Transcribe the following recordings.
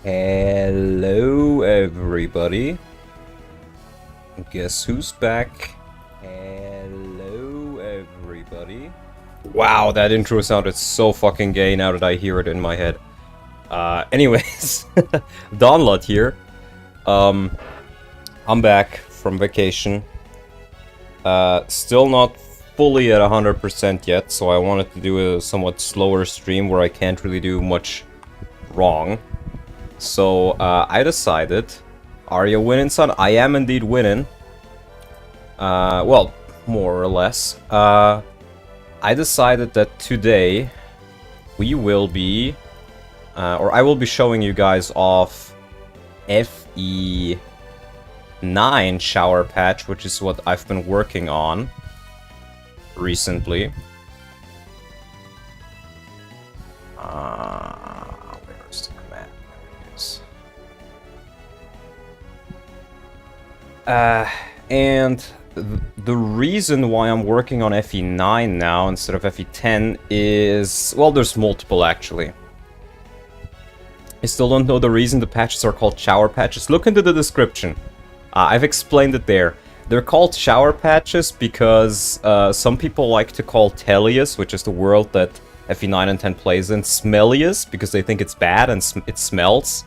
Hello, everybody. Guess who's back? Hello, everybody. Wow, that intro sounded so fucking gay now that I hear it in my head. Anyways, Donlot here. I'm back from vacation. Still not fully at 100% yet, so I wanted to do a somewhat slower stream where I can't really do much wrong. So, I decided, are you winning, son? I am indeed winning. Well, more or less. I decided that today we will be, or I will be showing you guys off FE9 Shower patch, which is what I've been working on recently. Where's the command? There it is. And the reason why I'm working on FE9 now instead of FE10 is, well, there's multiple actually. I still don't know the reason the patches are called shower patches. Look into the description. I've explained it there. They're called shower patches because some people like to call Tellius, which is the world that FE9 and 10 plays in, Smellius, because they think it's bad and it smells.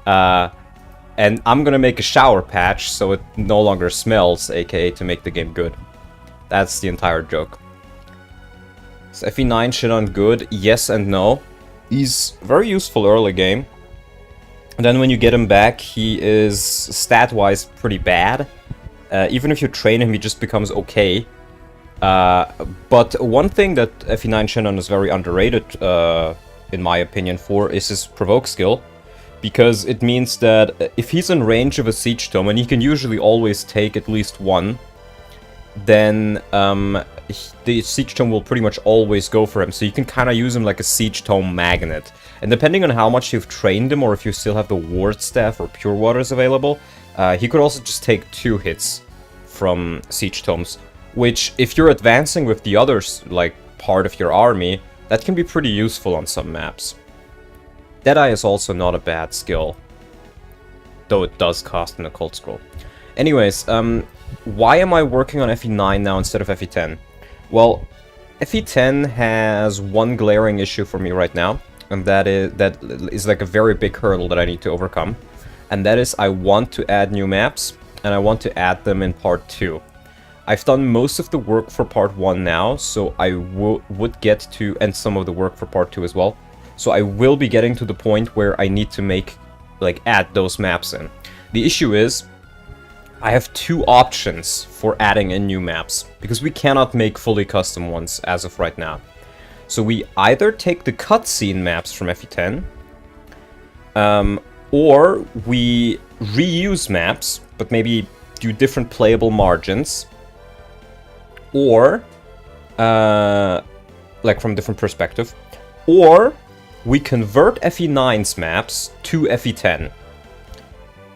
And I'm gonna make a shower patch so it no longer smells, aka to make the game good. That's the entire joke. Is FE9 shit on good? Yes and no. He's very useful early game. And then when you get him back, he is stat-wise pretty bad. Even if you train him, he just becomes okay. But one thing that FE9 Shannon is very underrated, in my opinion, for is his provoke skill. Because it means that if he's in range of a siege tome, and he can usually always take at least one, then the siege tome will pretty much always go for him. So you can kind of use him like a siege tome magnet. And depending on how much you've trained him, or if you still have the ward staff or pure waters available, he could also just take 2 hits from siege tomes. Which, if you're advancing with the others, like part of your army, that can be pretty useful on some maps. Deadeye is also not a bad skill, though it does cost an occult scroll. Anyways, why am I working on FE9 now instead of FE10? Well, FE10 has one glaring issue for me right now, and that is like a very big hurdle that I need to overcome. And that is I want to add new maps, and I want to add them in part 2. I've done most of the work for part 1 now, so I would get to, and some of the work for part 2 as well. So I will be getting to the point where I need to add those maps in. The issue is, I have 2 options for adding in new maps, because we cannot make fully custom ones as of right now. So we either take the cutscene maps from FE10, or we reuse maps, but maybe do different playable margins, or, like from different perspective, or we convert FE9's maps to FE10,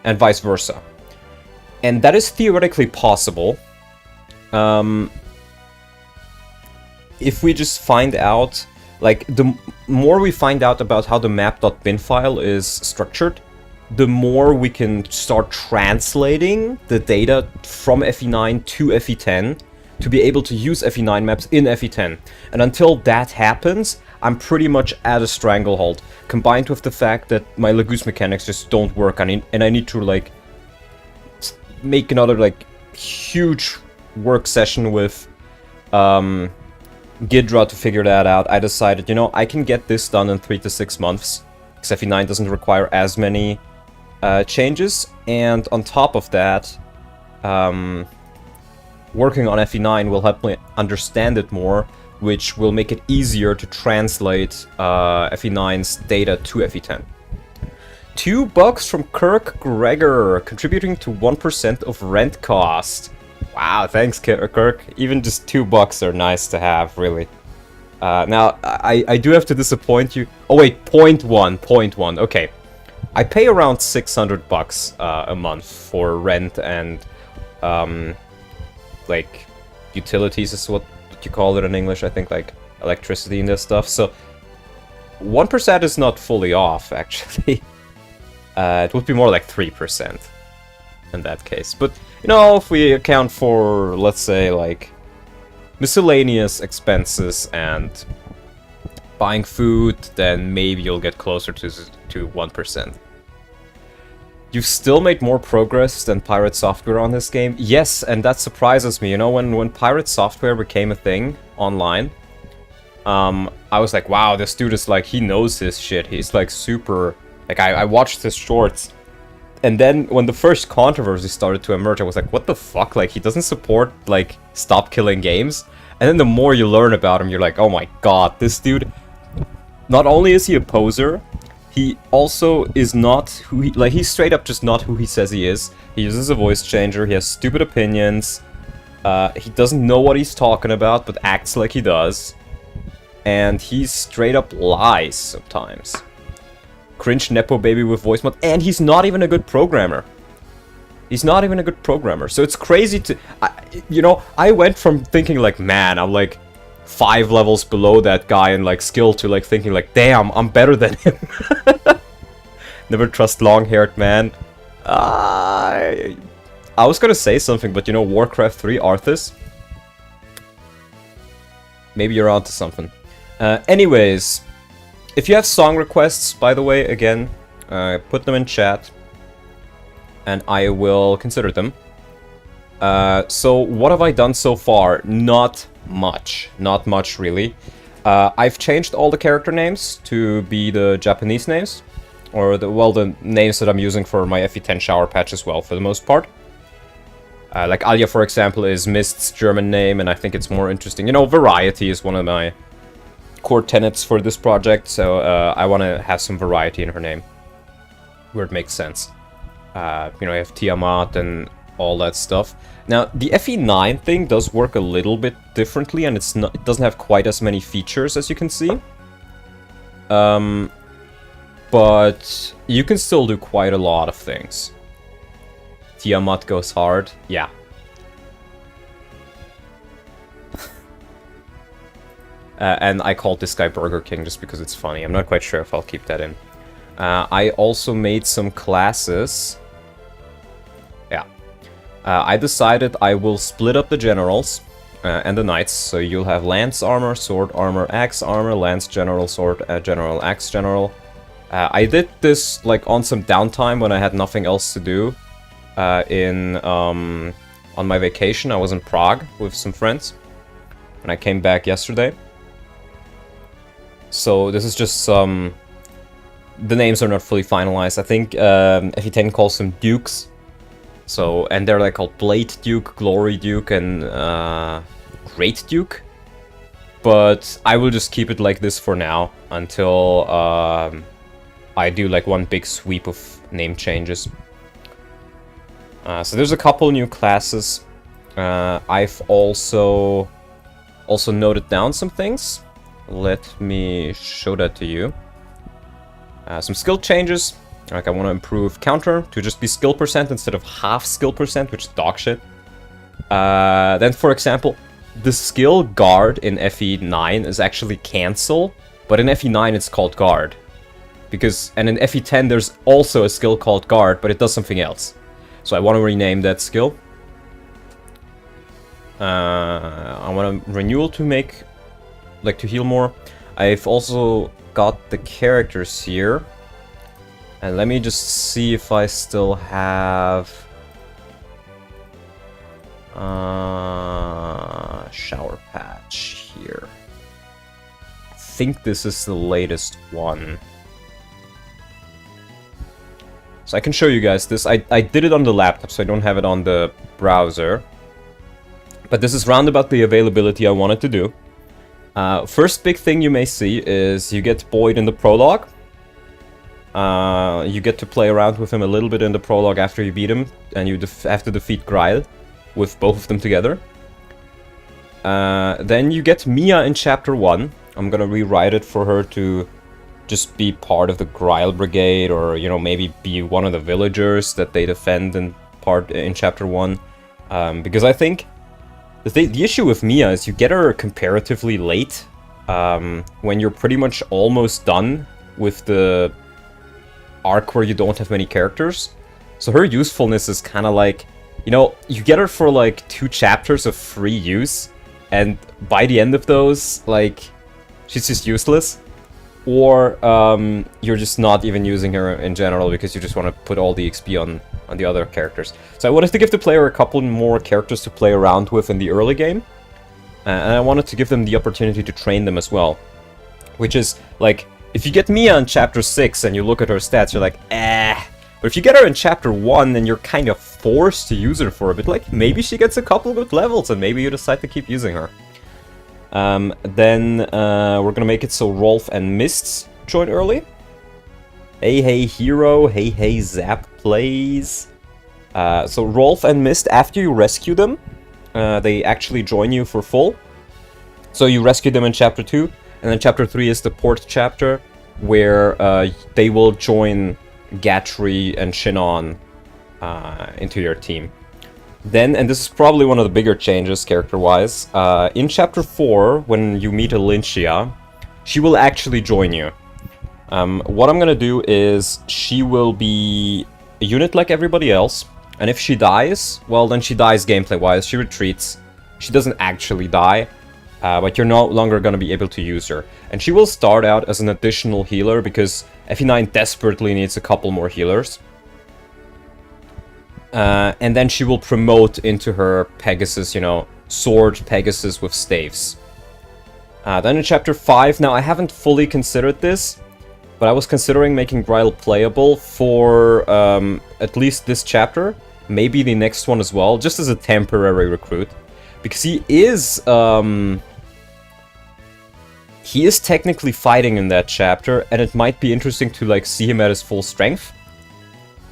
and vice versa. And that is theoretically possible, if we just find out, like, the more we find out about how the map.bin file is structured, the more we can start translating the data from FE9 to FE10 to be able to use FE9 maps in FE10. And until that happens, I'm pretty much at a stranglehold, combined with the fact that my Lagoose mechanics just don't work, and I need to, like, make another, like, huge work session with Gidra to figure that out. I decided, you know, I can get this done in 3 to 6 months, because FE9 doesn't require as many changes, and on top of that, working on FE9 will help me understand it more, which will make it easier to translate FE9's data to FE10. $2 from Kirk Gregor, contributing to 1% of rent cost. Wow, thanks Kirk. Even just $2 are nice to have, really. Now, I do have to disappoint you. Oh wait, 0.1, okay. I pay around $600 a month for rent and, like, utilities is what you call it in English, I think, like electricity and this stuff. So 1% is not fully off, actually. It would be more like 3% in that case. But, you know, if we account for, let's say, like, miscellaneous expenses and buying food, then maybe you'll get closer to 1%. You've still made more progress than Pirate Software on this game? Yes, and that surprises me. You know, when Pirate Software became a thing online, I was like, wow, this dude is like, he knows his shit. He's like super... Like, I watched his shorts. And then when the first controversy started to emerge, I was like, what the fuck? Like, he doesn't support, like, stop killing games? And then the more you learn about him, you're like, oh my god, this dude... Not only is he a poser, he also is not who he... Like, he's straight up just not who he says he is. He uses a voice changer, he has stupid opinions. He doesn't know what he's talking about, but acts like he does. And he straight up lies sometimes. Cringe nepo baby with voice mod, and he's not even a good programmer. He's not even a good programmer, so it's crazy to... you know, I went from thinking like, man, I'm like 5 levels below that guy in like skill to like thinking like, damn, I'm better than him. Never trust long-haired man. I was gonna say something, but you know, Warcraft 3 Arthas? Maybe you're onto something. Anyways, if you have song requests, by the way, again, put them in chat, and I will consider them. So, what have I done so far? Not much. Not much, really. I've changed all the character names to be the Japanese names, or the names that I'm using for my FE10 Shower patch as well, for the most part. Like Alia, for example, is Mist's German name, and I think it's more interesting. You know, variety is one of my core tenets for this project, so I want to have some variety in her name, where it makes sense. You know, I have Tiamat and all that stuff. Now, the FE9 thing does work a little bit differently, and it doesn't have quite as many features as you can see. But you can still do quite a lot of things. Tiamat goes hard, yeah. And I called this guy Burger King just because it's funny. I'm not quite sure if I'll keep that in. I also made some classes. Yeah. I decided I will split up the generals and the knights. So you'll have lance armor, sword armor, axe armor, lance general, sword general, axe general. I did this like on some downtime when I had nothing else to do. On my vacation. I was in Prague with some friends, and I came back yesterday. So this is just some... The names are not fully finalized. I think FE10 calls them dukes. So, and they're like called Blade Duke, Glory Duke, and Great Duke. But I will just keep it like this for now until I do like one big sweep of name changes. So there's a couple new classes. I've also noted down some things. Let me show that to you. Some skill changes. Like I want to improve counter to just be skill percent instead of half skill percent, which is dog shit. Then, for example, the skill guard in FE9 is actually cancel, but in FE9 it's called guard. And in FE10 there's also a skill called guard, but it does something else. So I want to rename that skill. I want a renewal to make, like, to heal more. I've also got the characters here. And let me just see if I still have... shower patch here. I think this is the latest one. So I can show you guys this. I did it on the laptop, so I don't have it on the browser. But this is round about the availability I wanted to do. First big thing you may see is you get Boyd in the Prologue. You get to play around with him a little bit in the Prologue after you beat him, and you have to defeat Greil with both of them together. Then you get Mia in Chapter 1. I'm gonna rewrite it for her to just be part of the Greil Brigade, or, you know, maybe be one of the villagers that they defend in Chapter 1. Because I think the issue with Mia is you get her comparatively late, when you're pretty much almost done with the arc where you don't have many characters. So her usefulness is kind of like, you know, you get her for like 2 chapters of free use, and by the end of those, like, she's just useless. Or you're just not even using her in general because you just want to put all the XP on the other characters. So I wanted to give the player a couple more characters to play around with in the early game. And I wanted to give them the opportunity to train them as well. Which is, like, if you get Mia in Chapter 6 and you look at her stats, you're like, eh. But if you get her in Chapter 1 and you're kind of forced to use her for a bit, like, maybe she gets a couple good levels and maybe you decide to keep using her. Then we're gonna make it so Rolf and Mists join early. Hey Hero, hey Zap plays. So Rolf and Mist, after you rescue them, they actually join you for full. So you rescue them in Chapter 2, and then Chapter 3 is the port chapter, where they will join Gatry and Shinon into your team. Then, and this is probably one of the bigger changes character-wise, in Chapter 4, when you meet Alintia, she will actually join you. What I'm gonna do is, she will be a unit like everybody else, and if she dies, well then she dies gameplay-wise, she retreats. She doesn't actually die, but you're no longer gonna be able to use her. And she will start out as an additional healer, because FE9 desperately needs a couple more healers. And then she will promote into her Pegasus, you know, sword Pegasus with staves. Then in Chapter 5, now I haven't fully considered this, but I was considering making Greil playable for at least this chapter, maybe the next one as well, just as a temporary recruit. Because he is technically fighting in that chapter, and it might be interesting to like see him at his full strength.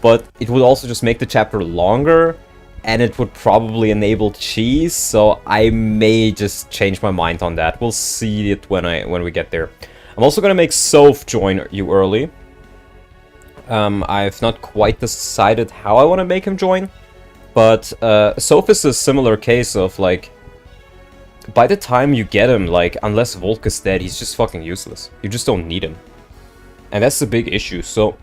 But it would also just make the chapter longer, and it would probably enable cheese, so I may just change my mind on that. We'll see it when we get there. I'm also gonna make Soph join you early. I've not quite decided how I want to make him join, but Soph is a similar case of like, by the time you get him, like, unless Volk is dead, he's just fucking useless. You just don't need him. And that's the big issue, so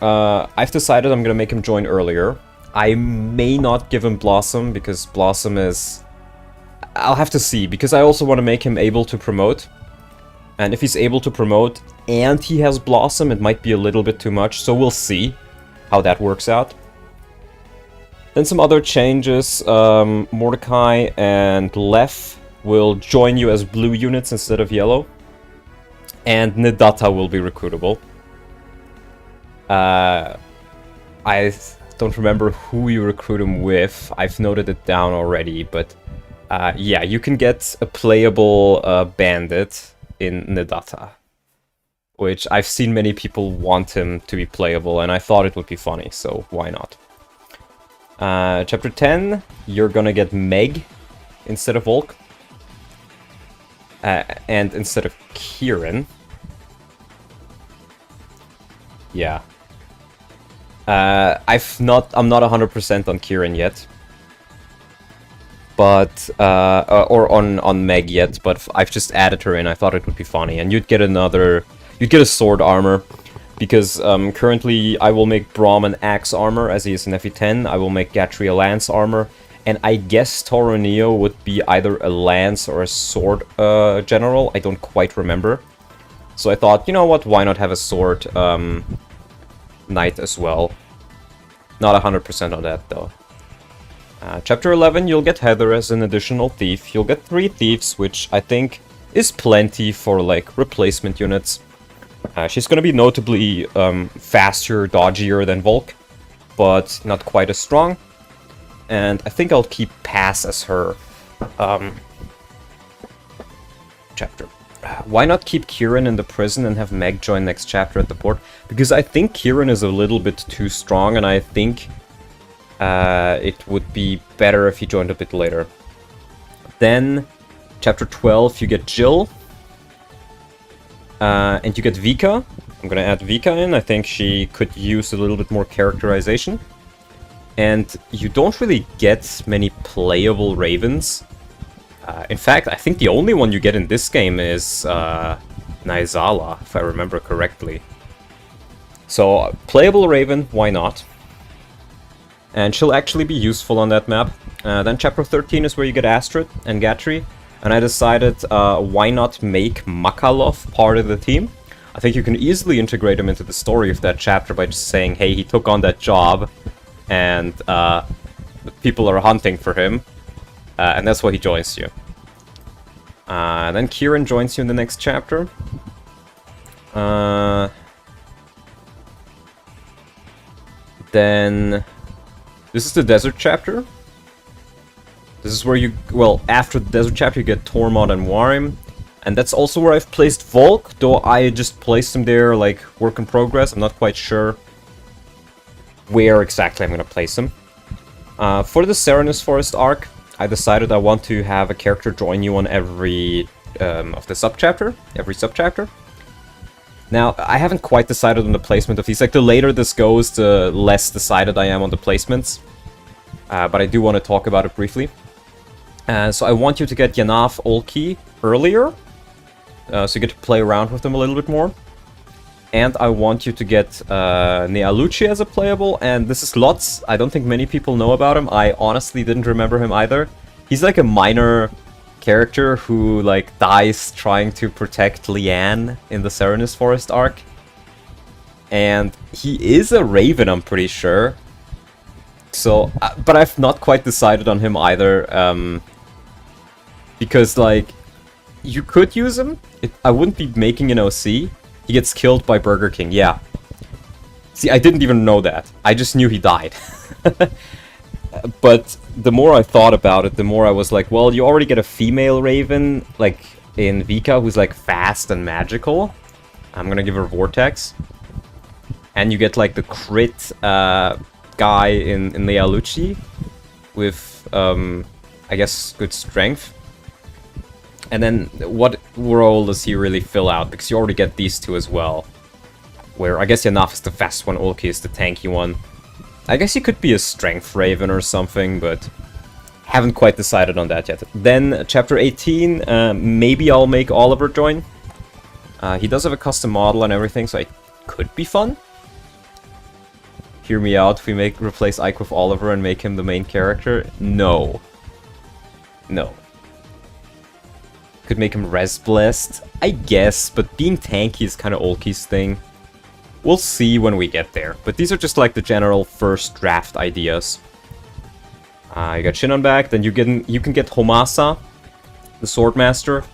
I've decided I'm gonna make him join earlier. I may not give him Blossom, because Blossom is... I'll have to see, because I also want to make him able to promote. And if he's able to promote and he has Blossom, it might be a little bit too much, so we'll see how that works out. Then some other changes. Mordecai and Lef will join you as blue units instead of yellow. And Nidata will be recruitable. I don't remember who you recruit him with. I've noted it down already, but yeah, you can get a playable bandit in Nidata, which I've seen many people want him to be playable, and I thought it would be funny, so why not? Chapter 10, you're gonna get Meg instead of Volk, and instead of Kieran. Yeah. I'm not 100% on Kieran yet, but or on Meg yet, but I've just added her in. I thought it would be funny, and you'd get a sword armor, because currently I will make Braum an axe armor as he is in FE10. I will make Gatry a lance armor, and I guess Toroneo would be either a lance or a sword general. I don't quite remember. So I thought, you know what, why not have a sword knight as well. Not 100% on that though. Chapter 11, you'll get Heather as an additional thief. You'll get 3 thieves, which I think is plenty for like replacement units. She's gonna be notably faster, dodgier than Volk, but not quite as strong. And I think I'll keep Pass as her chapter. Why not keep Kieran in the prison and have Meg join next chapter at the port? Because I think Kieran is a little bit too strong, and I think it would be better if he joined a bit later. Then, chapter 12, you get Jill. And you get Vika. I'm gonna add Vika in. I think she could use a little bit more characterization. And you don't really get many playable Ravens. In fact, I think the only one you get in this game is Naizala, if I remember correctly. So, playable Raven, why not? And she'll actually be useful on that map. Then chapter 13 is where you get Astrid and Gatry. And I decided, why not make Makalov part of the team? I think you can easily integrate him into the story of that chapter by just saying, hey, he took on that job, and people are hunting for him, and that's why he joins you. Then Kieran joins you in the next chapter. Then this is the desert chapter. This is where you, well, after the desert chapter you get Tormod and Warim. And that's also where I've placed Volk, though I just placed him there like work in progress. I'm not quite sure where exactly I'm going to place him. For the Serenus Forest arc, I decided I want to have a character join you on every of the subchapter, every subchapter. Now, I haven't quite decided on the placement of these. Like, the later this goes, the less decided I am on the placements. But I do want to talk about it briefly. So I want you to get Yanaf Olki earlier, so you get to play around with them a little bit more. And I want you to get Nealucci as a playable, and this is Lotz. I don't think many people know about him. I honestly didn't remember him either. He's like a minor character who like dies trying to protect Leanne in the Serenus Forest arc. And he is a Raven, I'm pretty sure. So, but I've not quite decided on him either, because like, you could use him. I wouldn't be making an OC. He gets killed by Burger King, yeah. See, I didn't even know that. I just knew he died. But the more I thought about it, the more I was like, well, you already get a female Raven, like, in Vika, who's, like, fast and magical. I'm gonna give her Vortex. And you get, like, the crit guy in Lealucci with, I guess, good strength. And then, what role does he really fill out? Because you already get these two as well. Where, I guess Yanaf is the fast one, Olki is the tanky one. I guess he could be a strength Raven or something, but haven't quite decided on that yet. Then, chapter 18, maybe I'll make Oliver join. He does have a custom model and everything, so it could be fun. Hear me out, if we replace Ike with Oliver and make him the main character? No. No. Could make him res blessed, I guess, but being tanky is kind of Olki's thing. We'll see when we get there, but these are just like the general first draft ideas. You got Shinon back, then you can get Homasa, the Swordmaster,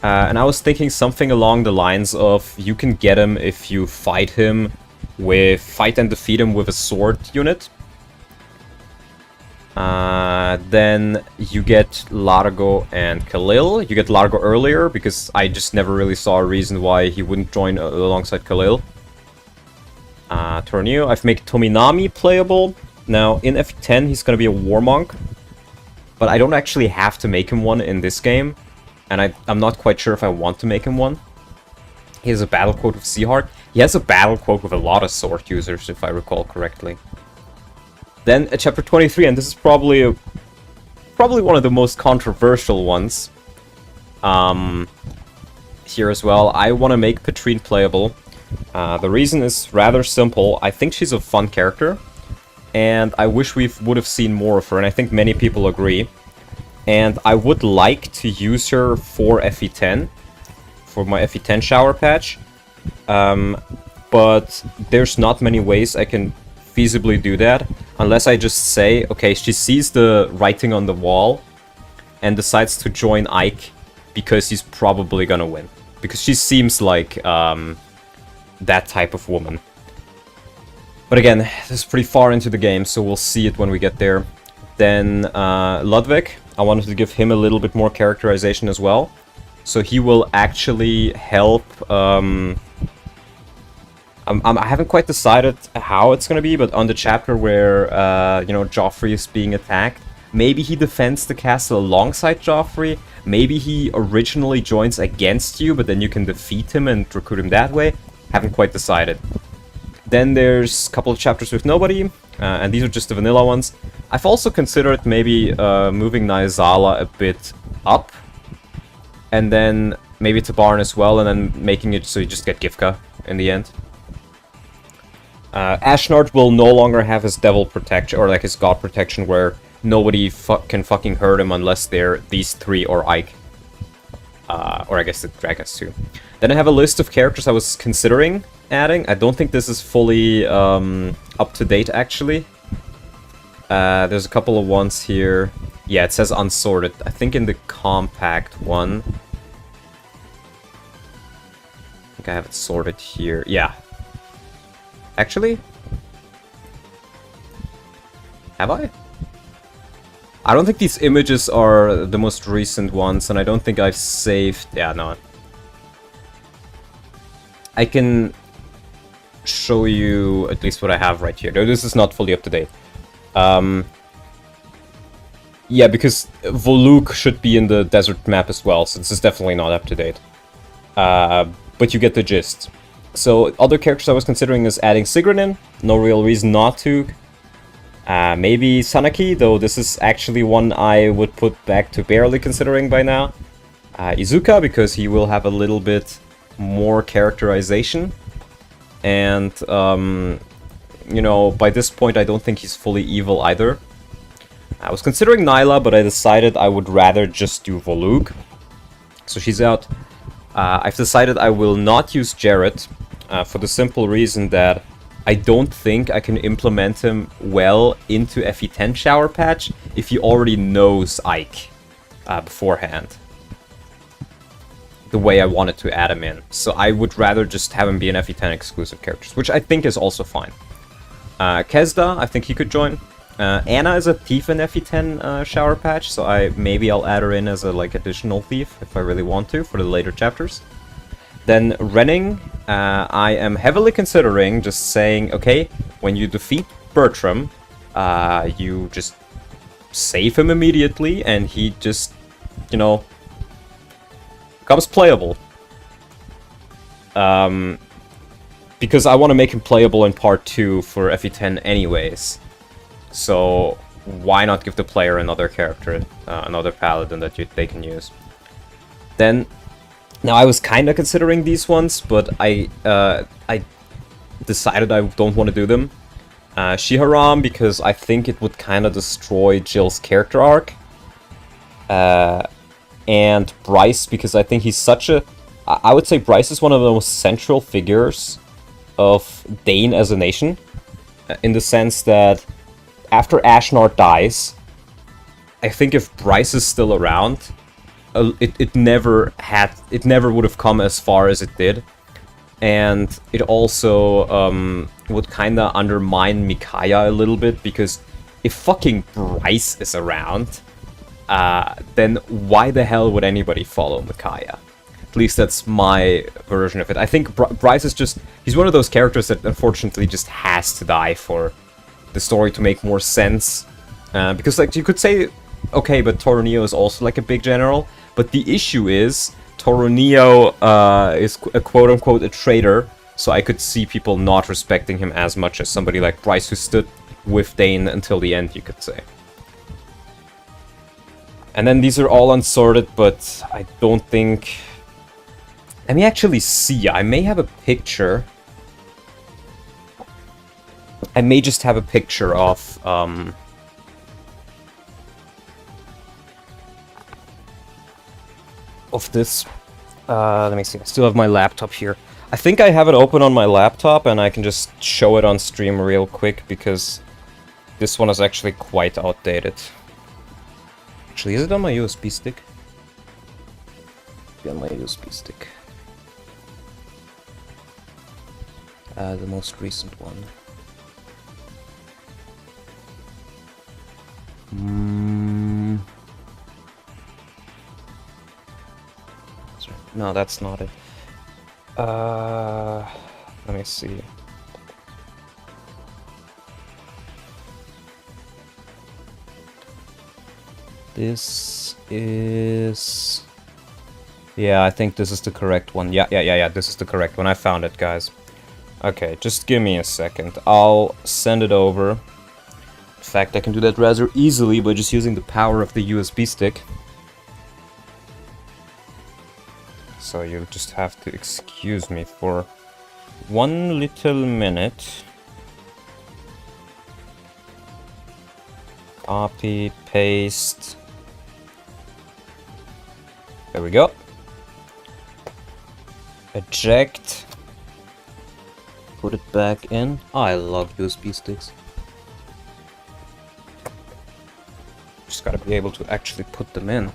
and I was thinking something along the lines of you can get him if you fight and defeat him with a sword unit. Then you get Largo and Khalil. You get Largo earlier, because I just never really saw a reason why he wouldn't join alongside Khalil. Turn you. I've made Tominami playable. Now, in FE10, he's gonna be a War Monk. But I don't actually have to make him one in this game. And I'm not quite sure if I want to make him one. He has a battle quote with Seaheart. He has a battle quote with a lot of sword users, if I recall correctly. Then at chapter 23, and this is probably one of the most controversial ones here as well. I want to make Petrine playable. The reason is rather simple. I think she's a fun character, and I wish we would have seen more of her, and I think many people agree. And I would like to use her for FE10, for my FE10 Shower patch. But there's not many ways I can feasibly do that, unless I just say, okay, she sees the writing on the wall and decides to join Ike because he's probably gonna win. Because she seems like that type of woman. But again, this is pretty far into the game, so we'll see it when we get there. Then Ludwig, I wanted to give him a little bit more characterization as well. So he will actually help... I haven't quite decided how it's gonna be, but on the chapter where, you know, Joffrey is being attacked, maybe he defends the castle alongside Joffrey, maybe he originally joins against you, but then you can defeat him and recruit him that way. Haven't quite decided. Then there's a couple of chapters with nobody, and these are just the vanilla ones. I've also considered maybe moving Nyazala a bit up, and then maybe to Barn as well, and then making it so you just get Gifka in the end. Ashnard will no longer have his devil protection, or like his god protection, where nobody can fucking hurt him unless they're these three or Ike. Or I guess the dragons too. Then I have a list of characters I was considering adding. I don't think this is fully up to date actually. There's a couple of ones here. Yeah, it says unsorted. I think in the compact one. I think I have it sorted here. Yeah. Actually? Have I? I don't think these images are the most recent ones, and I don't think I've saved... Yeah, no. I can show you at least what I have right here. Though this is not fully up to date. Yeah, because Voluk should be in the desert map as well, so this is definitely not up to date. But you get the gist. So, other characters I was considering is adding Sigrun in. No real reason not to. Maybe Sanaki, though this is actually one I would put back to barely considering by now. Izuka, because he will have a little bit more characterization. And, you know, by this point I don't think he's fully evil either. I was considering Nyla, but I decided I would rather just do Voluk. So she's out. I've decided I will not use Jarrett, for the simple reason that I don't think I can implement him well into FE10 Shower patch if he already knows Ike beforehand. The way I wanted to add him in. So I would rather just have him be an FE10 exclusive characters, which I think is also fine. Kesda, I think he could join. Anna is a thief in FE10 Shower patch, so maybe I'll add her in as a like additional thief if I really want to for the later chapters. Then Renning, I am heavily considering just saying, okay, when you defeat Bertram, you just save him immediately and he just, you know, becomes playable. Because I want to make him playable in part 2 for FE10 anyways. So why not give the player another character, another paladin that they can use. Then, now I was kind of considering these ones, but I decided I don't want to do them. Shiharam, because I think it would kind of destroy Jill's character arc. And Bryce, because I think he's such a... I would say Bryce is one of the most central figures of Dane as a nation. In the sense that after Ashnard dies, I think if Bryce is still around, it never would have come as far as it did. And it also would kind of undermine Micaiah a little bit, because if fucking Bryce is around, then why the hell would anybody follow Micaiah? At least that's my version of it. I think Bryce is just... He's one of those characters that unfortunately just has to die for the story to make more sense. Because, like, you could say, okay, but Toronio is also, like, a big general. But the issue is, Toronio is a quote-unquote a traitor. So I could see people not respecting him as much as somebody like Bryce, who stood with Dane until the end, you could say. And then these are all unsorted, but I don't think... Let me actually see. I may have a picture. I may just have a picture of this. Let me see. I still have my laptop here. I think I have it open on my laptop, and I can just show it on stream real quick, because this one is actually quite outdated. Actually, is it on my USB stick? Be on my USB stick. The most recent one. No, that's not it. Let me see. This is... Yeah, I think this is the correct one. Yeah, this is the correct one. I found it, guys. Okay, just give me a second. I'll send it over. In fact, I can do that rather easily by just using the power of the USB stick. So you'll just have to excuse me for one little minute. Copy, paste. There we go. Eject. Put it back in. Oh, I love USB sticks. Just gotta be able to actually put them in.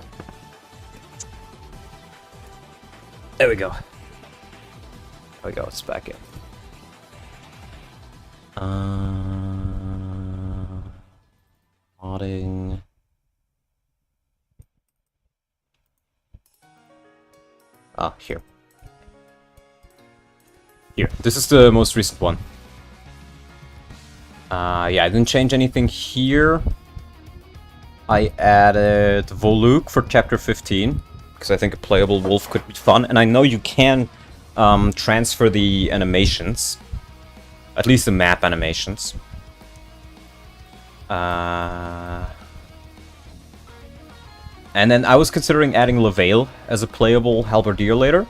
There we go. There we go, it's back in. Modding. Ah, here. Here, this is the most recent one. Yeah, I didn't change anything here. I added Voluk for chapter 15, because I think a playable wolf could be fun. And I know you can transfer the animations, at least the map animations. And then I was considering adding Levale as a playable halberdier later.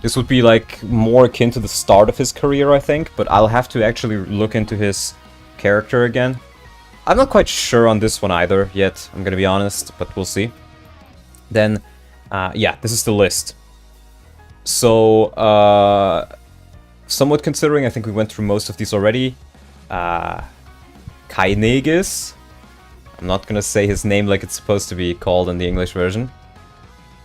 This would be like more akin to the start of his career, I think, but I'll have to actually look into his character again. I'm not quite sure on this one either yet, I'm gonna be honest, but we'll see. Then, yeah, this is the list. So, somewhat considering, I think we went through most of these already. Kainegis. I'm not gonna say his name like it's supposed to be called in the English version.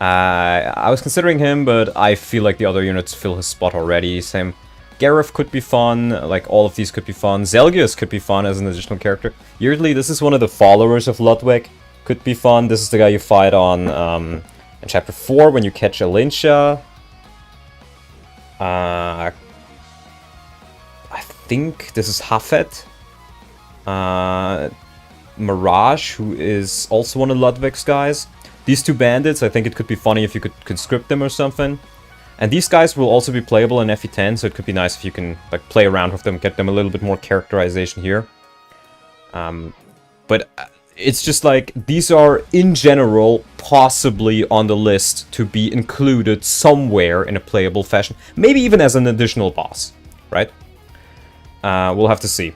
I was considering him, but I feel like the other units fill his spot already. Same. Gareth could be fun, like all of these could be fun. Zelgius could be fun as an additional character. Usually this is one of the followers of Ludwig. Could be fun. This is the guy you fight on in chapter 4 when you catch Alincia. I think this is Hafet. Mirage, who is also one of Ludwig's guys. These two bandits, I think it could be funny if you could conscript them or something. And these guys will also be playable in FE10, so it could be nice if you can like play around with them, get them a little bit more characterization here. But it's just like, these are, in general, possibly on the list to be included somewhere in a playable fashion. Maybe even as an additional boss, right? We'll have to see.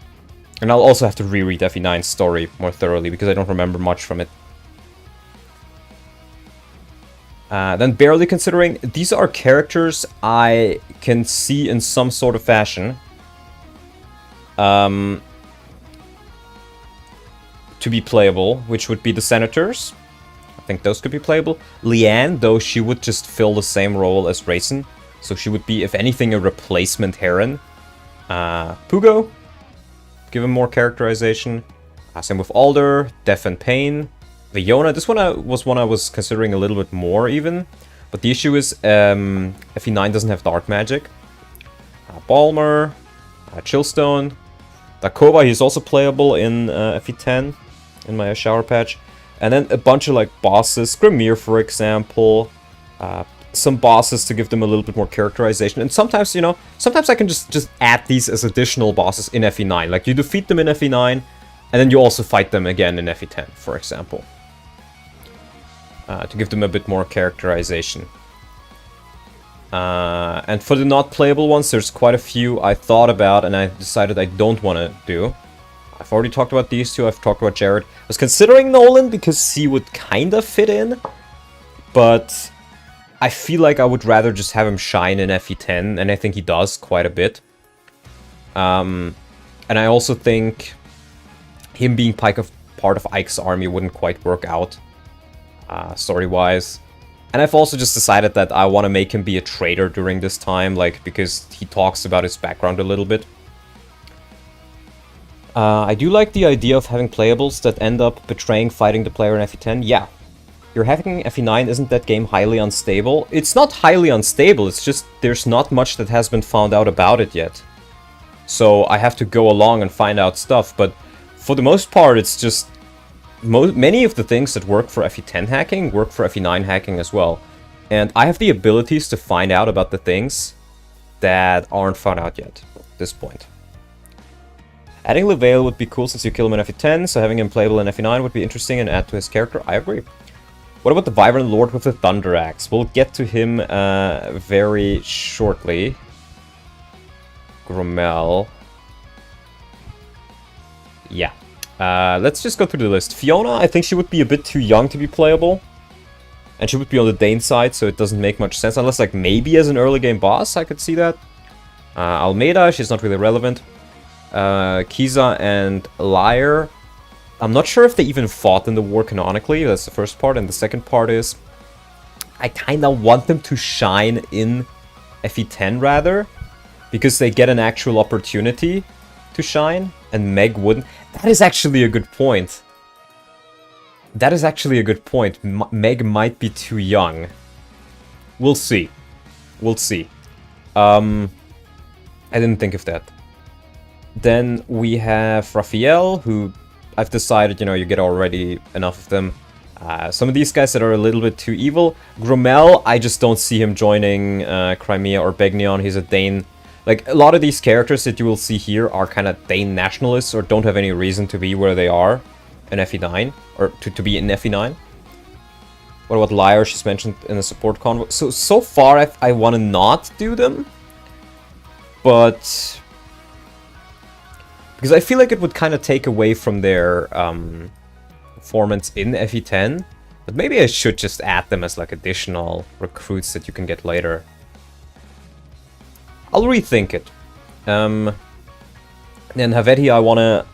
And I'll also have to reread FE9's story more thoroughly, because I don't remember much from it. Then barely considering, these are characters I can see in some sort of fashion to be playable, which would be the Senators. I think those could be playable. Leanne, though, she would just fill the same role as Raisin, so she would be, if anything, a replacement Heron. Pugo, give him more characterization. Same with Alder, Death and Pain. Viona, this one was one I was considering a little bit more even. But the issue is FE9 doesn't have dark magic. Balmer, Chillstone. Dakoba, he's also playable in FE10 in my shower patch. And then a bunch of like bosses, Grimir for example. Some bosses to give them a little bit more characterization. And sometimes, you know, sometimes I can just add these as additional bosses in FE9. Like you defeat them in FE9 and then you also fight them again in FE10, for example. To give them a bit more characterization. And for the not playable ones, there's quite a few I thought about and I decided I don't want to do. I've already talked about these two, I've talked about Jared. I was considering Nolan because he would kind of fit in, but I feel like I would rather just have him shine in FE10, and I think he does quite a bit. And I also think him being part of Ike's army wouldn't quite work out. Story-wise. And I've also just decided that I want to make him be a traitor during this time, like, because he talks about his background a little bit. I do like the idea of having playables that end up betraying fighting the player in FE10. Yeah. You're having FE9, isn't that game highly unstable? It's not highly unstable, it's just there's not much that has been found out about it yet. So I have to go along and find out stuff, but for the most part it's just many of the things that work for FE10 hacking work for FE9 hacking as well. And I have the abilities to find out about the things that aren't found out yet at this point. Adding Levale would be cool since you kill him in FE10, so having him playable in FE9 would be interesting and add to his character. I agree. What about the Vibrant Lord with the Thunder Axe? We'll get to him very shortly. Grommel. Yeah. Let's just go through the list. Fiona, I think she would be a bit too young to be playable. And she would be on the Dane side, so it doesn't make much sense. Unless, like, maybe as an early game boss, I could see that. Almeida, she's not really relevant. Kiza and Lyre. I'm not sure if they even fought in the war canonically. That's the first part. And the second part is, I kind of want them to shine in FE10 rather. Because they get an actual opportunity to shine. And Meg wouldn't. That is actually a good point. That is actually a good point. Meg might be too young. We'll see. We'll see. I didn't think of that. Then we have Raphael, who I've decided, you know, you get already enough of them. Some of these guys that are a little bit too evil. Gromel, I just don't see him joining Crimea or Begnion. He's a Dane. Like, a lot of these characters that you will see here are kind of Dane nationalists or don't have any reason to be where they are in FE9. Or to be in FE9. What about Lyre? She's mentioned in the support convoy. So far, I want to not do them. But because I feel like it would kind of take away from their performance in FE10. But maybe I should just add them as like additional recruits that you can get later. I'll rethink it. Then Haveti, I want to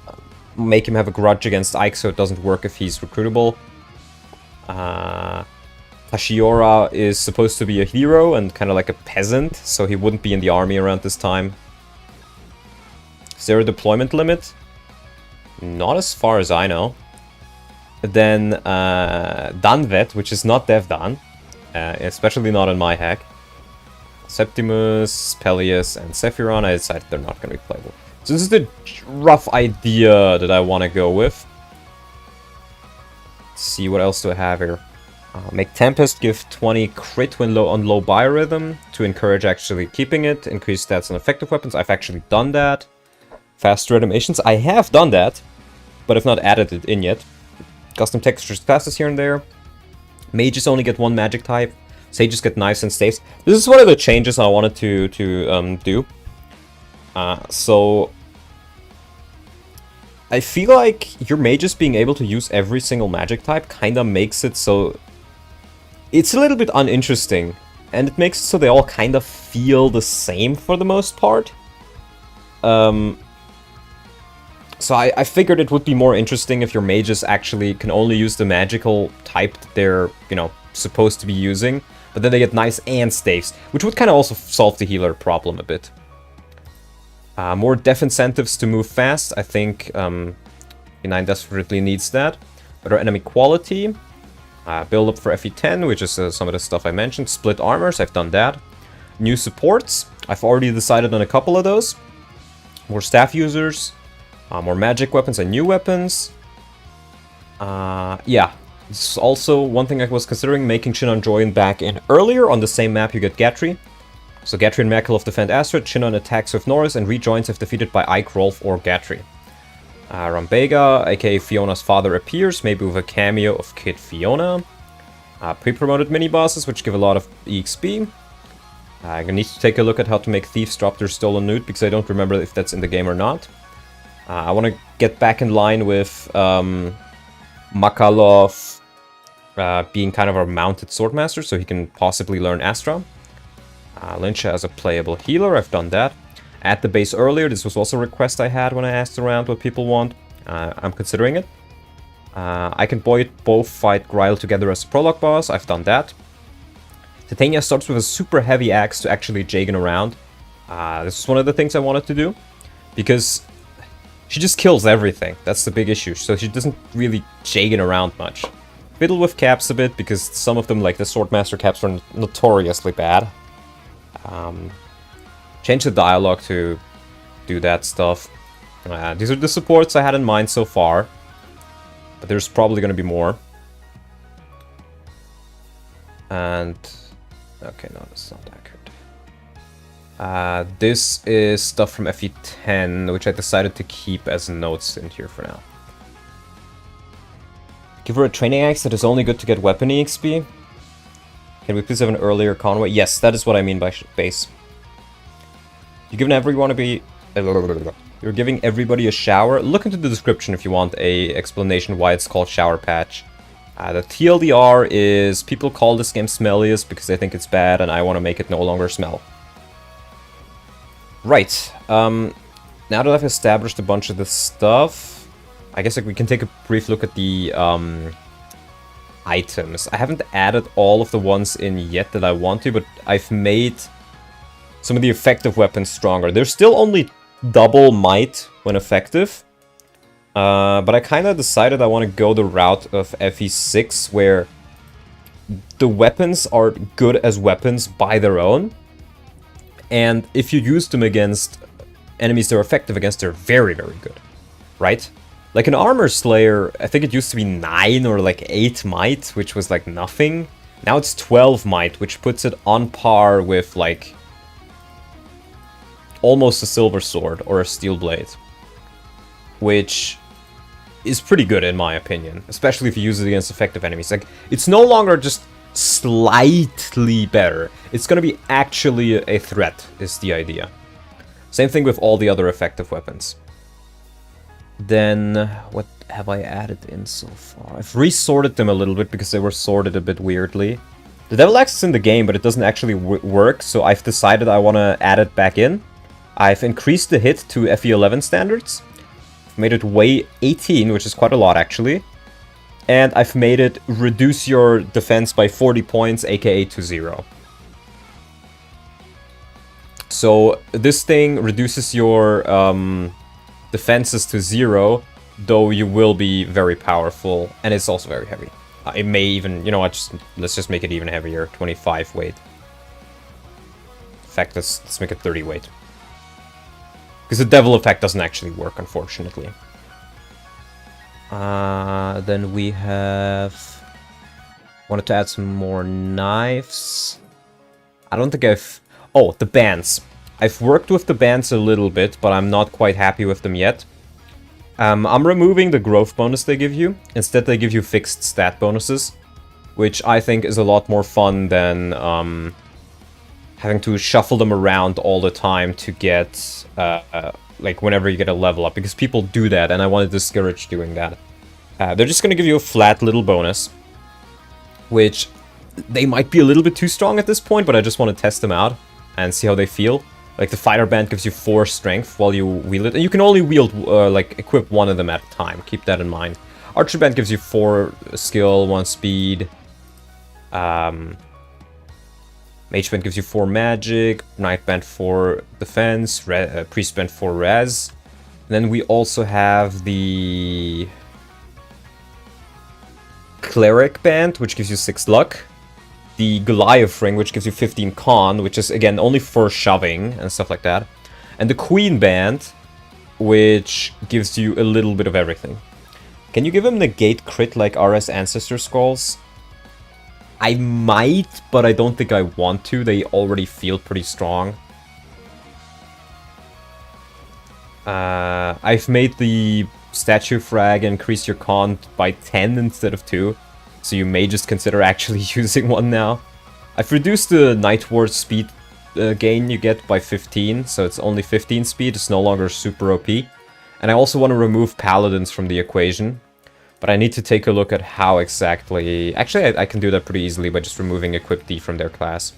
make him have a grudge against Ike so it doesn't work if he's recruitable. Hashiora is supposed to be a hero and kind of like a peasant, so he wouldn't be in the army around this time. Is there a deployment limit? Not as far as I know. Then Danvet, which is not Devdan, especially not in my hack. Septimus, Tellius, and Sephiron, I decided they're not going to be playable. So this is the rough idea that I want to go with. Let's see, what else do I have here? Make Tempest give 20 crit when on low biorhythm to encourage actually keeping it. Increase stats on effective weapons. I've actually done that. Faster animations. I have done that, but I've not added it in yet. Custom textures, classes here and there. Mages only get one magic type. Sages get knives and staves. This is one of the changes I wanted to do. So I feel like your mages being able to use every single magic type kind of makes it so it's a little bit uninteresting, and it makes it so they all kind of feel the same for the most part. So I figured it would be more interesting if your mages actually can only use the magical type that they're, you know, supposed to be using, but then they get knives and staves, which would kind of also solve the healer problem a bit. More def incentives to move fast. I think FE9 desperately needs that. Better enemy quality. Build up for FE10, which is some of the stuff I mentioned. Split armors, I've done that. New supports. I've already decided on a couple of those. More staff users. More magic weapons and new weapons. Yeah. This is also one thing I was considering, making Shinon join back in earlier. On the same map you get Gatry. So Gatry and Makelov defend Asteroid, Shinon attacks with Norris and rejoins if defeated by Ike, Rolf, or Gatry. Rambega, aka Fiona's father, appears, maybe with a cameo of Kid Fiona. Pre-promoted mini-bosses, which give a lot of EXP. I'm gonna need to take a look at how to make thieves drop their stolen loot, because I don't remember if that's in the game or not. I want to get back in line with Makalov being kind of our mounted swordmaster, so he can possibly learn Astra. Lyncha as a playable healer, I've done that. At the base earlier, this was also a request I had when I asked around what people want. I'm considering it. I can both fight Greil together as a Prologue boss, I've done that. Titania starts with a super heavy axe to actually Jagan around. This is one of the things I wanted to do, because she just kills everything. That's the big issue. So she doesn't really Jagan around much. Fiddle with caps a bit, because some of them, like the Swordmaster caps, are notoriously bad. Change the dialogue to do that stuff. These are the supports I had in mind so far, but there's probably going to be more. And okay, no, that's not accurate. This is stuff from FE10, which I decided to keep as notes in here for now. Give her a training axe that is only good to get weapon EXP. Can we please have an earlier convoy? Yes, that is what I mean by base. You given everyone to be You're giving everybody a shower. Look into the description if you want a explanation why it's called Shower Patch. The TLDR is people call this game Smellius because they think it's bad and I want to make it no longer smell. Right. Now that I've established a bunch of this stuff, I guess we can take a brief look at the items. I haven't added all of the ones in yet that I want to, but I've made some of the effective weapons stronger. They're still only double might when effective. But I kind of decided I want to go the route of FE6, where the weapons are good as weapons by their own. And if you use them against enemies they're effective against, they're very, very good. Right? Like an Armor Slayer, I think it used to be 9 or like 8 might, which was like nothing. Now it's 12 might, which puts it on par with like almost a Silver Sword or a Steel Blade. Which is pretty good in my opinion, especially if you use it against effective enemies. Like, it's no longer just slightly better. It's gonna be actually a threat, is the idea. Same thing with all the other effective weapons. Then, what have I added in so far? I've resorted them a little bit because they were sorted a bit weirdly. The Devil Axe is in the game, but it doesn't actually work, so I've decided I want to add it back in. I've increased the hit to FE11 standards. Made it weigh 18, which is quite a lot actually. And I've made it reduce your defense by 40 points, aka to 0. So this thing reduces your defenses to 0, though you will be very powerful, and it's also very heavy. It may even, you know what, let's just make it even heavier, 25 weight. In fact, let's make it 30 weight. Because the devil effect doesn't actually work, unfortunately. Then we have... wanted to add some more knives. I don't think I've... oh, the bands. I've worked with the bands a little bit, but I'm not quite happy with them yet. I'm removing the growth bonus they give you. Instead, they give you fixed stat bonuses, which I think is a lot more fun than having to shuffle them around all the time to get, like, whenever you get a level up, because people do that, and I want to discourage doing that. They're just going to give you a flat little bonus, which they might be a little bit too strong at this point, but I just want to test them out and see how they feel. Like, the fighter band gives you 4 strength while you wield it, and you can only wield, like, equip one of them at a time. Keep that in mind. Archer band gives you 4 skill, 1 speed. Mage band gives you 4 magic, Knight band 4 defense, Priest band 4 res. And then we also have the Cleric band, which gives you 6 luck. The Goliath ring, which gives you 15 con, which is, again, only for shoving and stuff like that. And the Queen band, which gives you a little bit of everything. Can you give him negate crit like RS Ancestor Skulls? I might, but I don't think I want to. They already feel pretty strong. I've made the statue frag increase your con by 10 instead of 2. So you may just consider actually using one now. I've reduced the Night Ward speed gain you get by 15. So it's only 15 speed. It's no longer super OP. And I also want to remove Paladins from the equation. But I need to take a look at how exactly... Actually, I can do that pretty easily by just removing Equip D from their class.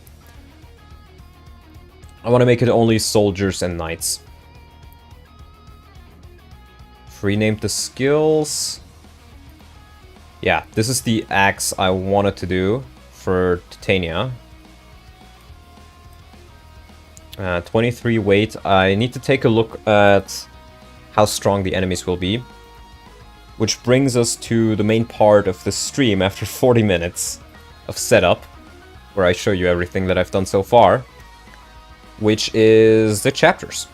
I want to make it only soldiers and knights. Renamed the skills. Yeah, this is the axe I wanted to do for Titania. 23 weight. I need to take a look at how strong the enemies will be. Which brings us to the main part of the stream after 40 minutes of setup, where I show you everything that I've done so far, which is the chapters.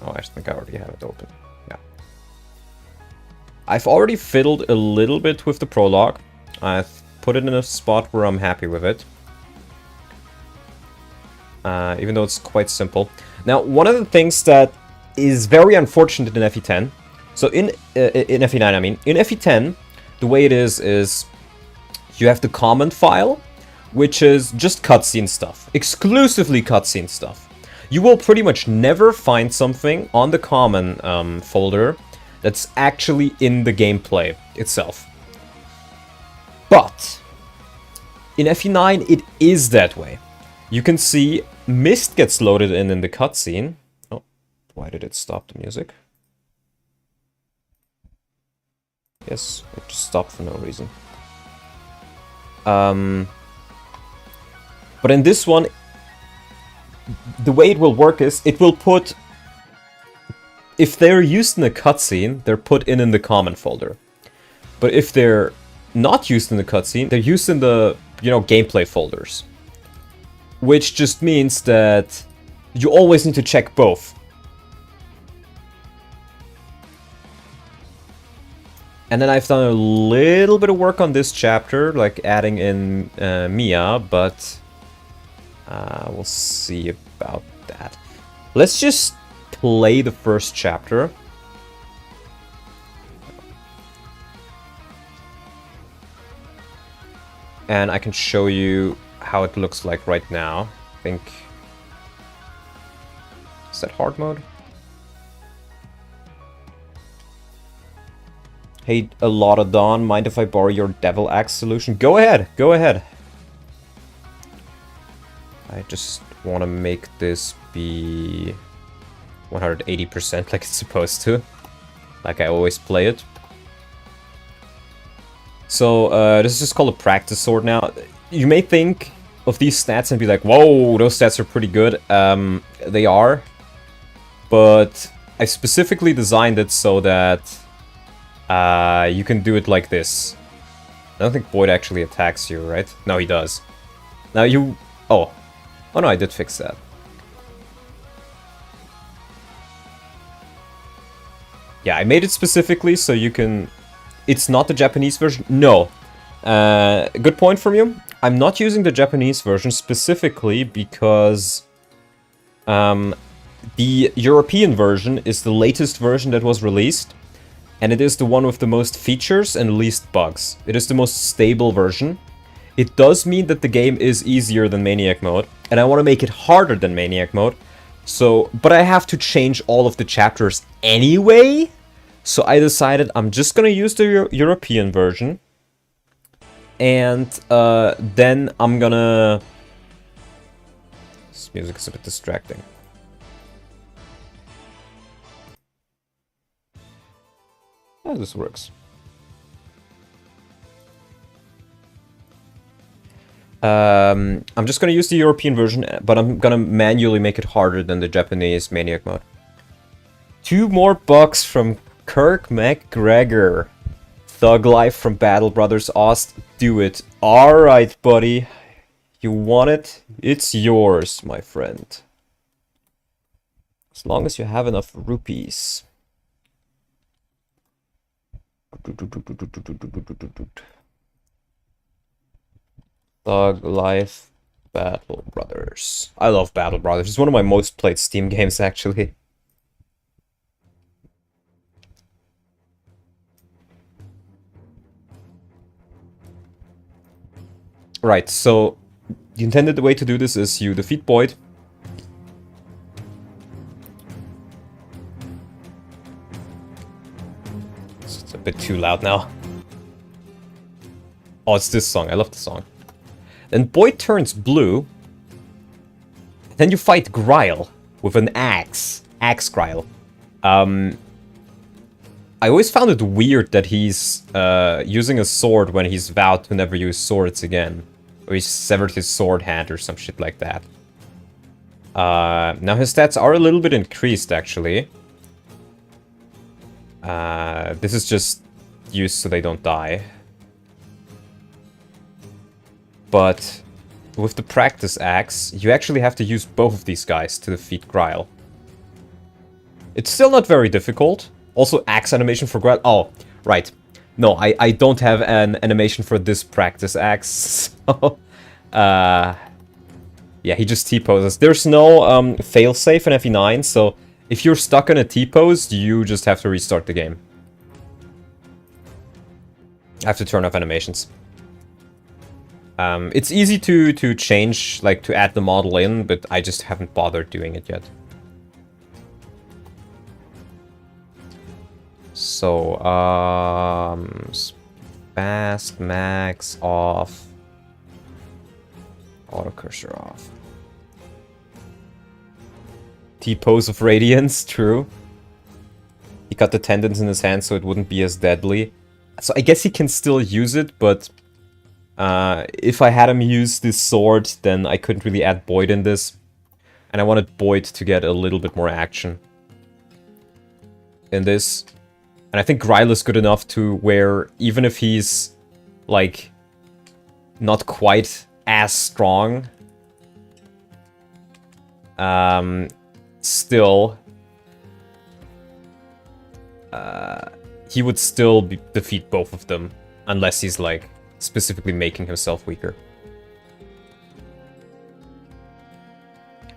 Oh, I think I already have it open. Yeah. I've already fiddled a little bit with the prologue. I've put it in a spot where I'm happy with it. Even though it's quite simple. Now, one of the things that is very unfortunate in FE10, so in FE9, I mean, in FE10, the way it is you have the comment file, which is just cutscene stuff, exclusively cutscene stuff. You will pretty much never find something on the common folder that's actually in the gameplay itself. But in FE9, it is that way. You can see Mist gets loaded in the cutscene. Oh, why did it stop the music? Yes, it just stopped for no reason. But in this one, the way it will work is, it will put... If they're used in a cutscene, they're put in the common folder. But if they're not used in the cutscene, they're used in the, you know, gameplay folders. Which just means that you always need to check both. And then I've done a little bit of work on this chapter, like adding in Mia, but we'll see about that. Let's just play the first chapter. And I can show you how it looks like right now. I think... Is that hard mode? Hey, Dawn, mind if I borrow your Devil Axe solution? Go ahead, go ahead. I just want to make this be 180% like it's supposed to. Like I always play it. So, this is just called a practice sword now. You may think of these stats and be like, whoa, those stats are pretty good. They are. But I specifically designed it so that you can do it like this. I don't think Boyd actually attacks you, right? No, he does. Now you... Oh. Oh no, I did fix that. Yeah, I made it specifically so you can... It's not the Japanese version? No. Good point from you. I'm not using the Japanese version specifically because... the European version is the latest version that was released. And it is the one with the most features and least bugs. It is the most stable version. It does mean that the game is easier than Maniac Mode. And I want to make it harder than Maniac Mode. So, but I have to change all of the chapters anyway. So I decided I'm just going to use the European version. And then I'm gonna... This music is a bit distracting. Yeah, this works. I'm just gonna use the European version, but I'm gonna manually make it harder than the Japanese Maniac Mode. 2 more bucks from Kirk McGregor. Thug Life from Battle Brothers Ost. Do it. Alright, buddy. You want it? It's yours, my friend. As long as you have enough rupees. Thug Life Battle Brothers. I love Battle Brothers. It's one of my most played Steam games, actually. Right, so the intended way to do this is you defeat Boyd. It's a bit too loud now. Oh, it's this song. I love the song. Then Boyd turns blue. Then you fight Greil with an axe. Axe Greil. I always found it weird that he's using a sword when he's vowed to never use swords again. Or he severed his sword hand or some shit like that. Now his stats are a little bit increased, actually. This is just used so they don't die. But with the practice axe, you actually have to use both of these guys to defeat Greil. It's still not very difficult. Also, axe animation for Greil. Oh, right. No, I don't have an animation for this practice axe. So, yeah, he just T-poses. There's no failsafe in FE9, so if you're stuck in a T-pose, you just have to restart the game. I have to turn off animations. It's easy to change, like to add the model in, but I just haven't bothered doing it yet. So, fast max off. Auto cursor off. T-pose of Radiance, true. He got the tendons in his hand so it wouldn't be as deadly. So I guess he can still use it, but if I had him use this sword, then I couldn't really add Boyd in this. And I wanted Boyd to get a little bit more action in this. And I think Greil is good enough to where, even if he's, like, not quite as strong, still, he would still defeat both of them, unless he's, like, specifically making himself weaker.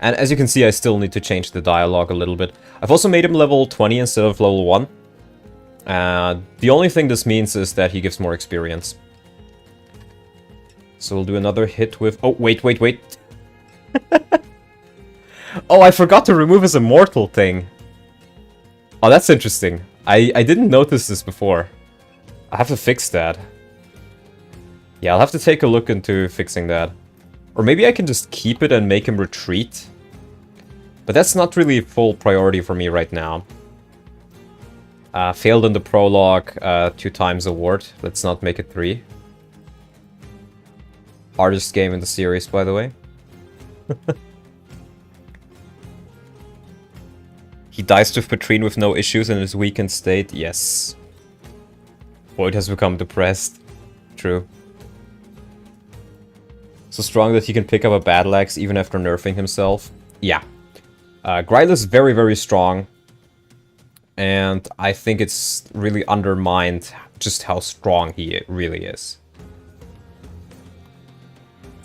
And as you can see, I still need to change the dialogue a little bit. I've also made him level 20 instead of level 1. The only thing this means is that he gives more experience. So we'll do another hit with... Oh, wait. Oh, I forgot to remove his immortal thing. Oh, that's interesting. I didn't notice this before. I have to fix that. Yeah, I'll have to take a look into fixing that. Or maybe I can just keep it and make him retreat. But that's not really full priority for me right now. Failed in the prologue 2 times award. Let's not make it 3. Hardest game in the series, by the way. He dies to Petrine with no issues in his weakened state. Yes. Boyd has become depressed. True. So strong that he can pick up a battle axe even after nerfing himself. Yeah. Greil is very, very strong. And I think it's really undermined just how strong he really is.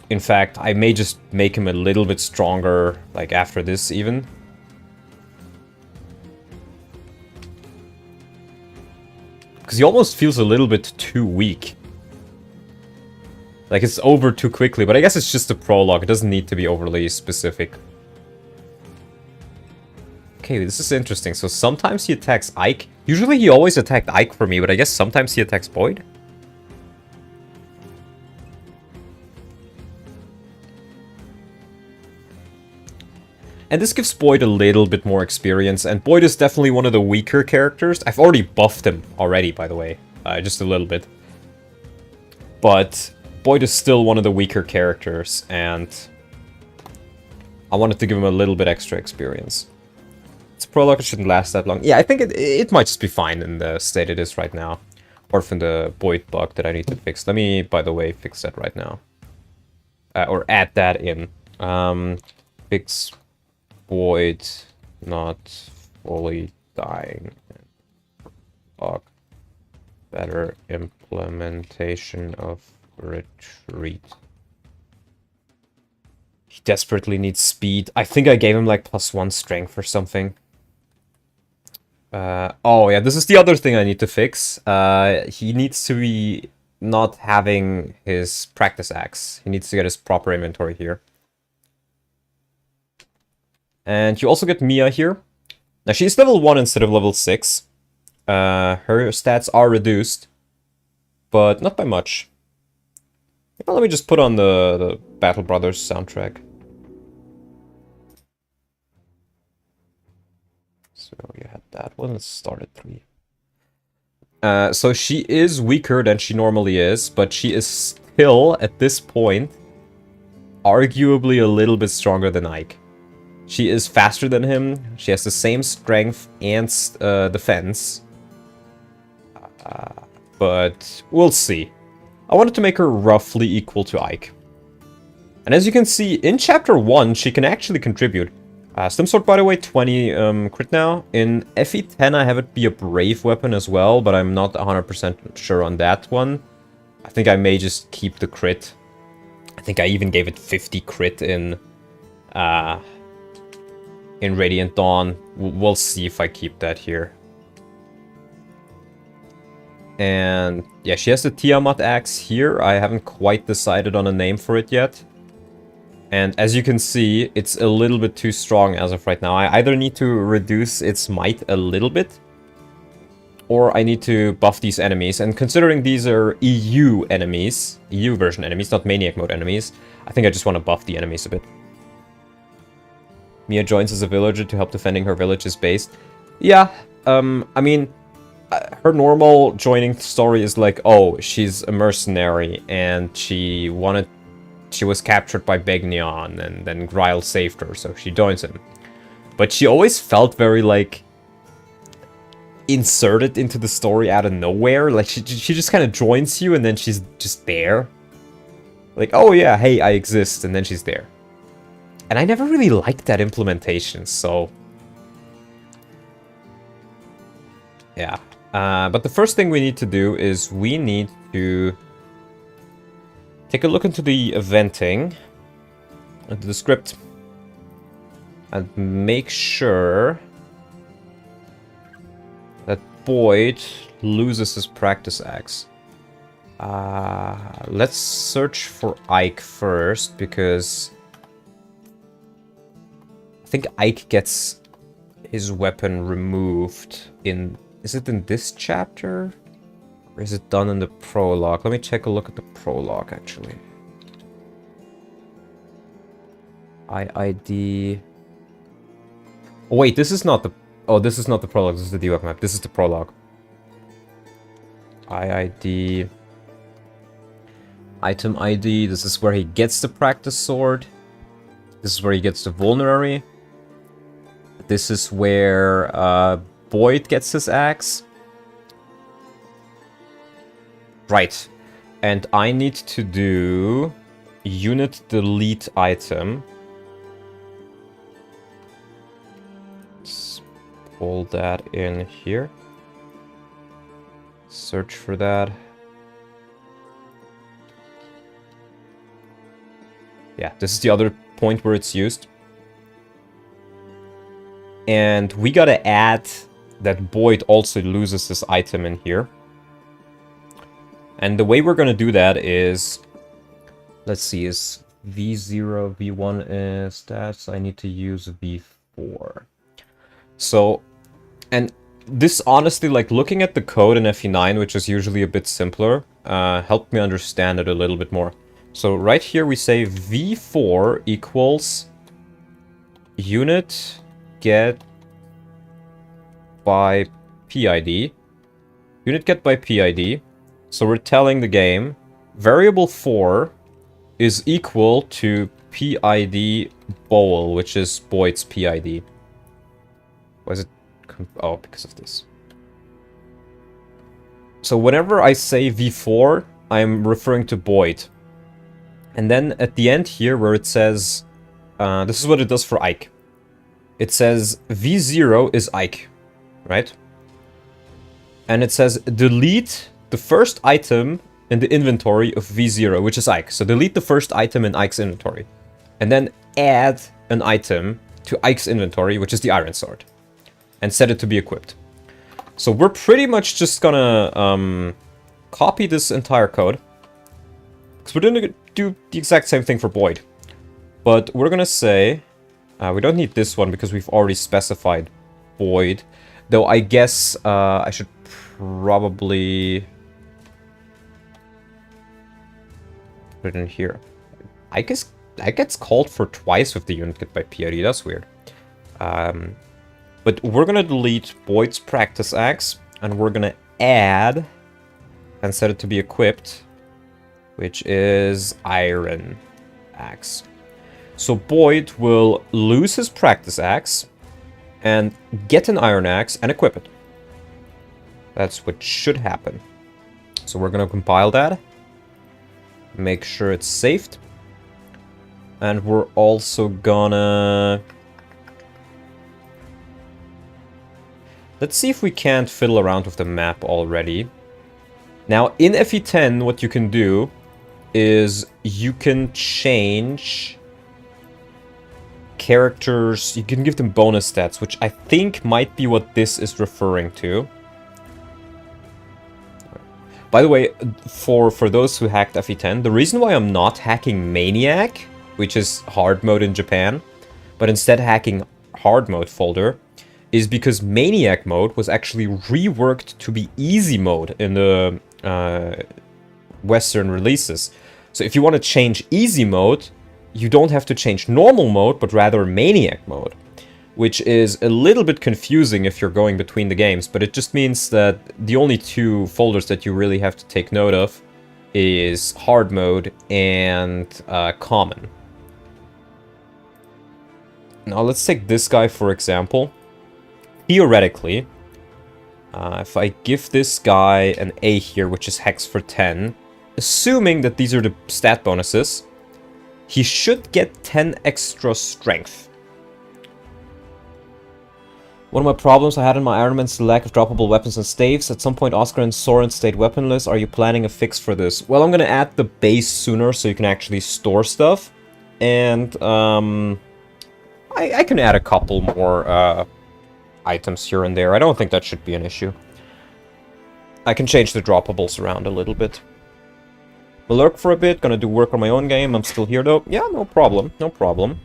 In fact, I may just make him a little bit stronger, like after this even. Because he almost feels a little bit too weak. Like it's over too quickly, but I guess it's just a prologue. It doesn't need to be overly specific. Okay, this is interesting. So sometimes he attacks Ike. Usually he always attacked Ike for me, but I guess sometimes he attacks Boyd. And this gives Boyd a little bit more experience, and Boyd is definitely one of the weaker characters. I've already buffed him already, by the way. Just a little bit. But Boyd is still one of the weaker characters, and I wanted to give him a little bit extra experience. It's a prologue, it shouldn't last that long. Yeah, I think it might just be fine in the state it is right now. Apart from the Boyd bug that I need to fix. Let me, by the way, fix that right now. Or add that in. Fix Boyd not fully dying. Bug. Better implementation of retreat. He desperately needs speed. I think I gave him like +1 strength or something. Oh yeah, this is the other thing I need to fix. He needs to be not having his practice axe. He needs to get his proper inventory here. And you also get Mia here. Now she's level 1 instead of level 6. Her stats are reduced, but not by much. Well, let me just put on the Battle Brothers soundtrack. So you had that one. Let's start at 3. So she is weaker than she normally is, but she is still, at this point, arguably a little bit stronger than Ike. She is faster than him. She has the same strength and defense. But we'll see. I wanted to make her roughly equal to Ike. And as you can see, in Chapter 1, she can actually contribute. Slim Sword, by the way, 20 crit now. In FE10, I have it be a brave weapon as well, but I'm not 100% sure on that one. I think I may just keep the crit. I think I even gave it 50 crit in Radiant Dawn. We'll see if I keep that here. And yeah, she has the Tiamat axe here. I haven't quite decided on a name for it yet. And as you can see, it's a little bit too strong as of right now. I either need to reduce its might a little bit, or I need to buff these enemies. And considering these are EU enemies, EU version enemies, not Maniac Mode enemies, I think I just want to buff the enemies a bit. Mia joins as a villager to help defending her village's base. Yeah, I mean, her normal joining story is like, oh, she's a mercenary and she was captured by Begnion and then Greil saved her, so she joins him. But she always felt very, like, inserted into the story out of nowhere. Like, she just kind of joins you and then she's just there. Like, oh yeah, hey, I exist, and then she's there. And I never really liked that implementation, so... yeah. But the first thing we need to do is we need to take a look into the eventing, into the script, and make sure that Boyd loses his practice axe. Let's search for Ike first, because I think Ike gets his weapon removed in... is it in this chapter? Or is it done in the prologue? Let me take a look at the prologue, actually. IID... oh, wait, this is not the... oh, this is not the prologue, this is the debug map. This is the prologue. IID... item ID, this is where he gets the practice sword. This is where he gets the vulnerary. This is where Boyd gets his axe. Right. And I need to do unit delete item. Let's pull that in here. Search for that. Yeah, this is the other point where it's used. And we gotta add that Boyd also loses this item in here. And the way we're gonna do that is... let's see, is V0, V1 is stats. I need to use V4. So, and this honestly, like looking at the code in FE9, which is usually a bit simpler, helped me understand it a little bit more. So right here we say V4 equals unit get by PID. Unit get by PID. So we're telling the game variable 4 is equal to PID bowl, which is Boyd's PID. Why is it? Oh, because of this. So whenever I say V4, I'm referring to Boyd. And then at the end here where it says, this is what it does for Ike. It says V0 is Ike, right? And it says delete the first item in the inventory of V0, which is Ike. So delete the first item in Ike's inventory. And then add an item to Ike's inventory, which is the Iron Sword. And set it to be equipped. So we're pretty much just gonna copy this entire code. Because we're gonna do the exact same thing for Boyd. But we're gonna say... we don't need this one because we've already specified Boyd. Though I guess I should probably... put it in here. I guess that gets called for twice with the unit get by PID. That's weird. But we're gonna delete Boyd's practice axe. And we're gonna add... and set it to be equipped... which is Iron Axe. So Boyd will lose his practice axe and get an Iron Axe and equip it. That's what should happen. So we're gonna compile that. Make sure it's saved. And we're also gonna... let's see if we can't fiddle around with the map already. Now, in FE10, what you can do is you can change characters. You can give them bonus stats, which I think might be what this is referring to. By the way, for those who hacked FE10, the reason why I'm not hacking Maniac, which is hard mode in Japan, but instead hacking hard mode folder, is because Maniac mode was actually reworked to be easy mode in the Western releases. So if you want to change easy mode, you don't have to change normal mode, but rather Maniac mode, which is a little bit confusing if you're going between the games, but it just means that the only two folders that you really have to take note of is hard mode and common. Now let's take this guy for example. Theoretically, if I give this guy an A here, which is hex for 10, assuming that these are the stat bonuses, he should get 10 extra strength. One of my problems I had in my armament is the lack of droppable weapons and staves. At some point Oscar and Soren stayed weaponless. Are you planning a fix for this? Well, I'm gonna add the base sooner so you can actually store stuff. And I can add a couple more items here and there. I don't think that should be an issue. I can change the droppables around a little bit. I'll lurk for a bit, gonna do work on my own game. I'm still here though. Yeah, no problem, no problem.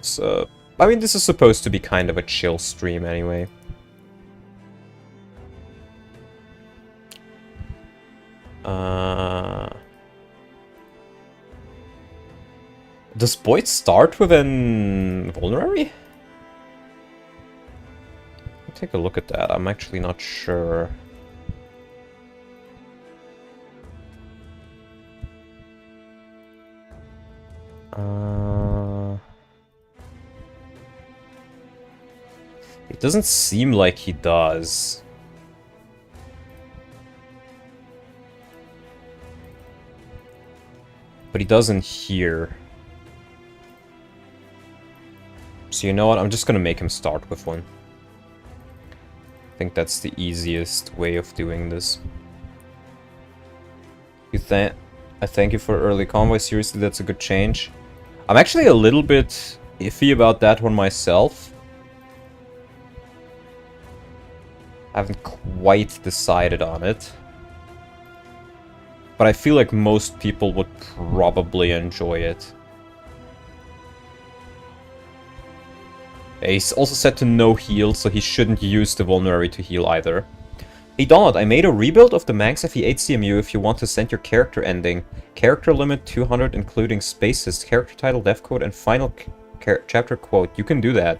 So, I mean, this is supposed to be kind of a chill stream anyway. Does Boyd start with an vulnerary? Take a look at that. I'm actually not sure. It doesn't seem like he does. But he does in here. So you know what? I'm just gonna make him start with one. I think that's the easiest way of doing this. I thank you for early convoy. Seriously, that's a good change. I'm actually a little bit iffy about that one myself. I haven't quite decided on it. But I feel like most people would probably enjoy it. He's also set to no heal, so he shouldn't use the vulnerary to heal either. Hey Donald, I made a rebuild of the Manx FE8 CMU if you want to send your character ending. Character limit 200 including spaces, character title, dev code, and final chapter quote. You can do that.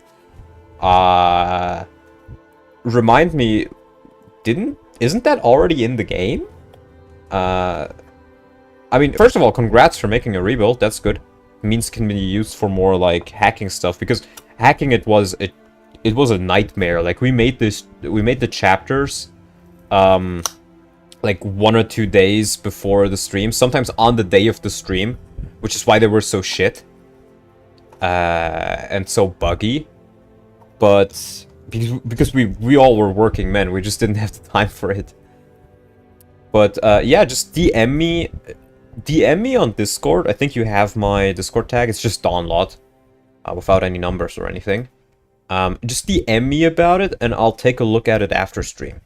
Remind me, isn't that already in the game? I mean, first of all, congrats for making a rebuild, that's good. It means it can be used for more, like, hacking stuff, because hacking it was a nightmare. Like, we made the chapters, like 1 or 2 days before the stream, sometimes on the day of the stream, which is why they were so shit, and so buggy, but because we all were working men, we just didn't have the time for it. But yeah, just DM me on Discord. I think you have my Discord tag. It's just Donlot, without any numbers or anything. Just DM me about it, and I'll take a look at it after stream.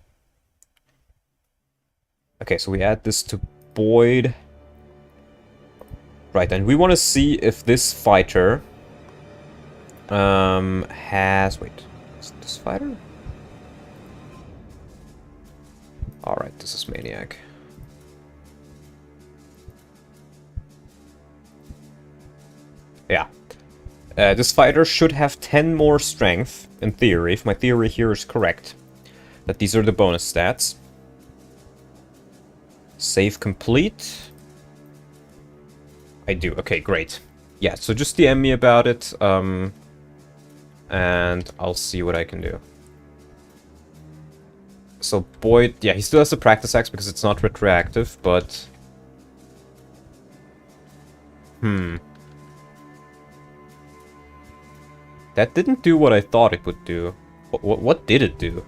Okay, so we add this to Boyd. Right, and we want to see if this fighter has... Wait, is it this fighter? Alright, this is Maniac. Yeah. This fighter should have 10 more strength, in theory, if my theory here is correct. That these are the bonus stats. Save complete. I do. Okay, great. Yeah, so just DM me about it, and I'll see what I can do. So Boyd, yeah, he still has the practice axe because it's not retroactive, but... That didn't do what I thought it would do. What did it do?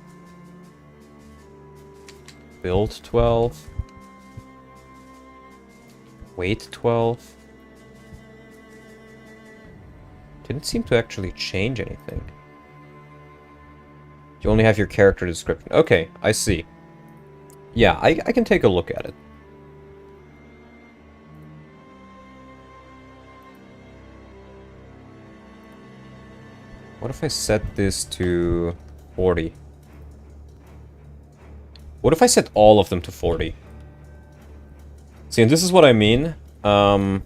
Build 12. Weight 12. Didn't seem to actually change anything. You only have your character description. Okay, I see. Yeah, I can take a look at it. What if I set this to 40? What if I set all of them to 40? See, and this is what I mean. FE9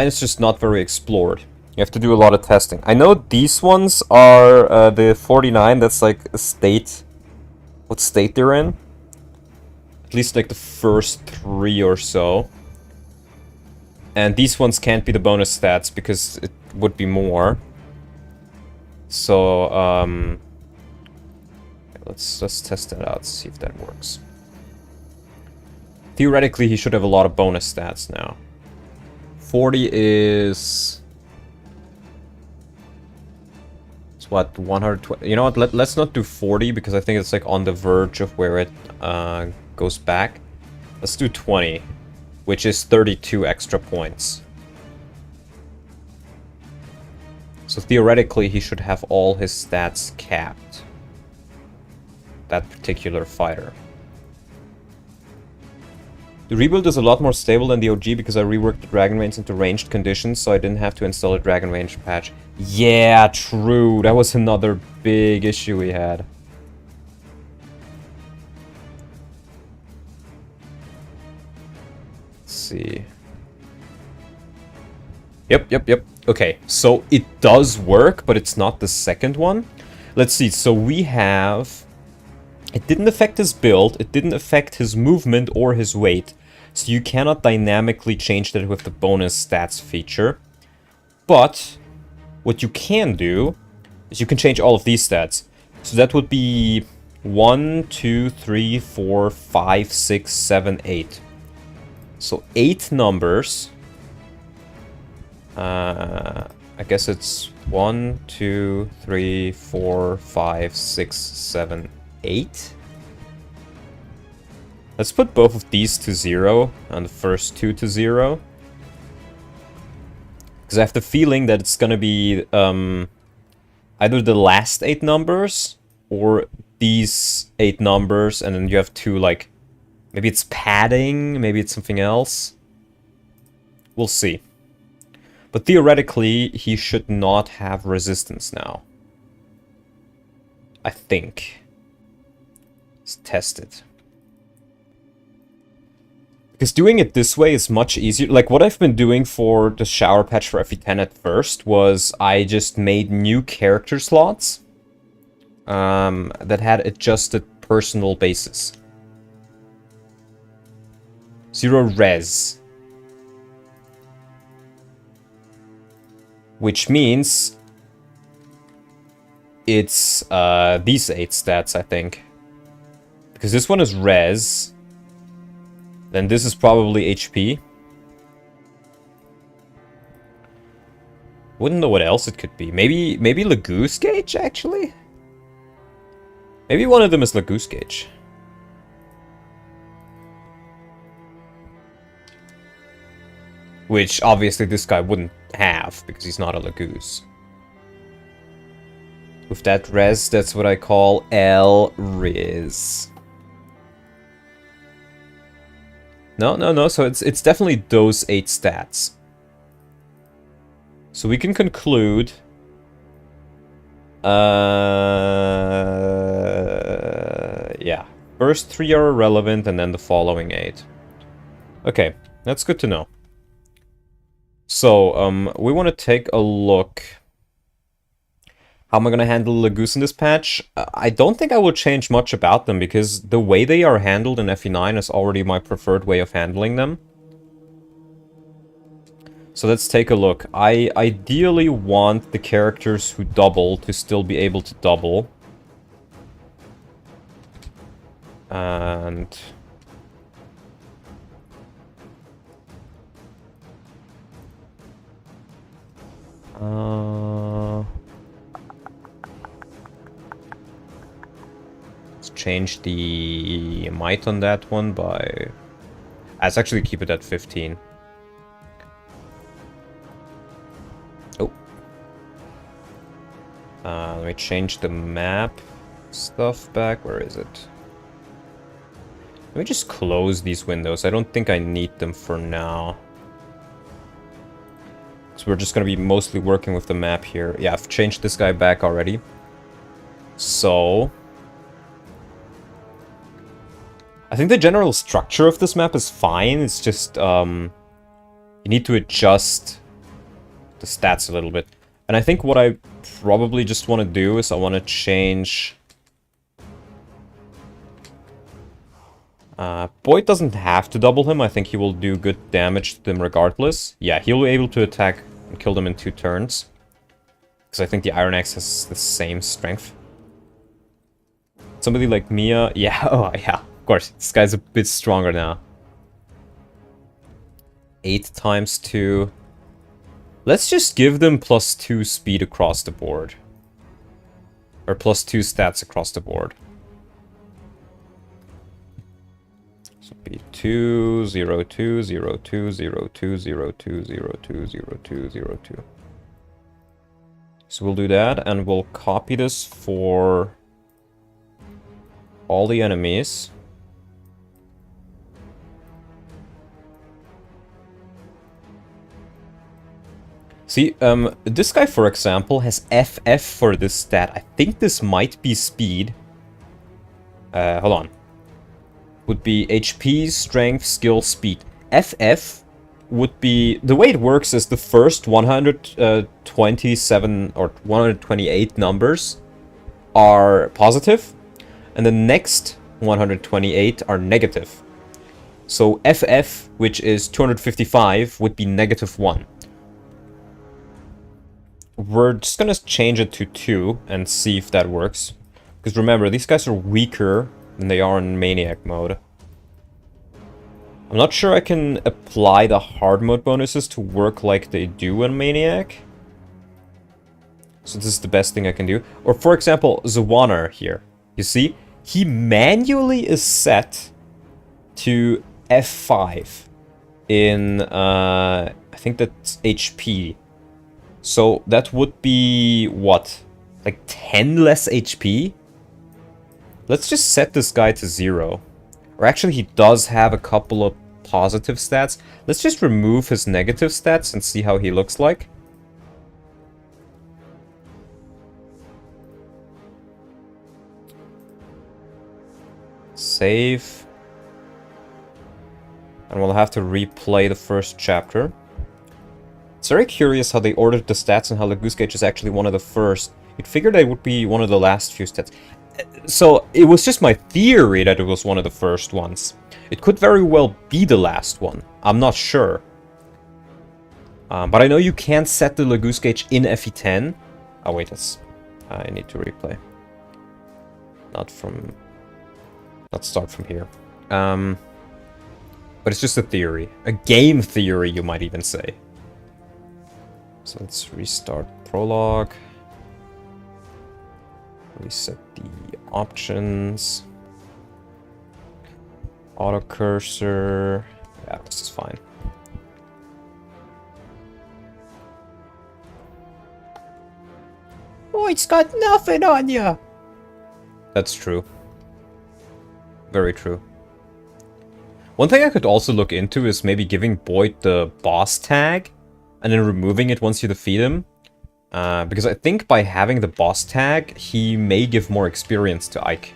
is just not very explored. You have to do a lot of testing. I know these ones are the 49, that's like a state. What state they're in. At least like the first 3 or so. And these ones can't be the bonus stats because it would be more. So, let's test that out, see if that works. Theoretically, he should have a lot of bonus stats now. 40 is... It's what, 120? You know what, let's not do 40 because I think it's like on the verge of where it goes back. Let's do 20, which is 32 extra points. So theoretically, he should have all his stats capped. That particular fighter. The rebuild is a lot more stable than the OG because I reworked the Dragon Range into ranged conditions, so I didn't have to install a Dragon Range patch. Yeah, true. That was another big issue we had. Let's see. Yep. Okay, so it does work, but it's not the second one. Let's see, so we have... It didn't affect his build, it didn't affect his movement or his weight. So you cannot dynamically change that with the bonus stats feature. But what you can do is you can change all of these stats. So that would be 1, 2, 3, 4, 5, 6, 7, 8. So 8 numbers. I guess it's 1, 2, 3, 4, 5, 6, 7, 8. Let's put both of these to 0 and the first 2 to 0. Because I have the feeling that it's gonna be either the last 8 numbers or these 8 numbers, and then you have 2, like, maybe it's padding, maybe it's something else. We'll see. But theoretically, he should not have resistance now. I think. Let's test it. Because doing it this way is much easier. Like, what I've been doing for the shower patch for FE10 at first was I just made new character slots that had adjusted personal bases. 0 res. Which means it's these 8 stats, I think. Because this one is res. Then this is probably HP. Wouldn't know what else it could be. Maybe Lagoose Gauge, actually? Maybe one of them is Lagoose Gauge. Which, obviously, this guy wouldn't have, because he's not a Lagoose. With that res, that's what I call L-Riz. No, so it's definitely those 8 stats. So we can conclude... yeah. First 3 are irrelevant, and then the following 8. Okay, that's good to know. So, we want to take a look. How am I going to handle Lagoose in this patch? I don't think I will change much about them, because the way they are handled in FE9 is already my preferred way of handling them. So let's take a look. I ideally want the characters who double to still be able to double. And... let's change the might on that one by... Let's actually keep it at 15. Oh. Let me change the map stuff back. Where is it? Let me just close these windows. I don't think I need them for now. So we're just going to be mostly working with the map here. Yeah, I've changed this guy back already. So I think the general structure of this map is fine. It's just you need to adjust the stats a little bit. And I think what I probably just want to do is I want to change... Boyd doesn't have to double him. I think he will do good damage to them regardless. Yeah, he'll be able to attack and kill them in 2 turns. Because I think the Iron Axe has the same strength. Somebody like Mia... Yeah, oh yeah, of course. This guy's a bit stronger now. 8 times 2... Let's just give them +2 speed across the board. Or +2 stats across the board. So be 2, 0, 2, 0, 2, 0, 2, 0, 2, 0, 2, 0, 2, 0, 2. So we'll do that, and we'll copy this for all the enemies. See, this guy, for example, has FF for this stat. I think this might be speed. Hold on. Would be HP, strength, skill, speed. FF would be... The way it works is the first 127 or 128 numbers are positive, and the next 128 are negative. So FF, which is 255, would be -1. We're just gonna change it to 2 and see if that works. Because remember, these guys are weaker than they are in Maniac mode. I'm not sure I can apply the hard mode bonuses to work like they do in Maniac. So this is the best thing I can do. Or for example, Zawanar here. You see? He manually is set to F5 in, I think that's HP. So that would be, what? Like 10 less HP? Let's just set this guy to 0. Or actually, he does have a couple of positive stats. Let's just remove his negative stats and see how he looks like. Save. And we'll have to replay the first chapter. It's very curious how they ordered the stats and how the Goose Gauge is actually one of the first. You'd figure that it would be one of the last few stats. So, it was just my theory that it was one of the first ones. It could very well be the last one. I'm not sure. But I know you can't set the Goose Gauge in FE10. Oh wait, that's... I need to replay. Let's start from here. But it's just a theory. A game theory, you might even say. So let's restart Prologue. Reset the options. Auto cursor. Yeah, this is fine. Oh, it's got nothing on you. That's true. Very true. One thing I could also look into is maybe giving Boyd the boss tag and then removing it once you defeat him. Because I think by having the boss tag, he may give more experience to Ike.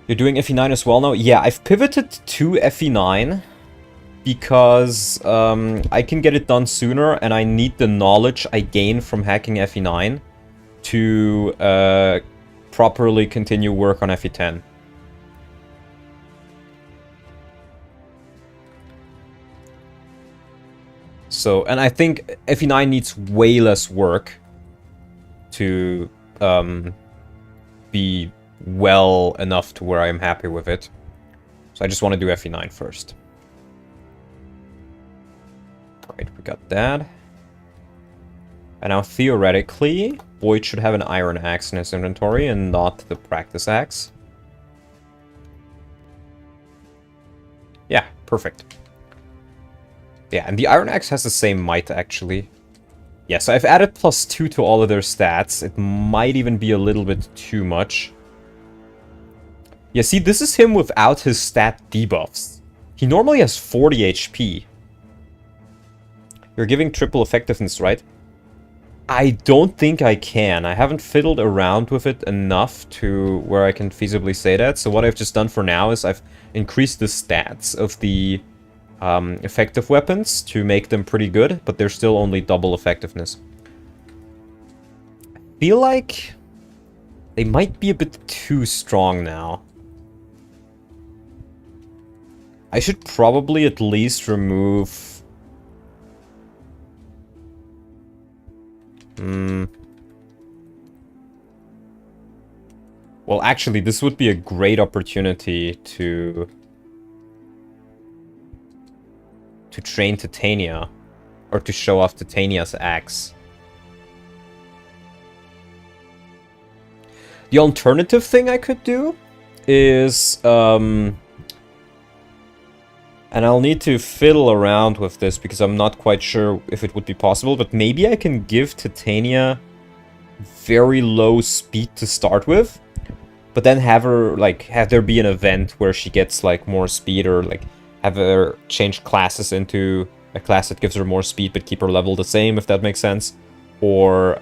You're doing FE9 as well now? Yeah, I've pivoted to FE9 because I can get it done sooner and I need the knowledge I gain from hacking FE9 to properly continue work on FE10. So, and I think FE9 needs way less work to be well enough to where I am happy with it. So I just want to do FE9 first. Right, we got that. And now theoretically, Boyd should have an Iron Axe in his inventory and not the Practice Axe. Yeah, perfect. Yeah, and the Iron Axe has the same might, actually. Yeah, so I've added +2 to all of their stats. It might even be a little bit too much. Yeah, see, this is him without his stat debuffs. He normally has 40 HP. You're giving triple effectiveness, right? I don't think I can. I haven't fiddled around with it enough to where I can feasibly say that. So what I've just done for now is I've increased the stats of the effective weapons to make them pretty good, but they're still only double effectiveness. I feel like they might be a bit too strong now. I should probably at least remove... Well, actually, this would be a great opportunity to train Titania, or to show off Titania's axe. The alternative thing I could do is, and I'll need to fiddle around with this because I'm not quite sure if it would be possible, but maybe I can give Titania very low speed to start with, but then have her, like, have there be an event where she gets, like, more speed, or, like, have her change classes into a class that gives her more speed but keep her level the same, if that makes sense. Or,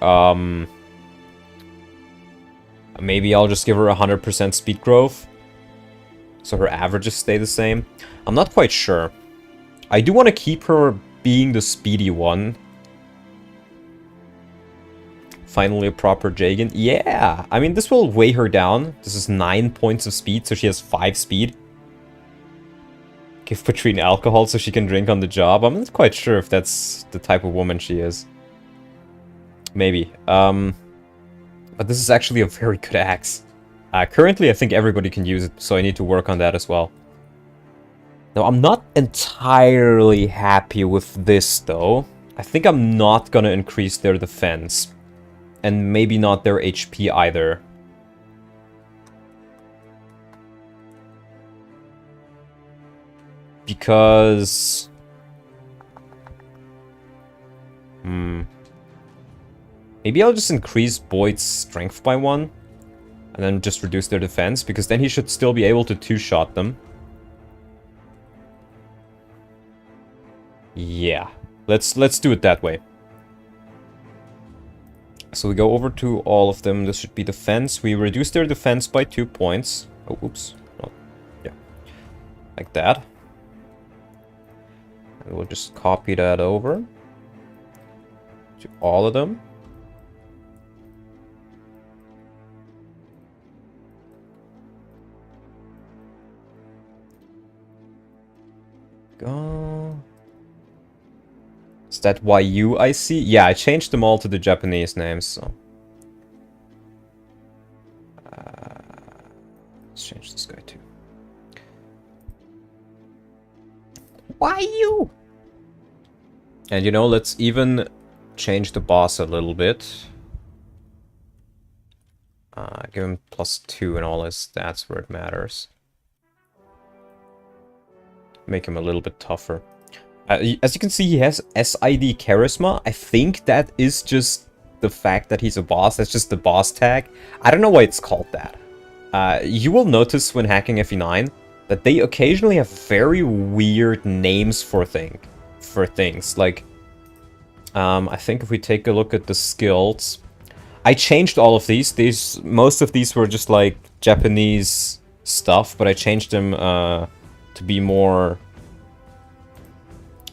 maybe I'll just give her 100% speed growth, so her averages stay the same. I'm not quite sure. I do want to keep her being the speedy one. Finally a proper Jagan. Yeah! I mean, this will weigh her down. This is 9 points of speed, so she has 5 speed. Give Patrine alcohol so she can drink on the job. I'm not quite sure if that's the type of woman she is. Maybe. But this is actually a very good axe. Currently, I think everybody can use it, so I need to work on that as well. Now, I'm not entirely happy with this, though. I think I'm not gonna increase their defense. And maybe not their HP either. Because... Maybe I'll just increase Boyd's strength by 1. And then just reduce their defense, because then he should still be able to two-shot them. Yeah. Let's do it that way. So we go over to all of them. This should be defense. We reduce their defense by 2 points. Oh, oops. Oh, yeah. Like that. And we'll just copy that over to all of them. Go. Is that YU I see? Yeah, I changed them all to the Japanese names, so... let's change this guy too. YU! And you know, let's even change the boss a little bit. Give him +2 and all his stats where it matters. Make him a little bit tougher. As you can see, he has SID Charisma. I think that is just the fact that he's a boss. That's just the boss tag. I don't know why it's called that. You will notice when hacking FE9 that they occasionally have very weird names for things. Like, I think if we take a look at the skills, I changed all of these. Most of these were just like Japanese stuff, but I changed them to be more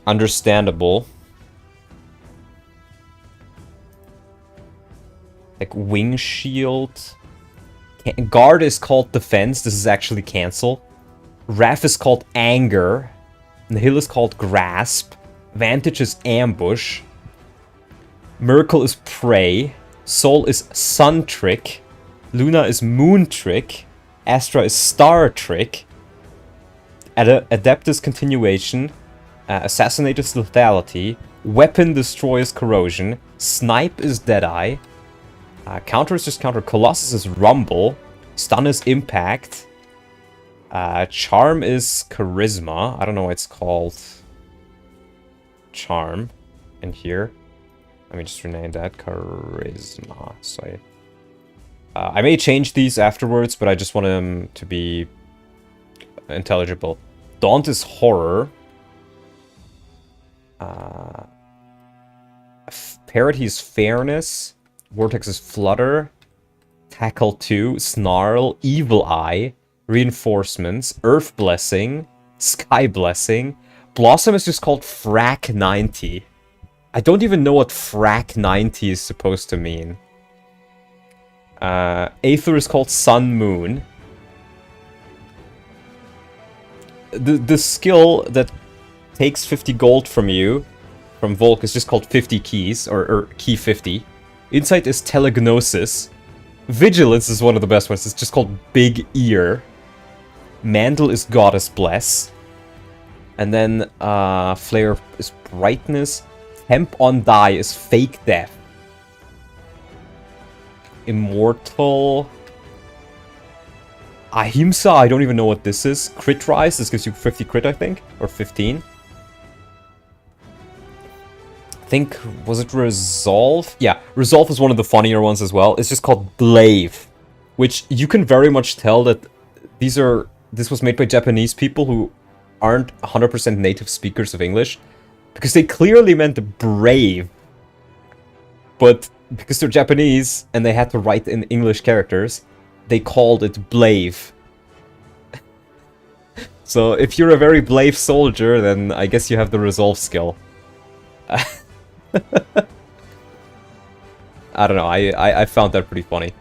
understandable. Like wing shield. Guard is called defense. This is actually cancel. Wrath is called anger. Nihil is called grasp. Vantage is ambush. Miracle is prey. Soul is sun trick. Luna is moon trick. Astra is star trick. Adept is continuation. Assassinate is lethality. Weapon destroy is corrosion. Snipe is deadeye. Counter is just counter. Colossus is rumble. Stun is impact. Charm is charisma. I don't know why it's called charm in here. Let me just rename that charisma. So I may change these afterwards, but I just want them to be intelligible. Daunt is horror. Parity is fairness. Vortex is flutter. Tackle 2, snarl, evil eye, reinforcements, earth blessing, sky blessing. Blossom is just called frac 90. I don't even know what frac 90 is supposed to mean. Aether is called sun moon. The skill that takes 50 gold from you, from Volk, is just called 50 keys, or key 50. Insight is telegnosis. Vigilance is one of the best ones, it's just called Big Ear. Mantle is Goddess Bless. And then, Flare is Brightness. Temp on Die is Fake Death. Immortal... Ahimsa, I don't even know what this is. Crit Rise, this gives you 50 crit, I think. Or 15. I think, was it Resolve? Yeah, Resolve is one of the funnier ones as well. It's just called Blave. Which you can very much tell that this was made by Japanese people who aren't 100% native speakers of English. Because they clearly meant brave. But because they're Japanese and they had to write in English characters, they called it Blave. So if you're a very brave soldier, then I guess you have the Resolve skill. I don't know, I found that pretty funny.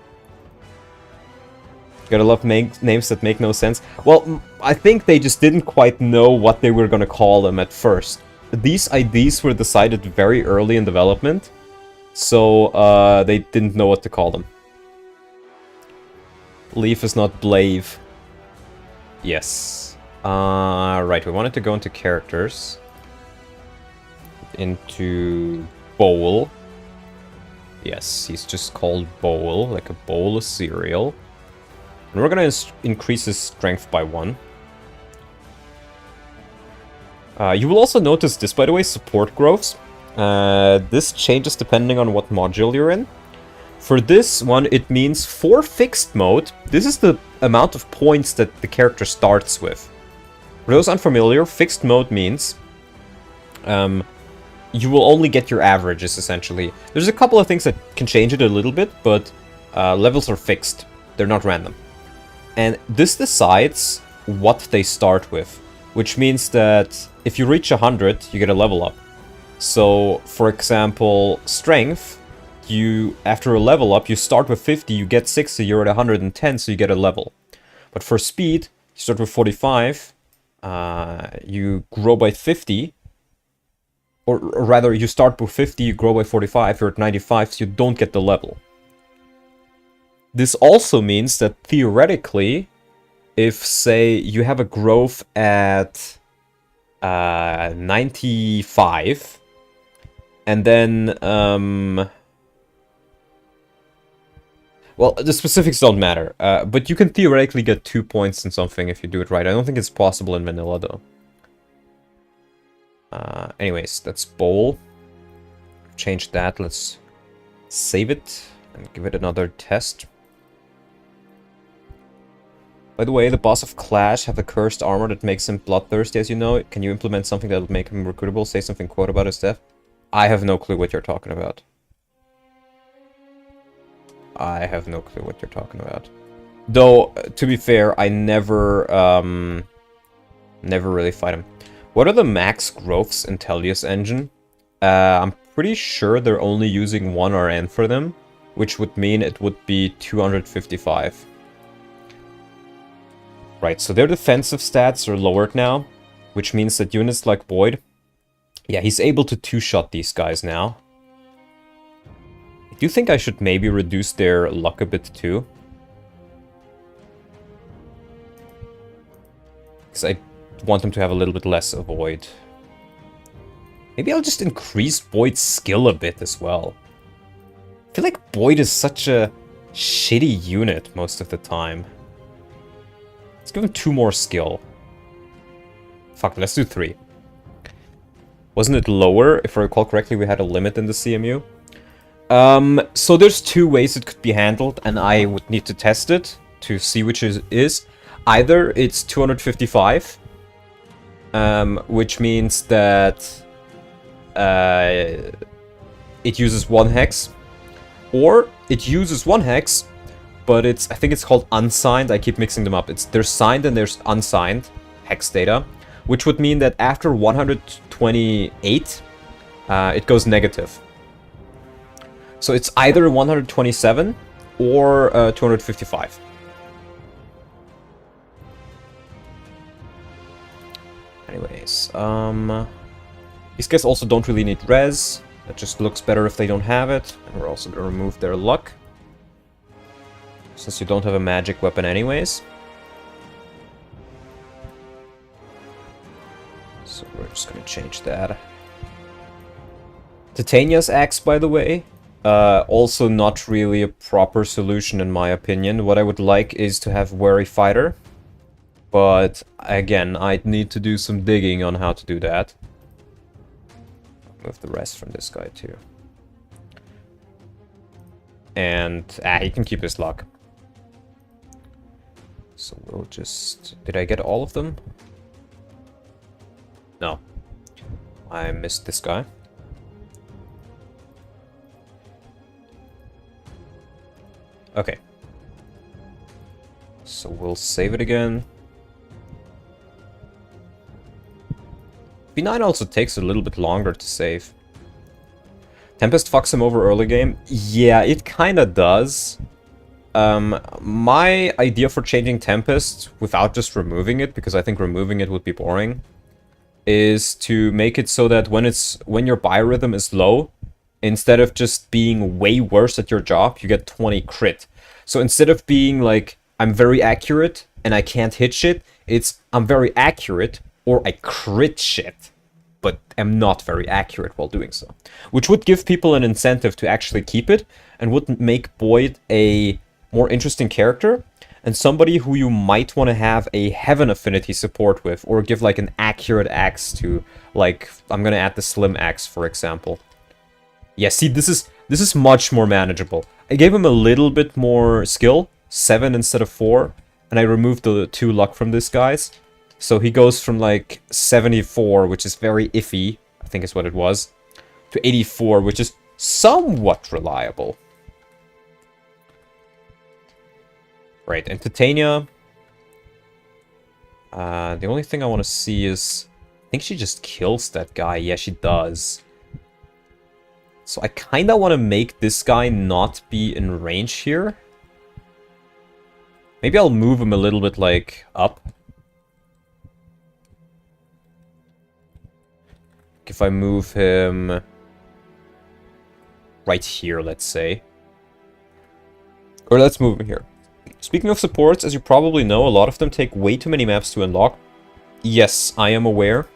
Gotta love names that make no sense. Well, I think they just didn't quite know what they were gonna call them at first. These IDs were decided very early in development, so they didn't know what to call them. Leaf is not Blave. Yes. Right, we wanted to go into characters. Into Bowl. Yes, he's just called Bowl, like a bowl of cereal. And we're gonna increase his strength by 1. You will also notice this, by the way, support growths. This changes depending on what module you're in. For this one, it means for fixed mode, this is the amount of points that the character starts with. For those unfamiliar, fixed mode means you will only get your averages, essentially. There's a couple of things that can change it a little bit, but levels are fixed. They're not random. And this decides what they start with, which means that if you reach 100, you get a level up. So, for example, strength, after a level up, you start with 50, you get 60, you're at 110, so you get a level. But for speed, you start with 45, you grow by 50, or rather, you start with 50, you grow by 45, you're at 95, so you don't get the level. This also means that, theoretically, if, say, you have a growth at 95, and then, well, the specifics don't matter, but you can theoretically get 2 points in something if you do it right. I don't think it's possible in vanilla, though. Anyways, that's Bowl. Change that, let's save it and give it another test. By the way, the boss of Clash have a cursed armor that makes him bloodthirsty, as you know. Can you implement something that would make him recruitable? Say something quote about his death? I have no clue what you're talking about. I have no clue what you're talking about. Though, to be fair, I never really fight him. What are the max growths in Tellius engine? I'm pretty sure they're only using 1 RN for them, which would mean it would be 255. Right, so their defensive stats are lowered now, which means that units like Boyd, yeah, he's able to 2-shot these guys now. I do think I should maybe reduce their luck a bit too. Because I want them to have a little bit less avoid. Maybe I'll just increase Boyd's skill a bit as well. I feel like Boyd is such a shitty unit most of the time. Let's give him 2 more skill. Fuck, let's do 3. Wasn't it lower? If I recall correctly, we had a limit in the CMU. So there's two ways it could be handled, and I would need to test it to see which is. Either it's 255, which means that it uses 1 hex, or it uses 1 hex, but I think it's called unsigned. I keep mixing them up. There's signed and there's unsigned hex data, which would mean that after 128, it goes negative. So it's either 127 or 255. Anyways, these guys also don't really need res. That just looks better if they don't have it. And we're also going to remove their luck, since you don't have a magic weapon anyways. So we're just going to change that. Titania's axe, by the way, also not really a proper solution in my opinion. What I would like is to have Wary Fighter. But again, I'd need to do some digging on how to do that. Move the rest from this guy too. And he can keep his luck. So we'll just... Did I get all of them? No. I missed this guy. Okay. So we'll save it again. FE9 also takes a little bit longer to save. Tempest fucks him over early game. Yeah, it kinda does. My idea for changing Tempest, without just removing it, because I think removing it would be boring, is to make it so that when your biorhythm is low, instead of just being way worse at your job, you get 20 crit. So instead of being like, I'm very accurate and I can't hit shit, it's I'm very accurate or I crit shit, but am not very accurate while doing so. Which would give people an incentive to actually keep it, and would make Boyd a more interesting character, and somebody who you might want to have a Heaven Affinity support with, or give like an accurate axe to, like, I'm gonna add the Slim axe, for example. Yeah, see, this is much more manageable. I gave him a little bit more skill, 7 instead of 4, and I removed the 2 luck from this guy's. So he goes from like 74, which is very iffy, I think is what it was, to 84, which is somewhat reliable. Right, and Titania, the only thing I want to see is, I think she just kills that guy. Yeah, she does. So I kind of want to make this guy not be in range here. Maybe I'll move him a little bit, like, up. If I move him right here, let's say. Or let's move him here. Speaking of supports, as you probably know, a lot of them take way too many maps to unlock. Yes, I am aware.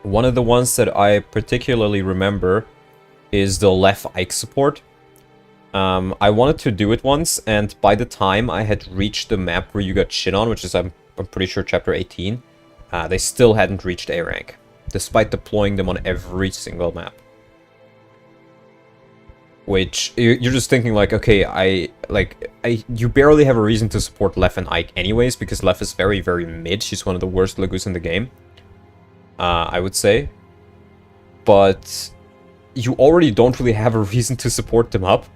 One of the ones that I particularly remember is the Left Ike support. I wanted to do it once, and by the time I had reached the map where you got shit on, which is, I'm pretty sure, chapter 18, they still hadn't reached A rank, despite deploying them on every single map. Which, you're just thinking like, okay, you barely have a reason to support Lef and Ike anyways, because Lef is very, very mid. She's one of the worst Lagoos in the game, I would say. But you already don't really have a reason to support them up.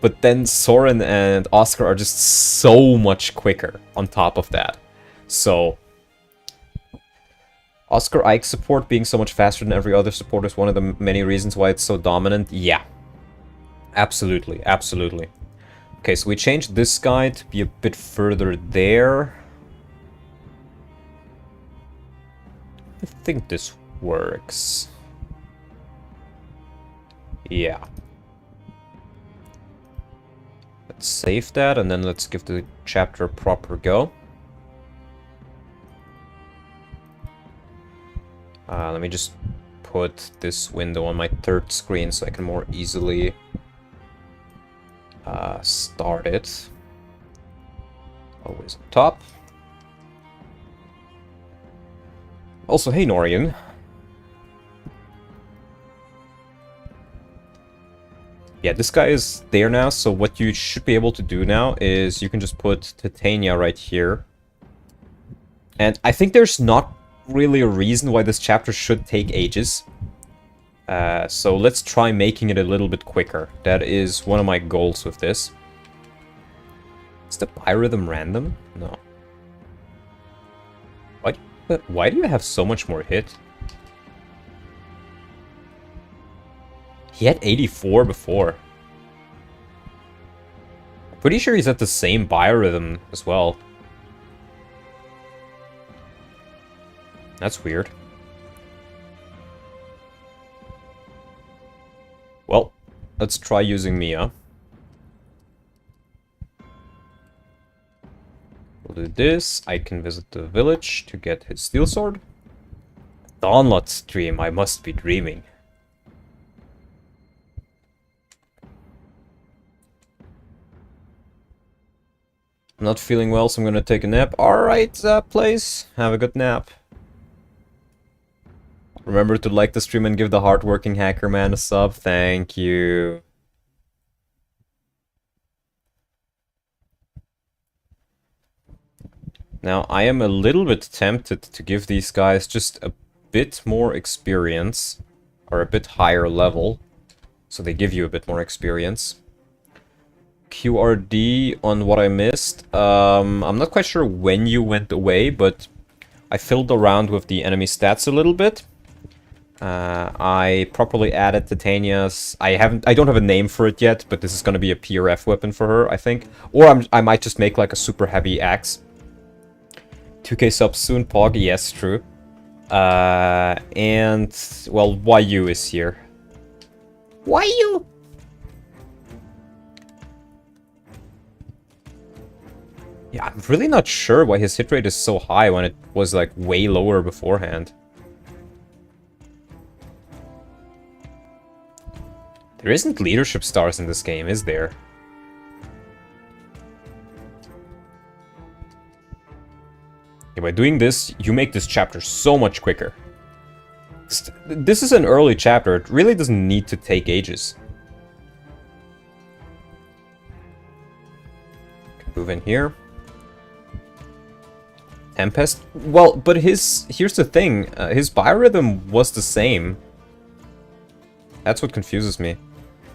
But then Soren and Oscar are just so much quicker on top of that. So Oscar Ike support being so much faster than every other support is one of the many reasons why it's so dominant. Yeah. Absolutely, absolutely. Okay, so we changed this guy to be a bit further there. I think this works. Yeah. Let's save that, and then let's give the chapter a proper go. Let me just put this window on my third screen so I can more easily start it. Always up top. Also, hey Norian. Yeah, this guy is there now, so what you should be able to do now is you can just put Titania right here. And I think there's not really a reason why this chapter should take ages. So let's try making it a little bit quicker. That is one of my goals with this. Is the biorhythm random? No. Why do you have so much more hit? He had 84 before. Pretty sure he's at the same biorhythm as well. That's weird. Well, let's try using Mia. We'll do this. I can visit the village to get his steel sword. Dawnlot stream, I must be dreaming. I'm not feeling well, so I'm gonna take a nap. Alright, place. Have a good nap. Remember to like the stream and give the hardworking hacker man a sub. Thank you. Now, I am a little bit tempted to give these guys just a bit more experience. Or a bit higher level. So they give you a bit more experience. QRD on what I missed. I'm not quite sure when you went away, but I filled around with the enemy stats a little bit. I properly added Titania's. I don't have a name for it yet, but this is gonna be a PRF weapon for her, I think. Or I might just make like a super heavy axe. 2k subs soon, Pog. Yes, true. And well, YU is here. YU. Yeah, I'm really not sure why his hit rate is so high when it was, like, way lower beforehand. There isn't leadership stars in this game, is there? Yeah, by doing this, you make this chapter so much quicker. This is an early chapter. It really doesn't need to take ages. Move in here. Tempest? Well, but here's the thing. His biorhythm was the same. That's what confuses me.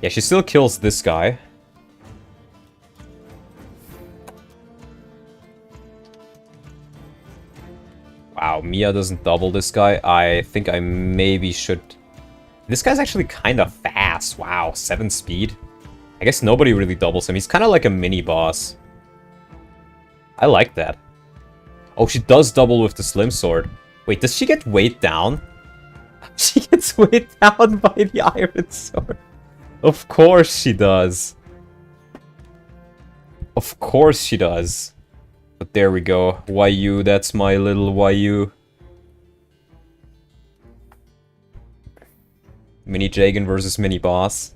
Yeah, she still kills this guy. Wow, Mia doesn't double this guy. I think I maybe should... This guy's actually kind of fast. Wow, 7 speed. I guess nobody really doubles him. He's kind of like a mini-boss. I like that. Oh, she does double with the slim sword. Wait, does she get weighed down? She gets weighed down by the iron sword. Of course she does. Of course she does. But there we go. YU, that's my little YU. Mini Jagan versus mini boss.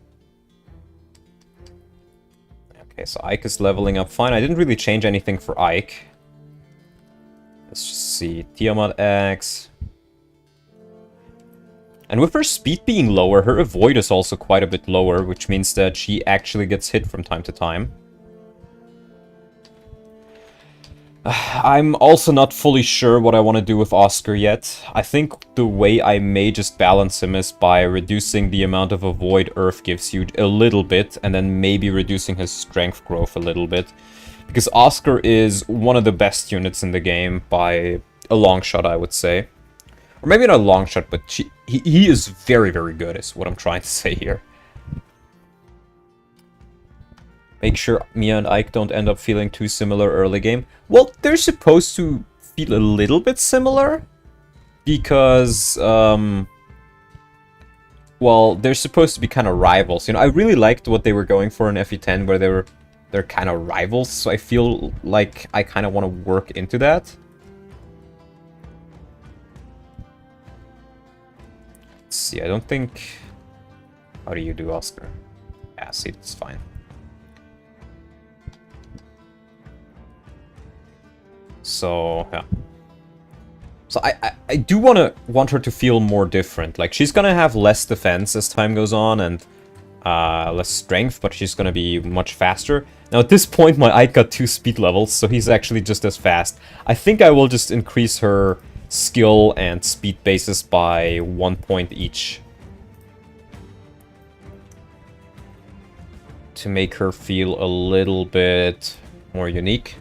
Okay, so Ike is leveling up fine. I didn't really change anything for Ike. Let's just see. Tiamat X. And with her speed being lower, her avoid is also quite a bit lower, which means that she actually gets hit from time to time. I'm also not fully sure what I want to do with Oscar yet. I think the way I may just balance him is by reducing the amount of avoid Earth gives you a little bit, and then maybe reducing his strength growth a little bit. Because Oscar is one of the best units in the game by a long shot, I would say. Or maybe not a long shot, but he is very, very good, is what I'm trying to say here. Make sure Mia and Ike don't end up feeling too similar early game. Well, they're supposed to feel a little bit similar. Because, well, they're supposed to be kind of rivals. You know, I really liked what they were going for in FE10, where they're kind of rivals. So I feel like I kind of want to work into that. Let's see, I don't think... How do you do, Oscar? Yeah, see, it's fine. So, yeah. So I do want her to feel more different. Like, she's gonna have less defense as time goes on, and less strength, but she's gonna be much faster. Now at this point my Ike got 2 speed levels, so he's actually just as fast. I think I will just increase her skill and speed basis by 1 point each. To make her feel a little bit more unique.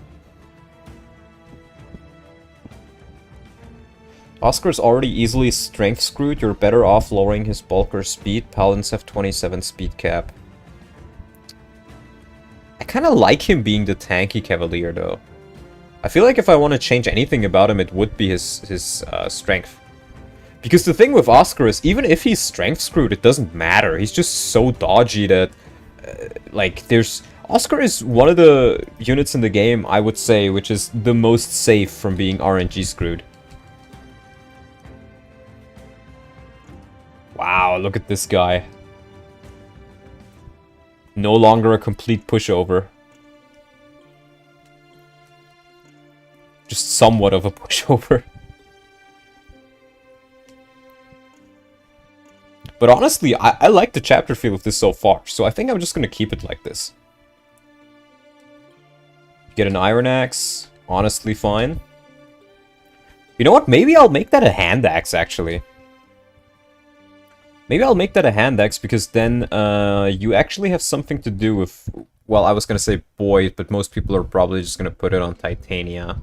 Oscar's already easily strength screwed. You're better off lowering his bulk or speed. Paladins have 27 speed cap. I kind of like him being the tanky cavalier though. I feel like if I want to change anything about him, it would be his strength. Because the thing with Oscar is, even if he's strength screwed, it doesn't matter. He's just so dodgy that, like, there's... Oscar is one of the units in the game, I would say, which is the most safe from being RNG screwed. Wow, look at this guy. No longer a complete pushover. Just somewhat of a pushover. But honestly, I like the chapter feel of this so far, so I think I'm just gonna keep it like this. Get an Iron Axe, honestly fine. You know what, maybe I'll make that a Hand Axe, actually. Maybe I'll make that a Hand Axe, because then you actually have something to do with... Well, I was gonna say Boyd, but most people are probably just gonna put it on Titania.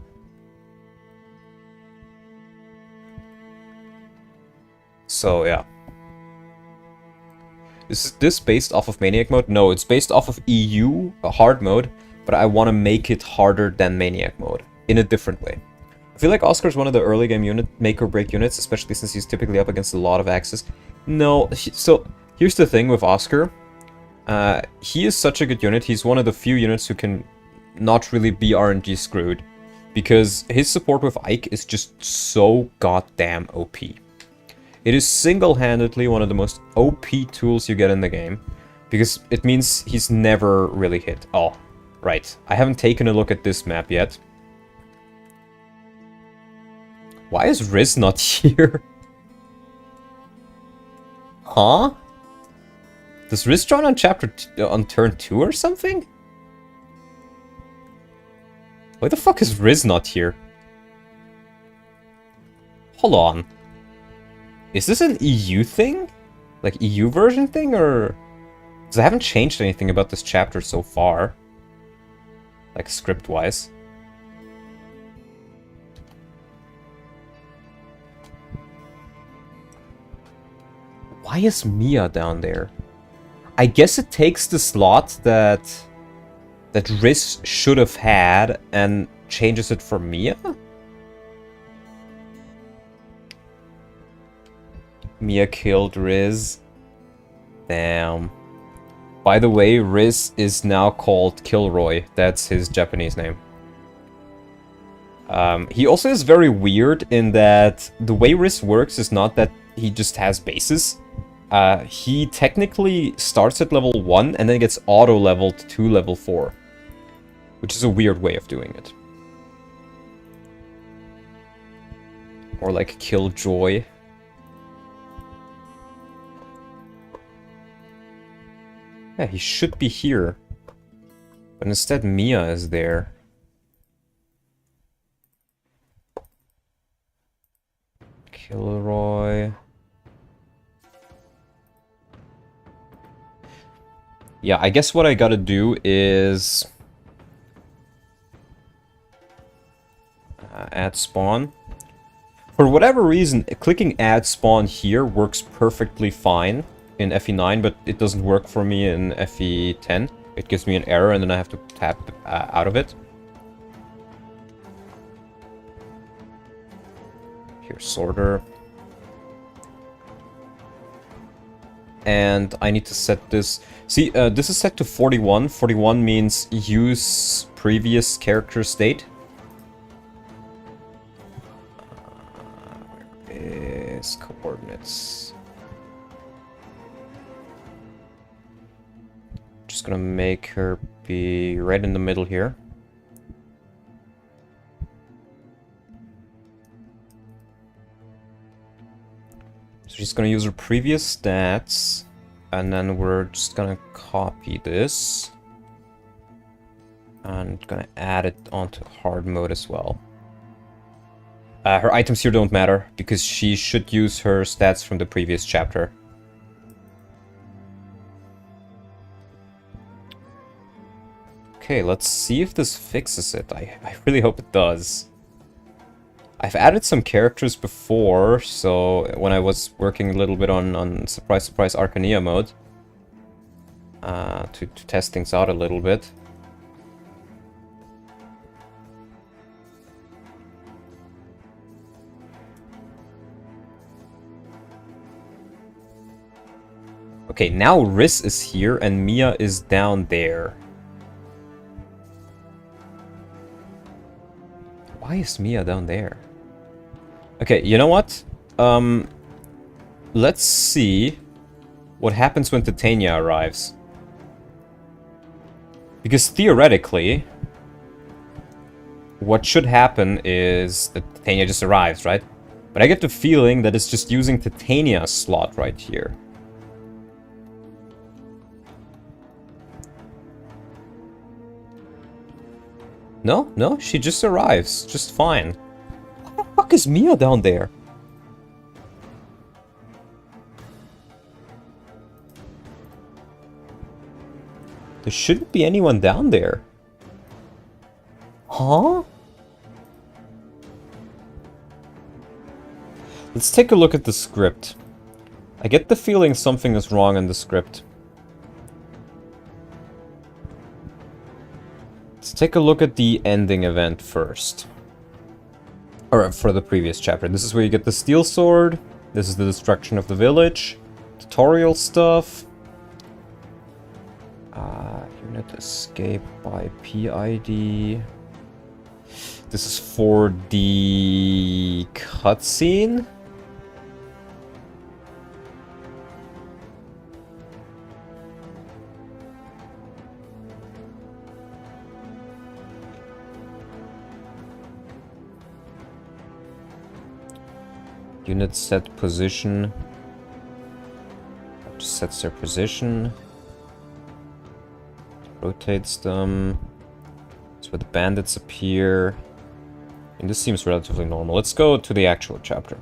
So, yeah. Is this based off of Maniac mode? No, it's based off of EU, hard mode, but I want to make it harder than Maniac mode, in a different way. I feel like Oscar's one of the early game unit make-or-break units, especially since he's typically up against a lot of axes. No, so here's the thing with Oscar. He is such a good unit, he's one of the few units who can not really be RNG screwed, because his support with Ike is just so goddamn OP. It is single-handedly one of the most OP tools you get in the game, because it means he's never really hit. Oh, right. I haven't taken a look at this map yet. Why is Riz not here? Huh? Does Riz join on on turn 2 or something? Why the fuck is Riz not here? Hold on. Is this an EU thing? Like EU version thing, or... Because I haven't changed anything about this chapter so far. Like script-wise. Why is Mia down there? I guess it takes the slot that Riz should have had and changes it for Mia? Mia killed Riz. Damn. By the way, Riz is now called Kilroy. That's his Japanese name. He also is very weird in that the way Riz works is not that he just has bases. He technically starts at level 1 and then gets auto-leveled to level 4. Which is a weird way of doing it. Or like Killjoy. Yeah, he should be here. But instead Mia is there. Kilroy. Yeah, I guess what I gotta do is... add spawn. For whatever reason, clicking add spawn here works perfectly fine in FE9, but it doesn't work for me in FE10. It gives me an error and then I have to tap out of it. Here's sorter. And I need to set this... See, this is set to 41. 41 means use previous character state. Where is coordinates? Just gonna make her be right in the middle here. So she's gonna use her previous stats. And then we're just gonna copy this. And gonna add it onto hard mode as well. Her items here don't matter, because she should use her stats from the previous chapter. Okay, let's see if this fixes it. I really hope it does. I've added some characters before, so when I was working a little bit on Surprise Surprise Arcania mode, to test things out a little bit. Okay, now Riz is here and Mia is down there. Why is Mia down there? Okay, you know what? Let's see what happens when Titania arrives. Because theoretically, what should happen is that Titania just arrives, right? But I get the feeling that it's just using Titania's slot right here. No, she just arrives, just fine. What the fuck is Mia down there? There shouldn't be anyone down there. Huh? Let's take a look at the script. I get the feeling something is wrong in the script. Let's take a look at the ending event first. Or for the previous chapter. This is where you get the steel sword. This is the destruction of the village. Tutorial stuff. Unit escape by PID. This is for the cutscene. Unit set position. Just sets their position. Rotates them. That's where the bandits appear. And this seems relatively normal. Let's go to the actual chapter.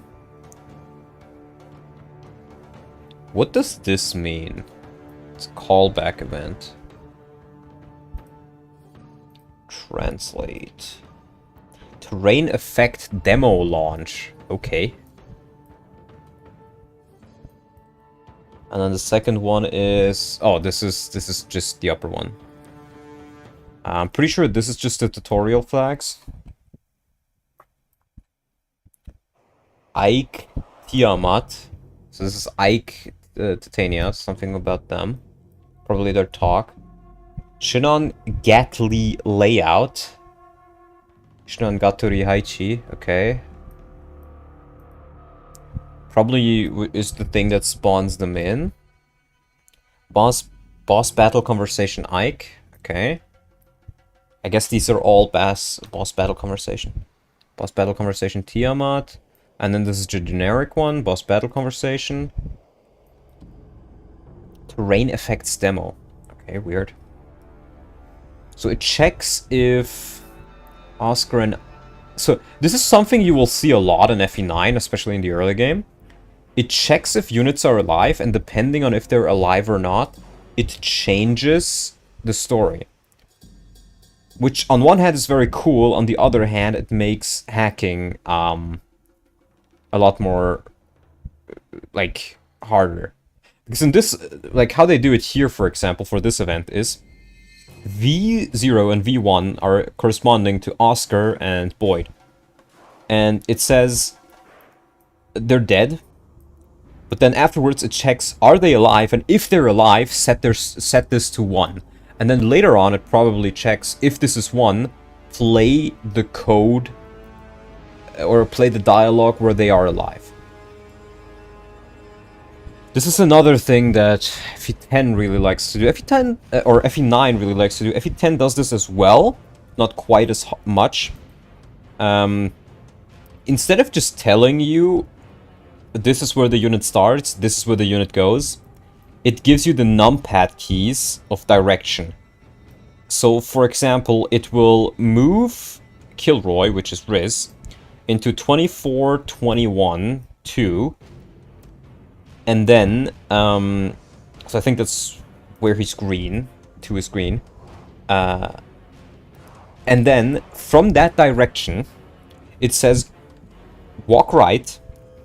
What does this mean? It's a callback event. Translate. Terrain effect demo launch. Okay. And then the second one is... Oh, this is just the upper one. I'm pretty sure this is just the tutorial flags. Ike Tiamat. So this is Ike Titania, something about them. Probably their talk. Shinon Gatli Layout. Shinon Gaturi Haichi, okay. Probably is the thing that spawns them in. Boss battle conversation Ike. Okay. I guess these are all boss battle conversation. Boss battle conversation Tiamat. And then this is the generic one. Boss battle conversation. Terrain effects demo. Okay, weird. So it checks if Oscar and... So this is something you will see a lot in FE9, especially in the early game. It checks if units are alive, and depending on if they're alive or not, it changes the story. Which, on one hand, is very cool. On the other hand, it makes hacking a lot more, like, harder. Because in this, like, how they do it here, for example, for this event is V0 and V1 are corresponding to Oscar and Boyd. And it says they're dead. But then afterwards it checks, are they alive? And if they're alive, set this to 1. And then later on it probably checks, if this is 1, play the code or play the dialogue where they are alive. This is another thing that FE10 really likes to do. FE10 or FE9 really likes to do. FE10 does this as well, not quite as much. Instead of just telling you this is where the unit starts, this is where the unit goes, it gives you the numpad keys of direction. So, for example, it will move Kilroy, which is Riz, into 24, 21, 2. And then, so I think that's where he's green. 2 is green. And then, from that direction, it says, walk right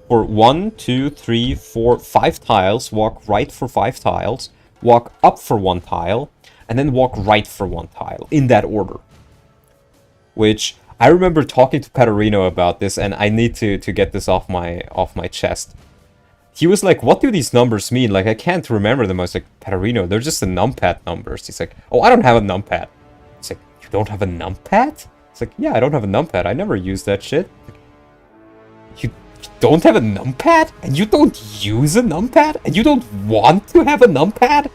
for 1, 2, 3, 4, 5 tiles, walk right for 5 tiles, walk up for 1 tile, and then walk right for 1 tile, in that order. Which, I remember talking to Paterino about this, and I need to get this off my chest. He was like, what do these numbers mean? Like, I can't remember them. I was like, Paterino, they're just the numpad numbers. He's like, oh, I don't have a numpad. It's like, you don't have a numpad? It's like, yeah, I don't have a numpad. I never use that shit. You don't have a numpad? And you don't use a numpad? And you don't want to have a numpad?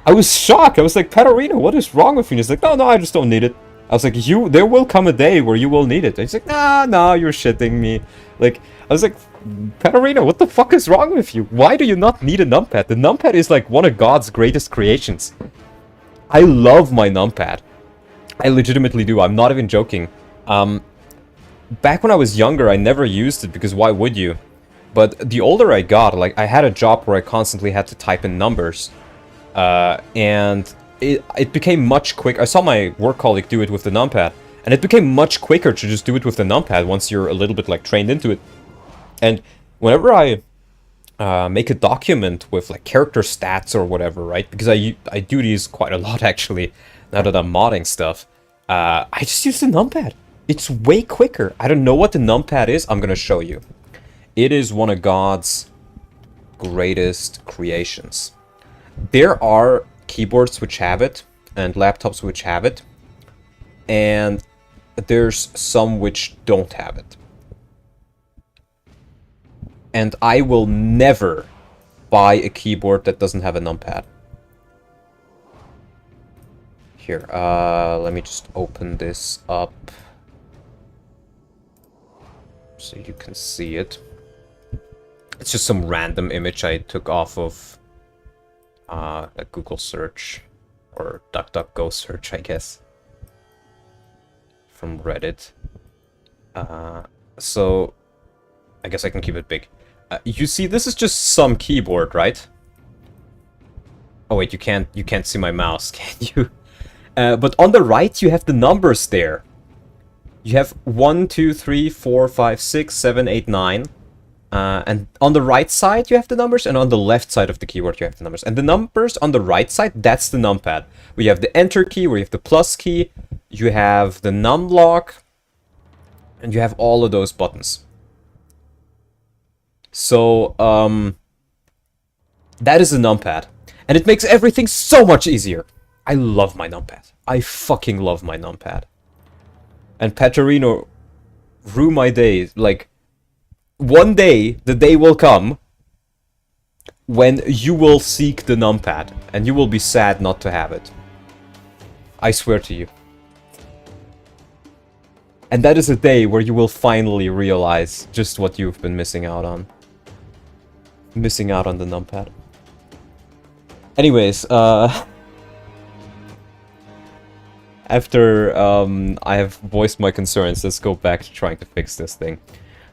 I was shocked. I was like, Paterino, what is wrong with you? And he's like, no, I just don't need it. I was like, there will come a day where you will need it. And he's like, nah, you're shitting me. Like, I was like, Paterino, what the fuck is wrong with you? Why do you not need a numpad? The numpad is like one of God's greatest creations. I love my numpad. I legitimately do. I'm not even joking. Back when I was younger, I never used it because why would you? But the older I got, like, I had a job where I constantly had to type in numbers. And it became much quicker. I saw my work colleague do it with the numpad. And it became much quicker to just do it with the numpad once you're a little bit, like, trained into it. And whenever I make a document with, like, character stats or whatever, right? Because I do these quite a lot, actually, now that I'm modding stuff. I just use the numpad. It's way quicker. I don't know what the numpad is. I'm gonna show you. It is one of God's greatest creations. There are keyboards which have it, and laptops which have it, and there's some which don't have it. And I will never buy a keyboard that doesn't have a numpad. Here, let me just open this up so you can see it. It's just some random image I took off of a Google search, or DuckDuckGo search, I guess, from Reddit. So I guess I can keep it big. You see, this is just some keyboard, right? Oh wait, you can't see my mouse, can you? But on the right, you have the numbers there. You have 1, 2, 3, 4, 5, 6, 7, 8, 9. And on the right side, you have the numbers, and on the left side of the keyboard, you have the numbers. And the numbers on the right side, that's the numpad. We have the enter key, we have the plus key, you have the numlock, and you have all of those buttons. So, that is a numpad. And it makes everything so much easier. I love my numpad. I fucking love my numpad. And Paterino rue my days. Like, one day, the day will come when you will seek the numpad, and you will be sad not to have it. I swear to you. And that is a day where you will finally realize just what you've been missing out on. Missing out on the numpad. Anyways, after I have voiced my concerns, let's go back to trying to fix this thing.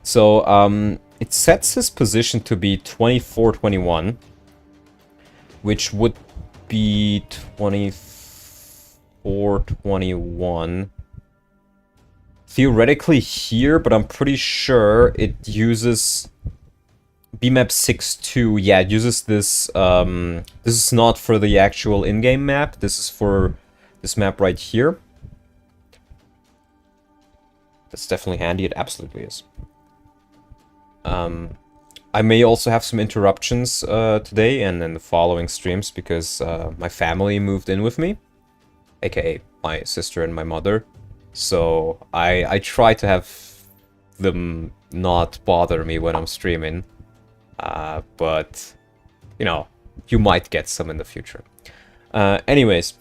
So, it sets his position to be 24-21, which would be 24-21. Theoretically here, but I'm pretty sure it uses BMap 6.2. Yeah, it uses this. This is not for the actual in-game map. This is for this map right here. That's definitely handy. It absolutely is. I may also have some interruptions today and in the following streams because my family moved in with me, aka my sister and my mother. So I try to have them not bother me when I'm streaming. But, you know, you might get some in the future. Anyways,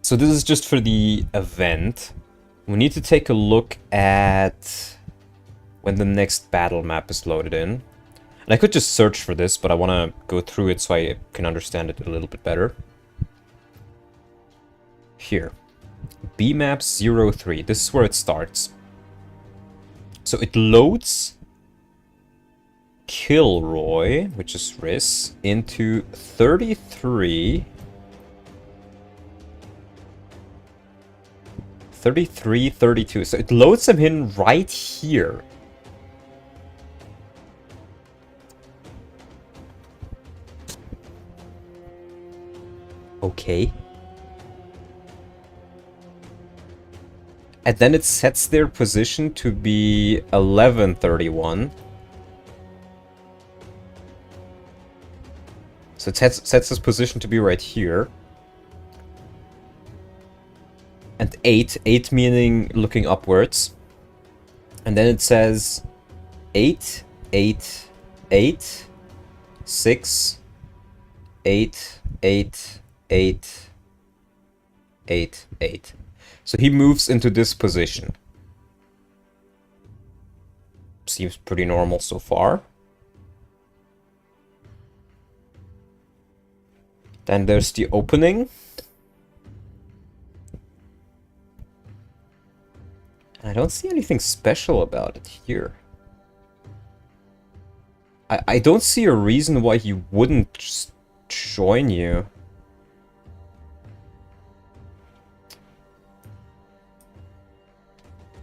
so this is just for the event. We need to take a look at when the next battle map is loaded in. And I could just search for this, but I want to go through it so I can understand it a little bit better. Here. Bmaps03. This is where it starts. So it loads Kilroy, which is Riss, into 33... 33, 32. So it loads them in right here. Okay. And then it sets their position to be 1131. So it sets its position to be right here. And 8 meaning looking upwards. And then it says 8, 8, 8, 6, 8, 8, 8, 8, 8. So he moves into this position. Seems pretty normal so far. Then there's the opening. I don't see anything special about it here. I don't see a reason why he wouldn't just join you.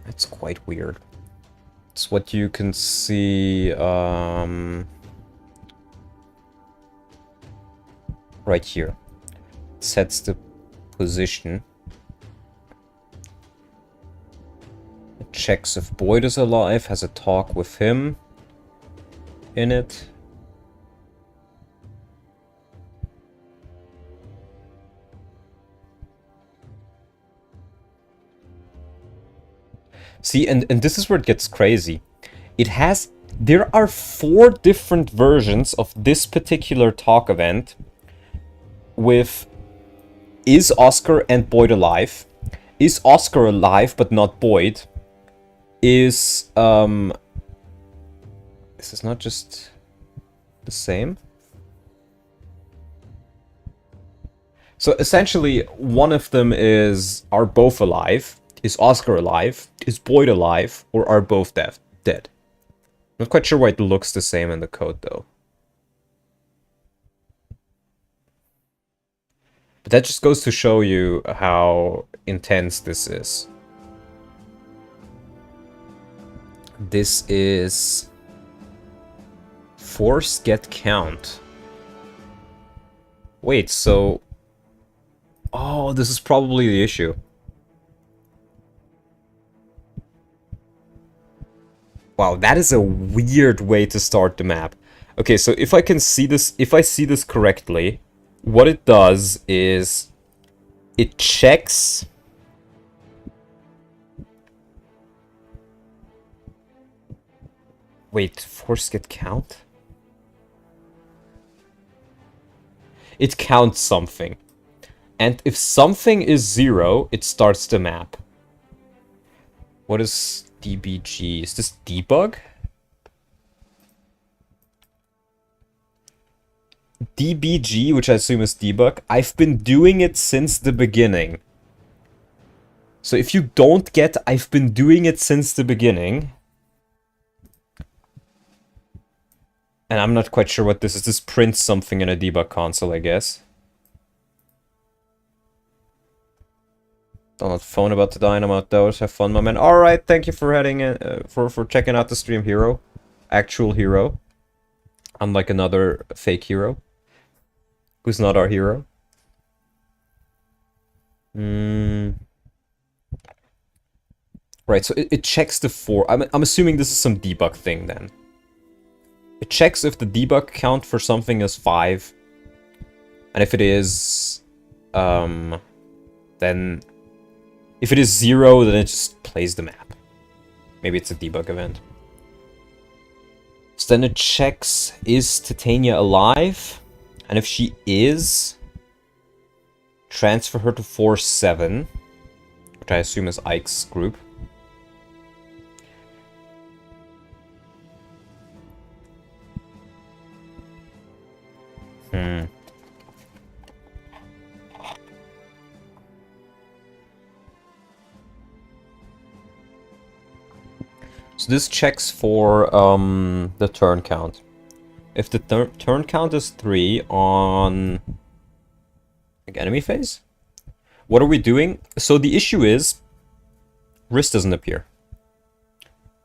That's quite weird. It's what you can see right here. It sets the position. It checks if Boyd is alive, has a talk with him in it. See, and this is where it gets crazy. There are 4 different versions of this particular talk event with is Oscar and Boyd alive? Is Oscar alive but not Boyd? Is this not just the same? So essentially, one of them is, are both alive? Is Oscar alive? Is Boyd alive? Or are both dead? Not quite sure why it looks the same in the code, though. But that just goes to show you how intense this is. This is force get count. Wait, so... Oh, this is probably the issue. Wow, that is a weird way to start the map. Okay, so if I can see this, if I see this correctly, what it does is it checks wait, force get count? It counts something. And if something is 0, it starts the map. What is DBG? Is this debug? DBG, which I assume is debug. I've been doing it since the beginning. So if you don't get, I've been doing it since the beginning. And I'm not quite sure what this is. This prints something in a debug console, I guess. Don't phone about the dynamite those. Have fun, my man. Alright, thank you for heading in, for checking out the stream, hero. Actual hero. Unlike another fake hero. Who's not our hero. Right, so it checks the 4. I'm assuming this is some debug thing then. It checks if the debug count for something is 5. And if it is... then... If it is 0, then it just plays the map. Maybe it's a debug event. So then it checks, is Titania alive? And if she is, transfer her to Force 7, which I assume is Ike's group. Hmm. So this checks for the turn count. If the turn count is 3 on like, enemy phase, what are we doing? So the issue is Riss doesn't appear.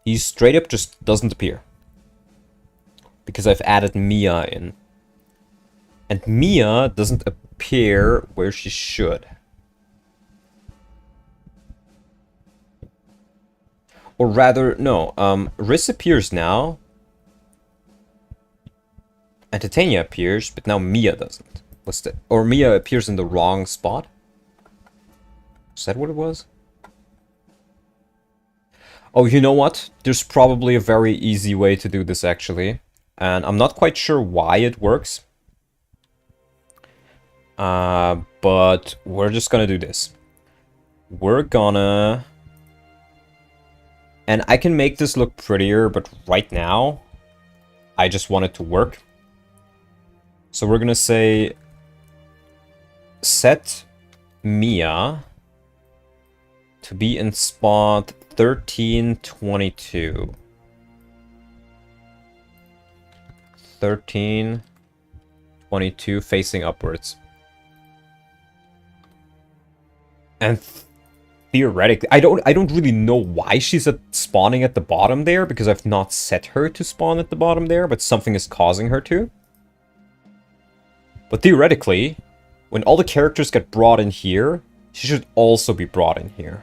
He straight up just doesn't appear. Because I've added Mia in. And Mia doesn't appear where she should. Or rather, no, Riss appears now. And Titania appears, but now Mia doesn't. Or Mia appears in the wrong spot? Is that what it was? Oh, you know what? There's probably a very easy way to do this, actually. And I'm not quite sure why it works. But we're just gonna do this. We're gonna... And I can make this look prettier, but right now, I just want it to work. So we're gonna say... Set Mia to be in spot 1322. 1322 facing upwards. And theoretically, I don't really know why she's spawning at the bottom there, because I've not set her to spawn at the bottom there, but something is causing her to. But theoretically, when all the characters get brought in here, she should also be brought in here.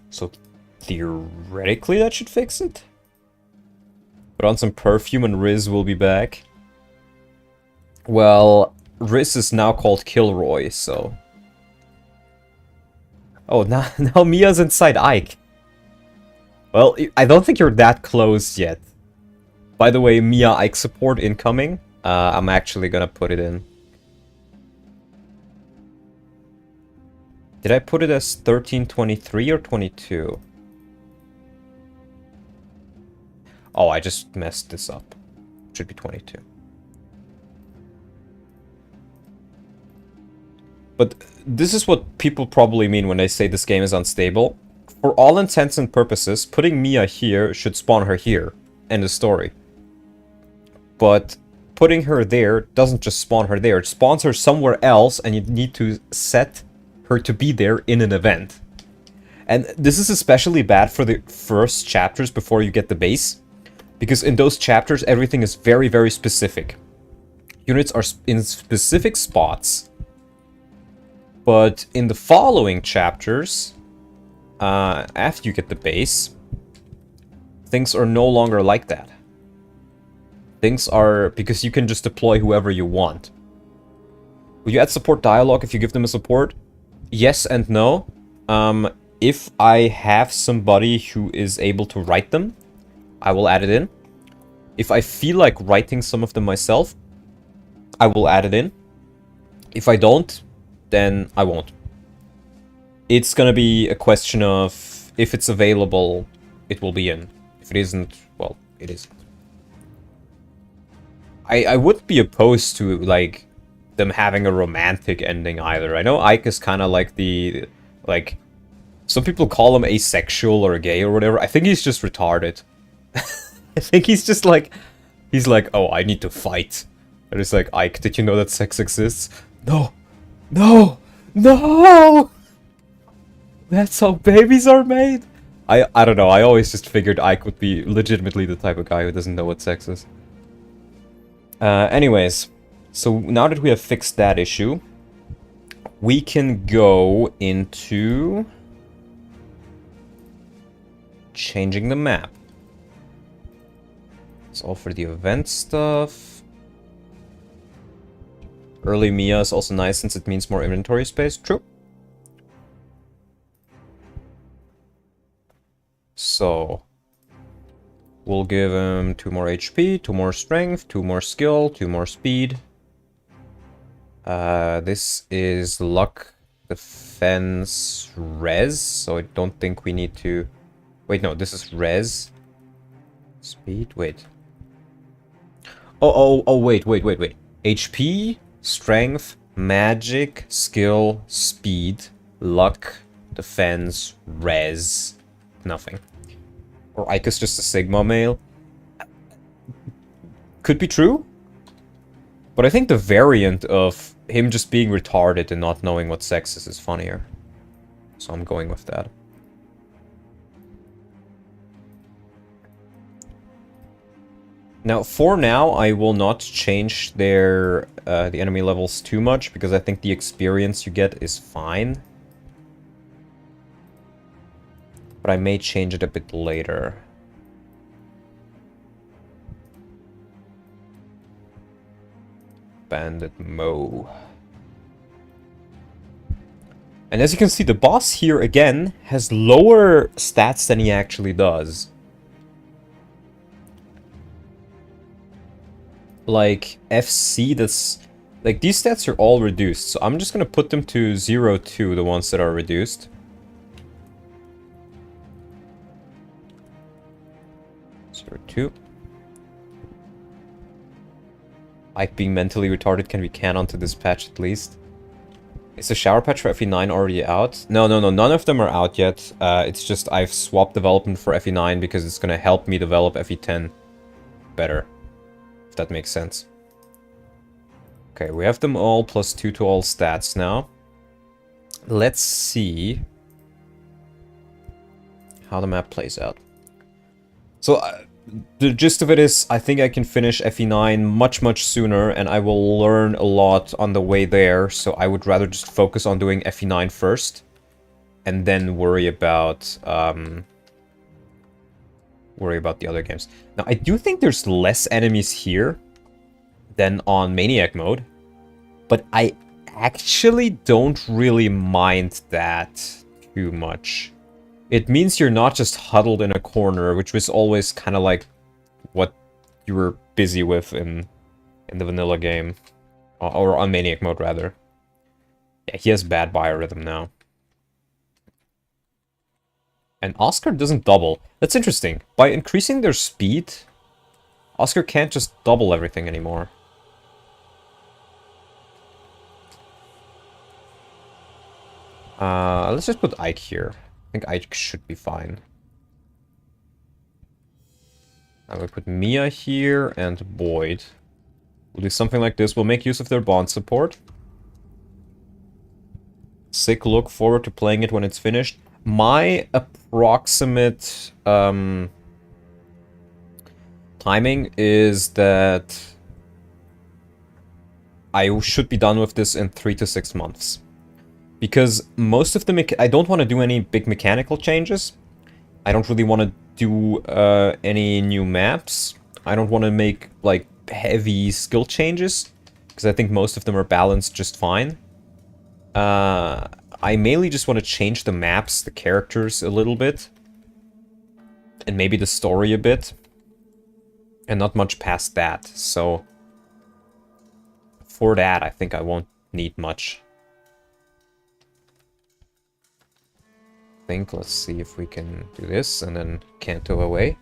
So theoretically that should fix it. Put on some perfume and Riz will be back. Well, Riz is now called Kilroy, so... Oh, now Mia's inside Ike. Well, I don't think you're that close yet. By the way, Mia Ike support incoming. I'm actually gonna put it in. Did I put it as 1323 or 22? Oh, I just messed this up. It should be 22. But this is what people probably mean when they say this game is unstable. For all intents and purposes, putting Mia here should spawn her here. End of story. But putting her there doesn't just spawn her there. It spawns her somewhere else, and you need to set her to be there in an event. And this is especially bad for the first chapters before you get the base. Because in those chapters, everything is very, very specific. Units are in specific spots. But in the following chapters, after you get the base, things are no longer like that. Things are... because you can just deploy whoever you want. Will you add support dialogue if you give them a support? Yes and no. If I have somebody who is able to write them, I will add it in. If I feel like writing some of them myself, I will add it in. If I don't, then I won't. It's gonna be a question of if it's available, it will be in. If it isn't, well, it isn't. I wouldn't be opposed to, like, them having a romantic ending either. I know Ike is kind of like the, like, some people call him asexual or gay or whatever. I think he's just retarded. I think he's just like, he's like, oh, I need to fight. And it's like, Ike, did you know that sex exists? No, no, no! That's how babies are made! I don't know, I always just figured Ike would be legitimately the type of guy who doesn't know what sex is. Anyways, so now that we have fixed that issue, we can go into changing the map. It's all for the event stuff. Early Mia is also nice since it means more inventory space. True. So, we'll give him 2 more HP, 2 more strength, 2 more skill, 2 more speed. This is luck, defense, res, so I don't think we need to... Wait, no, this is res. Speed, wait. Wait. HP, strength, magic, skill, speed, luck, defense, res. Nothing. Or Ike's just a Sigma male. Could be true. But I think the variant of him just being retarded and not knowing what sex is funnier. So I'm going with that. Now, for now, I will not change their the enemy levels too much, because I think the experience you get is fine. But I may change it a bit later. Bandit Mo. And as you can see, the boss here, again, has lower stats than he actually does. Like, FC, that's... Like, these stats are all reduced, so I'm just gonna put them to 0, 2, the ones that are reduced. 0, 2. Ike being mentally retarded can be canon to this patch at least. Is the shower patch for FE9 already out? No, none of them are out yet. It's just I've swapped development for FE9 because it's gonna help me develop FE10 better. If that makes sense. Okay, we have them all +2 to all stats now. Let's see how the map plays out. So, the gist of it is, I think I can finish FE9 much sooner, and I will learn a lot on the way there, so I would rather just focus on doing FE9 first, and then worry about the other games. Now, I do think there's less enemies here than on Maniac mode, but I actually don't really mind that too much. It means you're not just huddled in a corner, which was always kind of like what you were busy with in the vanilla game. Or on Maniac mode, rather. Yeah, he has bad biorhythm now. And Oscar doesn't double. That's interesting. By increasing their speed, Oscar can't just double everything anymore. Let's just put Ike here. I think Ike should be fine. I will put Mia here and Boyd. We'll do something like this. We'll make use of their bond support. Sick, look forward to playing it when it's finished. My approximate timing is that I should be done with this in 3 to 6 months. Because most of the I don't want to do any big mechanical changes. I don't really want to do any new maps. I don't want to make, like, heavy skill changes, because I think most of them are balanced just fine. I mainly just want to change the maps, the characters a little bit, and maybe the story a bit, and not much past that. So, for that, I think I won't need much. Let's see if we can do this and then Canto away.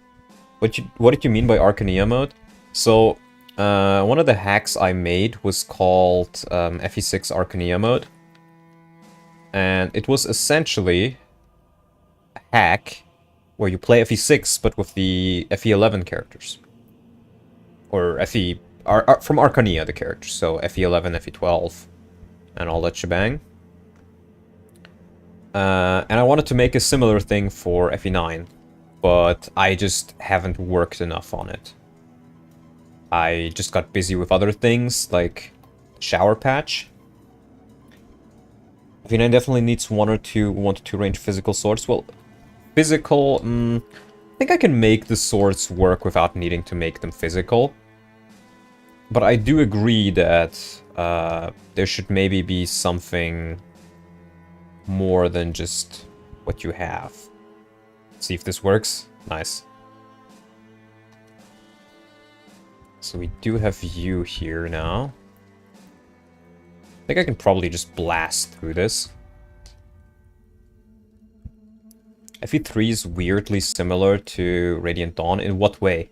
What did you mean by Arcania mode? So one of the hacks I made was called FE6 Arcania mode, and it was essentially a hack where you play FE6 but with the FE11 characters, or from Arcania, the characters, so FE11, FE12, and all that shebang. And I wanted to make a similar thing for FE9, but I just haven't worked enough on it. I just got busy with other things, like Shower Patch. FE9 definitely needs 1 to 2 range physical swords. Well, physical, I think I can make the swords work without needing to make them physical. But I do agree that there should maybe be something more than just what you have. See if this works. Nice. So we do have you here now. I think I can probably just blast through this. FE3 is weirdly similar to Radiant Dawn. In what way?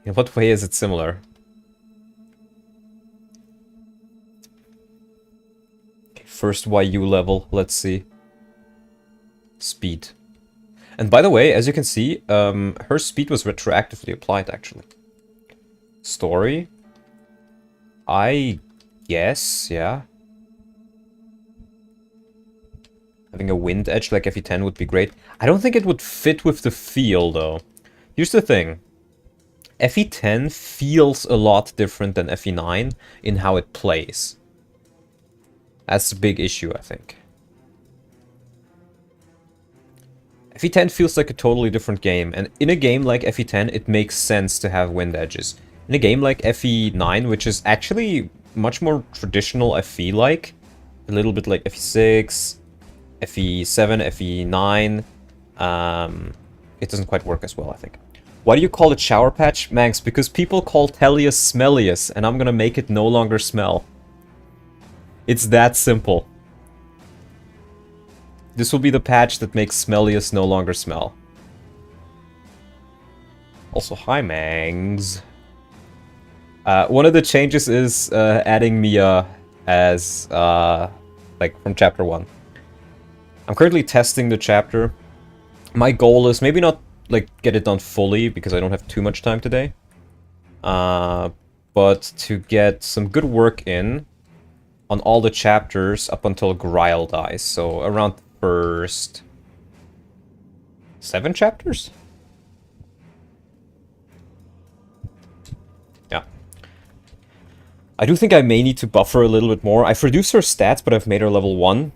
In what way is it similar? Okay, first YU level, let's see. Speed. And by the way, as you can see, her speed was retroactively applied, actually. Story? I guess, yeah. Having a wind edge like FE10 would be great. I don't think it would fit with the feel, though. Here's the thing. FE10 feels a lot different than FE9 in how it plays. That's a big issue, I think. FE10 feels like a totally different game, and in a game like FE10, it makes sense to have wind edges. In a game like FE9, which is actually much more traditional FE-like, a little bit like FE6, FE7, FE9, it doesn't quite work as well, I think. Why do you call it Shower Patch? Manx, because people call Tellius Smellius, and I'm gonna make it no longer smell. It's that simple. This will be the patch that makes Smellius no longer smell. Also, hi, Mangs. One of the changes is adding Mia as, like, from Chapter 1. I'm currently testing the chapter. My goal is maybe not, like, get it done fully, because I don't have too much time today. But to get some good work in on all the chapters up until Greil dies. So around first 7 chapters? Yeah. I do think I may need to buffer a little bit more. I've reduced her stats, but I've made her level 1.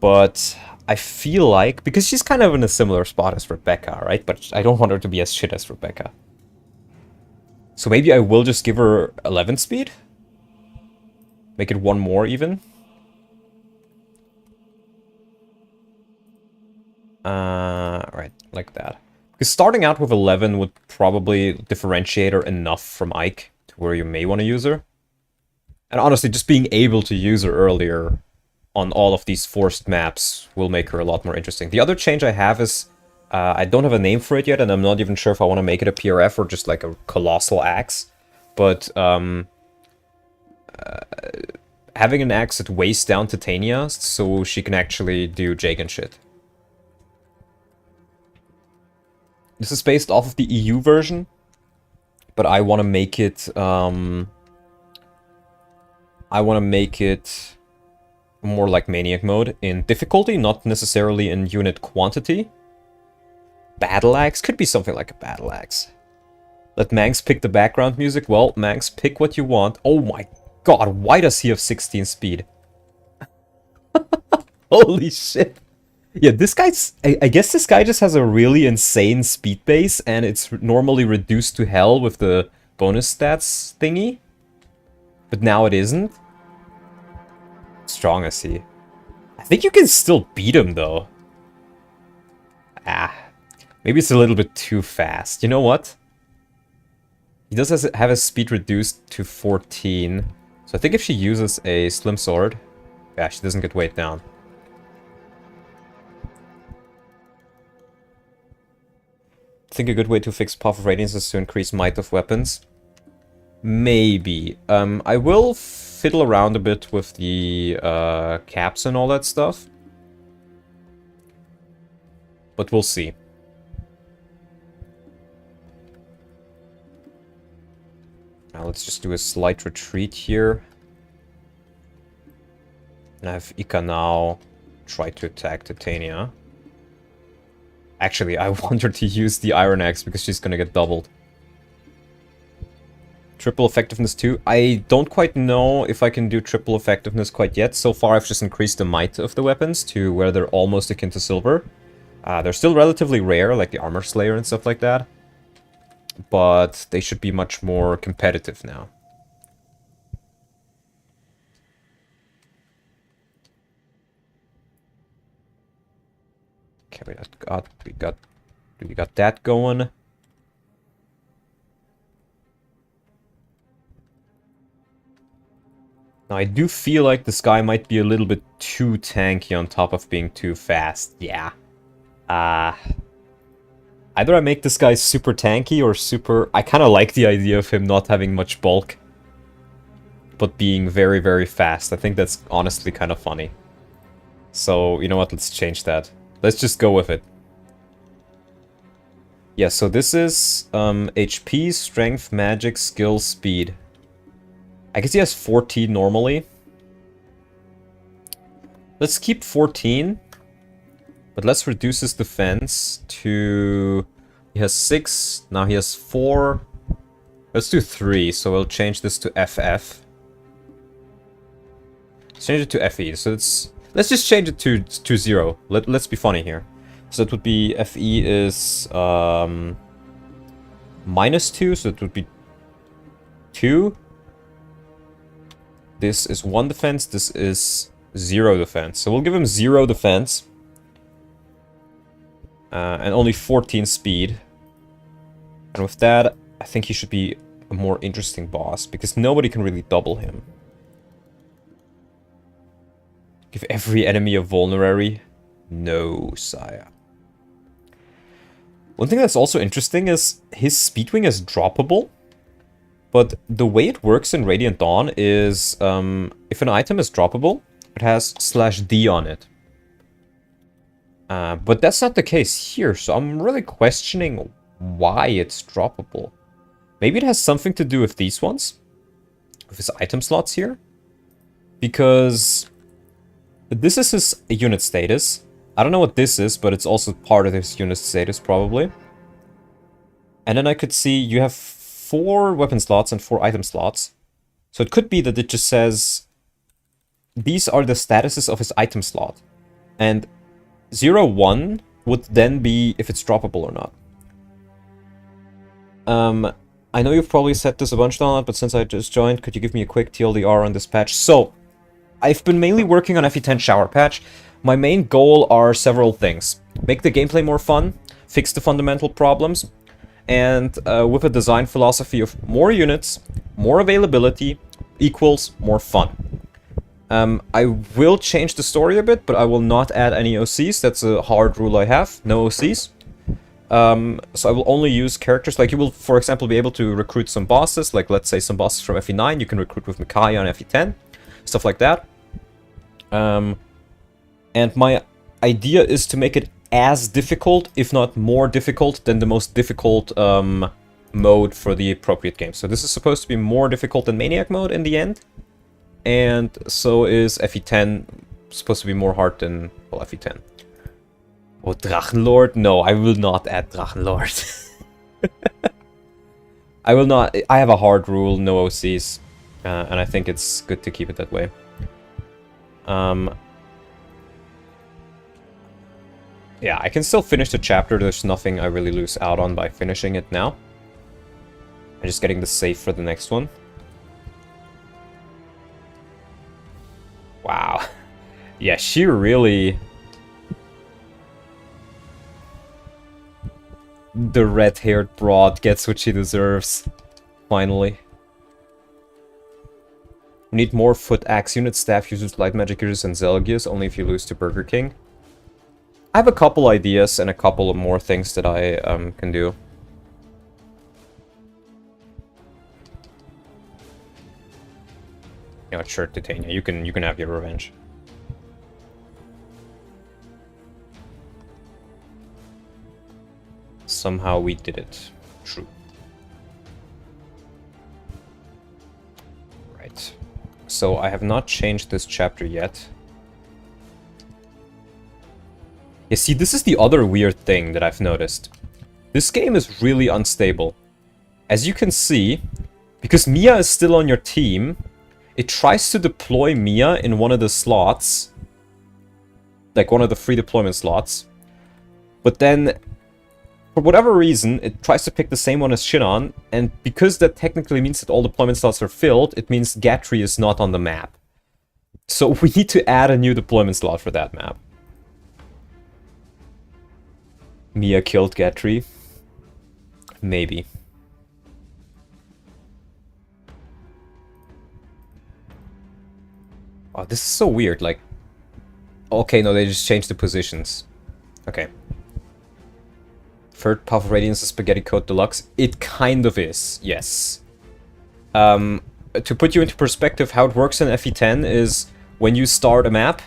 But I feel like, because she's kind of in a similar spot as Rebecca, right? But I don't want her to be as shit as Rebecca. So maybe I will just give her 11 speed? Make it 1 more even? Right, like that. Because starting out with 11 would probably differentiate her enough from Ike to where you may want to use her. And honestly, just being able to use her earlier on all of these forced maps will make her a lot more interesting. The other change I have is, I don't have a name for it yet, and I'm not even sure if I want to make it a PRF or just like a colossal axe. But, having an axe that weighs down Titania, so she can actually do Jake and shit. This is based off of the EU version, but I want to make it, more like Maniac mode in difficulty, not necessarily in unit quantity. Battle Axe could be something like a Battle Axe. Let Manx pick the background music. Well, Manx, pick what you want. Oh my god, why does he have 16 speed? Holy shit. Yeah, this guy's... I guess this guy just has a really insane speed base, and it's normally reduced to hell with the bonus stats thingy. But now it isn't. Strong is he? I think you can still beat him, though. Maybe it's a little bit too fast. You know what? He does have his speed reduced to 14. So I think if she uses a slim sword... Yeah, she doesn't get weighed down. I think a good way to fix Path of Raidance is to increase might of weapons. Maybe. I will fiddle around a bit with the caps and all that stuff. But we'll see. Now let's just do a slight retreat here. And have Ika now try to attack Titania. Actually, I want her to use the Iron Axe because she's gonna get doubled. Triple effectiveness too. I don't quite know if I can do triple effectiveness quite yet. So far I've just increased the might of the weapons to where they're almost akin to silver. They're still relatively rare, like the Armor Slayer and stuff like that. But they should be much more competitive now. Okay, we got that going. Now, I do feel like this guy might be a little bit too tanky on top of being too fast. Yeah. I Either I make this guy super tanky or super... I kind of like the idea of him not having much bulk, but being very, very fast. I think that's honestly kind of funny. So, you know what? Let's change that. Let's just go with it. Yeah, so this is HP, strength, magic, skill, speed. I guess he has 14 normally. Let's keep 14. But let's reduce his defense to... He has 6, now he has 4. Let's do 3, so we'll change this to FF. Let's change it to FE, so it's... Let's just change it to 0. Let's be funny here. So it would be... FE is... -2, so it would be 2. This is 1 defense, this is 0 defense. So we'll give him 0 defense. And only 14 speed. And with that, I think he should be a more interesting boss, because nobody can really double him. Give every enemy a vulnerary? No, sire. One thing that's also interesting is his speedwing is droppable. But the way it works in Radiant Dawn is, if an item is droppable, it has /D on it. But that's not the case here, so I'm really questioning why it's droppable. Maybe it has something to do with these ones, with his item slots here. Because this is his unit status. I don't know what this is, but it's also part of his unit status, probably. And then I could see you have 4 weapon slots and 4 item slots. So it could be that it just says, these are the statuses of his item slot. And 0, 1 would then be if it's droppable or not. I know you've probably said this a bunch, Donald, but since I just joined, could you give me a quick TLDR on this patch? So, I've been mainly working on FE10 Shower patch. My main goal are several things. Make the gameplay more fun, fix the fundamental problems, and with a design philosophy of more units, more availability, equals more fun. I will change the story a bit, but I will not add any OCs. That's a hard rule I have. No OCs. So I will only use characters. Like, you will, for example, be able to recruit some bosses. Like, let's say some bosses from FE9. You can recruit with Micaiah on FE10. Stuff like that. And my idea is to make it as difficult, if not more difficult, than the most difficult mode for the appropriate game. So this is supposed to be more difficult than Maniac mode in the end. And so is FE10 supposed to be more hard than, well, FE10. Oh, Drachenlord? No, I will not add Drachenlord. I will not. I have a hard rule, no OCs. And I think it's good to keep it that way. Yeah, I can still finish the chapter. There's nothing I really lose out on by finishing it now. I'm just getting the save for the next one. Wow. Yeah, she really... The red-haired broad gets what she deserves. Finally. We need more foot axe units, staff users, light magic users, and Zelgius, only if you lose to Burger King. I have a couple ideas and a couple of more things that I can do. You know, sure, Titania, you can have your revenge. Somehow we did it. True. Right. So I have not changed this chapter yet. Yeah, see, this is the other weird thing that I've noticed. This game is really unstable. As you can see, because Mia is still on your team, it tries to deploy Mia in one of the slots. Like one of the free deployment slots. But then, for whatever reason, it tries to pick the same one as Shinon, and because that technically means that all deployment slots are filled, it means Gatry is not on the map. So we need to add a new deployment slot for that map. Mia killed Gatry. Maybe. Oh, this is so weird, like... Okay, no, they just changed the positions. Okay. Third Path of Raidance is Spaghetti Code Deluxe. It kind of is, yes. To put you into perspective, how it works in FE10 is when you start a map,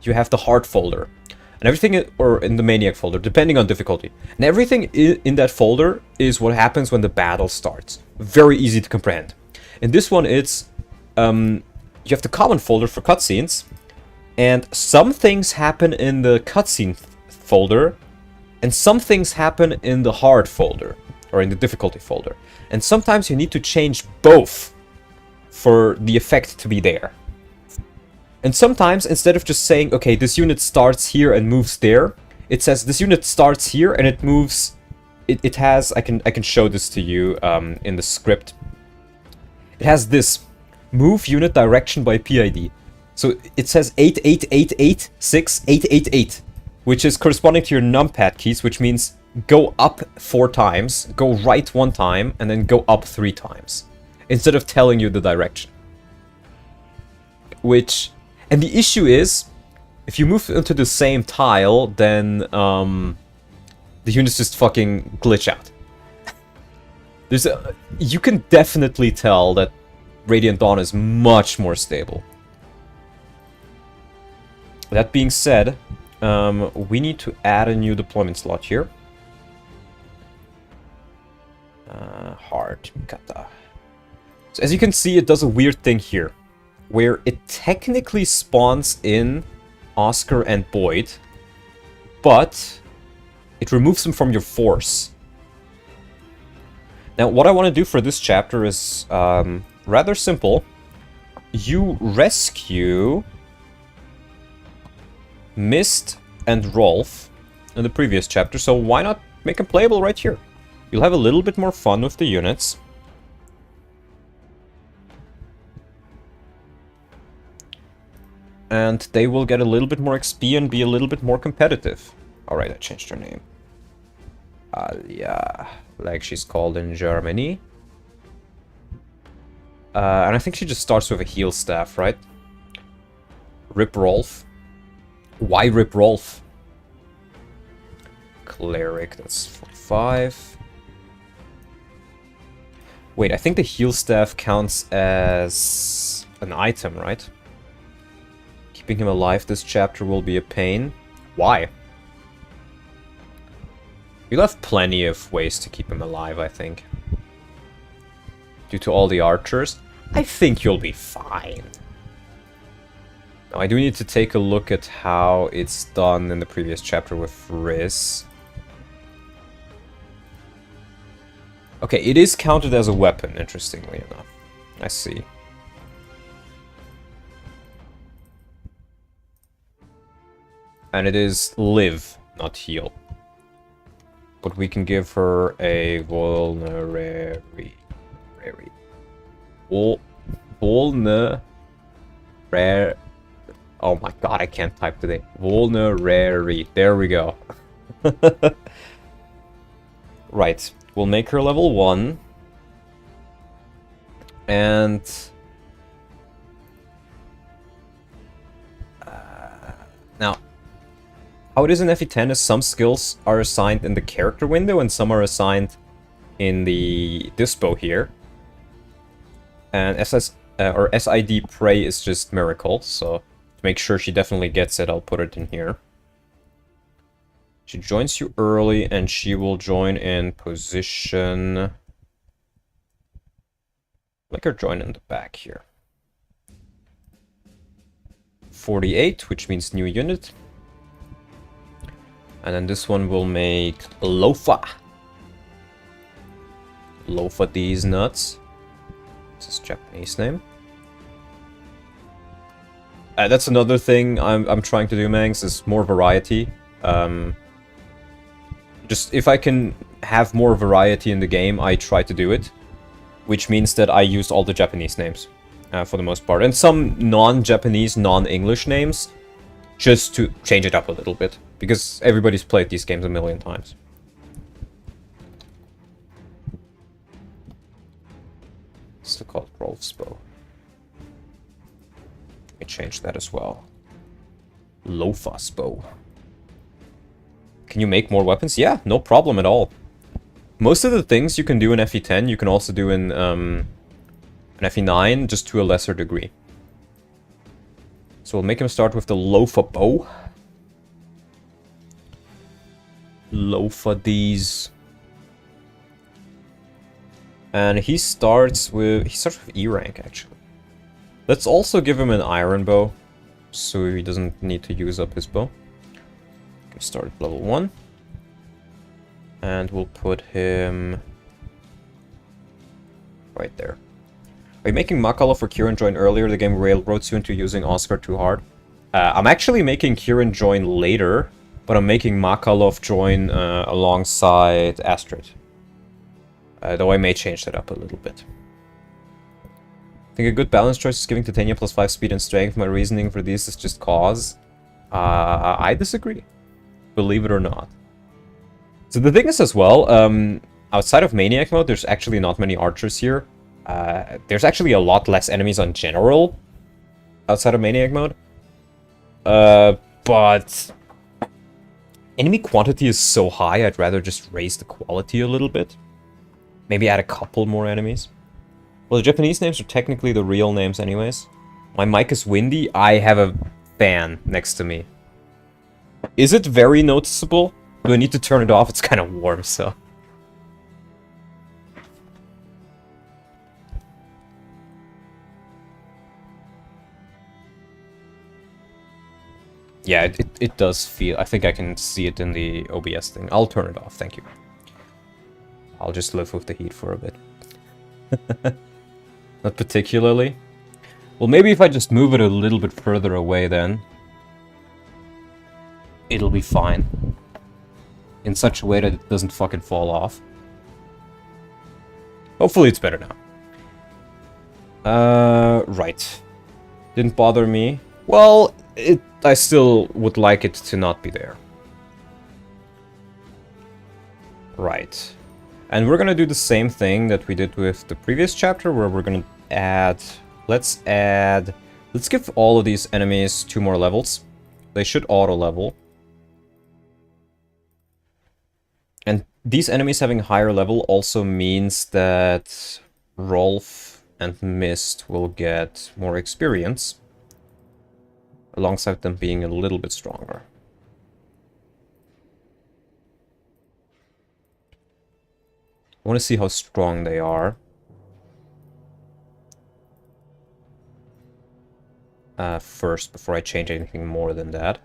you have the hard folder. And everything, or in the Maniac folder, depending on difficulty. And everything in that folder is what happens when the battle starts. Very easy to comprehend. In this one, it's, you have the common folder for cutscenes, and some things happen in the cutscene folder, and some things happen in the hard folder, or in the difficulty folder. And sometimes you need to change both for the effect to be there. And sometimes, instead of just saying, okay, this unit starts here and moves there, it says this unit starts here and it moves... It has... I can show this to you in the script. It has this move unit direction by PID. So it says 88886 which is corresponding to your numpad keys, which means go up 4 times, go right 1 time, and then go up 3 times. Instead of telling you the direction. Which... And the issue is, if you move into the same tile, then the units just fucking glitch out. You can definitely tell that Radiant Dawn is much more stable. That being said, we need to add a new deployment slot here. Hard kata. So as you can see, it does a weird thing here, where it technically spawns in Oscar and Boyd, but it removes them from your force. Now, what I want to do for this chapter is rather simple. You rescue Mist and Rolf in the previous chapter, so why not make them playable right here? You'll have a little bit more fun with the units. And they will get a little bit more XP and be a little bit more competitive. Alright, I changed her name. Alia, like she's called in Germany. And I think she just starts with a heal staff, right? Rip Rolf. Why Rip Rolf? Cleric, that's 45. Wait, I think the heal staff counts as an item, right? Keeping him alive this chapter will be a pain. Why? You'll have plenty of ways to keep him alive, I think. Due to all the archers, I think you'll be fine. Now, I do need to take a look at how it's done in the previous chapter with Riz. Okay, it is counted as a weapon, interestingly enough. I see. And it is live, not heal. But we can give her a vulnerary... Rare... Oh my god, I can't type today. Vulnerary. There we go. Right. We'll make her level 1. And... now... how it is in FE10 is some skills are assigned in the character window and some are assigned in the dispo here. And SID Prey is just Miracle, so to make sure she definitely gets it, I'll put it in here. She joins you early and she will join in position... Make her join in the back here. 48, which means new unit. And then this one will make Lofa. Lofa these nuts. This is Japanese name. That's another thing I'm trying to do, Mangs, is more variety. Just if I can have more variety in the game, I try to do it. Which means that I use all the Japanese names for the most part. And some non-Japanese, non-English names, just to change it up a little bit. Because everybody's played these games a million times. Still called Rolf's Bow. Let me change that as well. Lofa's Bow. Can you make more weapons? Yeah, no problem at all. Most of the things you can do in FE10, you can also do in FE9, just to a lesser degree. So we'll make him start with the Loafer bow. Loafer these. And he starts with E rank, actually. Let's also give him an iron bow, so he doesn't need to use up his bow. Can start at level 1. And we'll put him right there. Are you making Makala for Kieran join earlier? The game railroads you into using Oscar too hard. I'm actually making Kieran join later, but I'm making Makalov join alongside Astrid. Though I may change that up a little bit. I think a good balance choice is giving Titania plus 5 speed and strength. My reasoning for this is just cause. I disagree. Believe it or not. So the thing is as well, outside of Maniac mode, there's actually not many archers here. There's actually a lot less enemies on general outside of Maniac mode. But enemy quantity is so high, I'd rather just raise the quality a little bit. Maybe add a couple more enemies. Well, the Japanese names are technically the real names anyways. My mic is windy. I have a fan next to me. Is it very noticeable? Do I need to turn it off? It's kind of warm, so... Yeah, it does feel... I think I can see it in the OBS thing. I'll turn it off, thank you. I'll just live with the heat for a bit. Not particularly. Well, maybe if I just move it a little bit further away then... it'll be fine. In such a way that it doesn't fucking fall off. Hopefully it's better now. Right. Didn't bother me. Well, I still would like it to not be there. Right. And we're gonna do the same thing that we did with the previous chapter, where we're gonna add... Let's give all of these enemies 2 more levels. They should auto-level. And these enemies having higher level also means that Rolf and Mist will get more experience, alongside them being a little bit stronger. I want to see how strong they are. First, before I change anything more than that.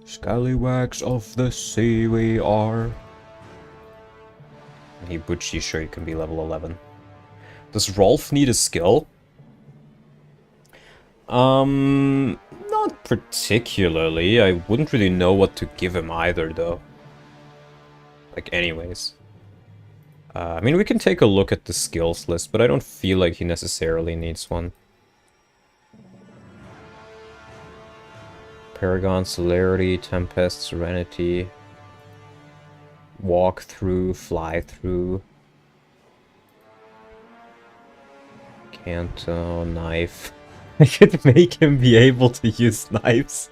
Scallywags of the sea we are. Hibuchi, sure you can be level 11. Does Rolf need a skill? Not particularly. I wouldn't really know what to give him either, though. Like, anyways. I mean, we can take a look at the skills list, but I don't feel like he necessarily needs one. Paragon, Celerity, Tempest, Serenity. Walk through, fly through. Canto, knife. I could make him be able to use knives.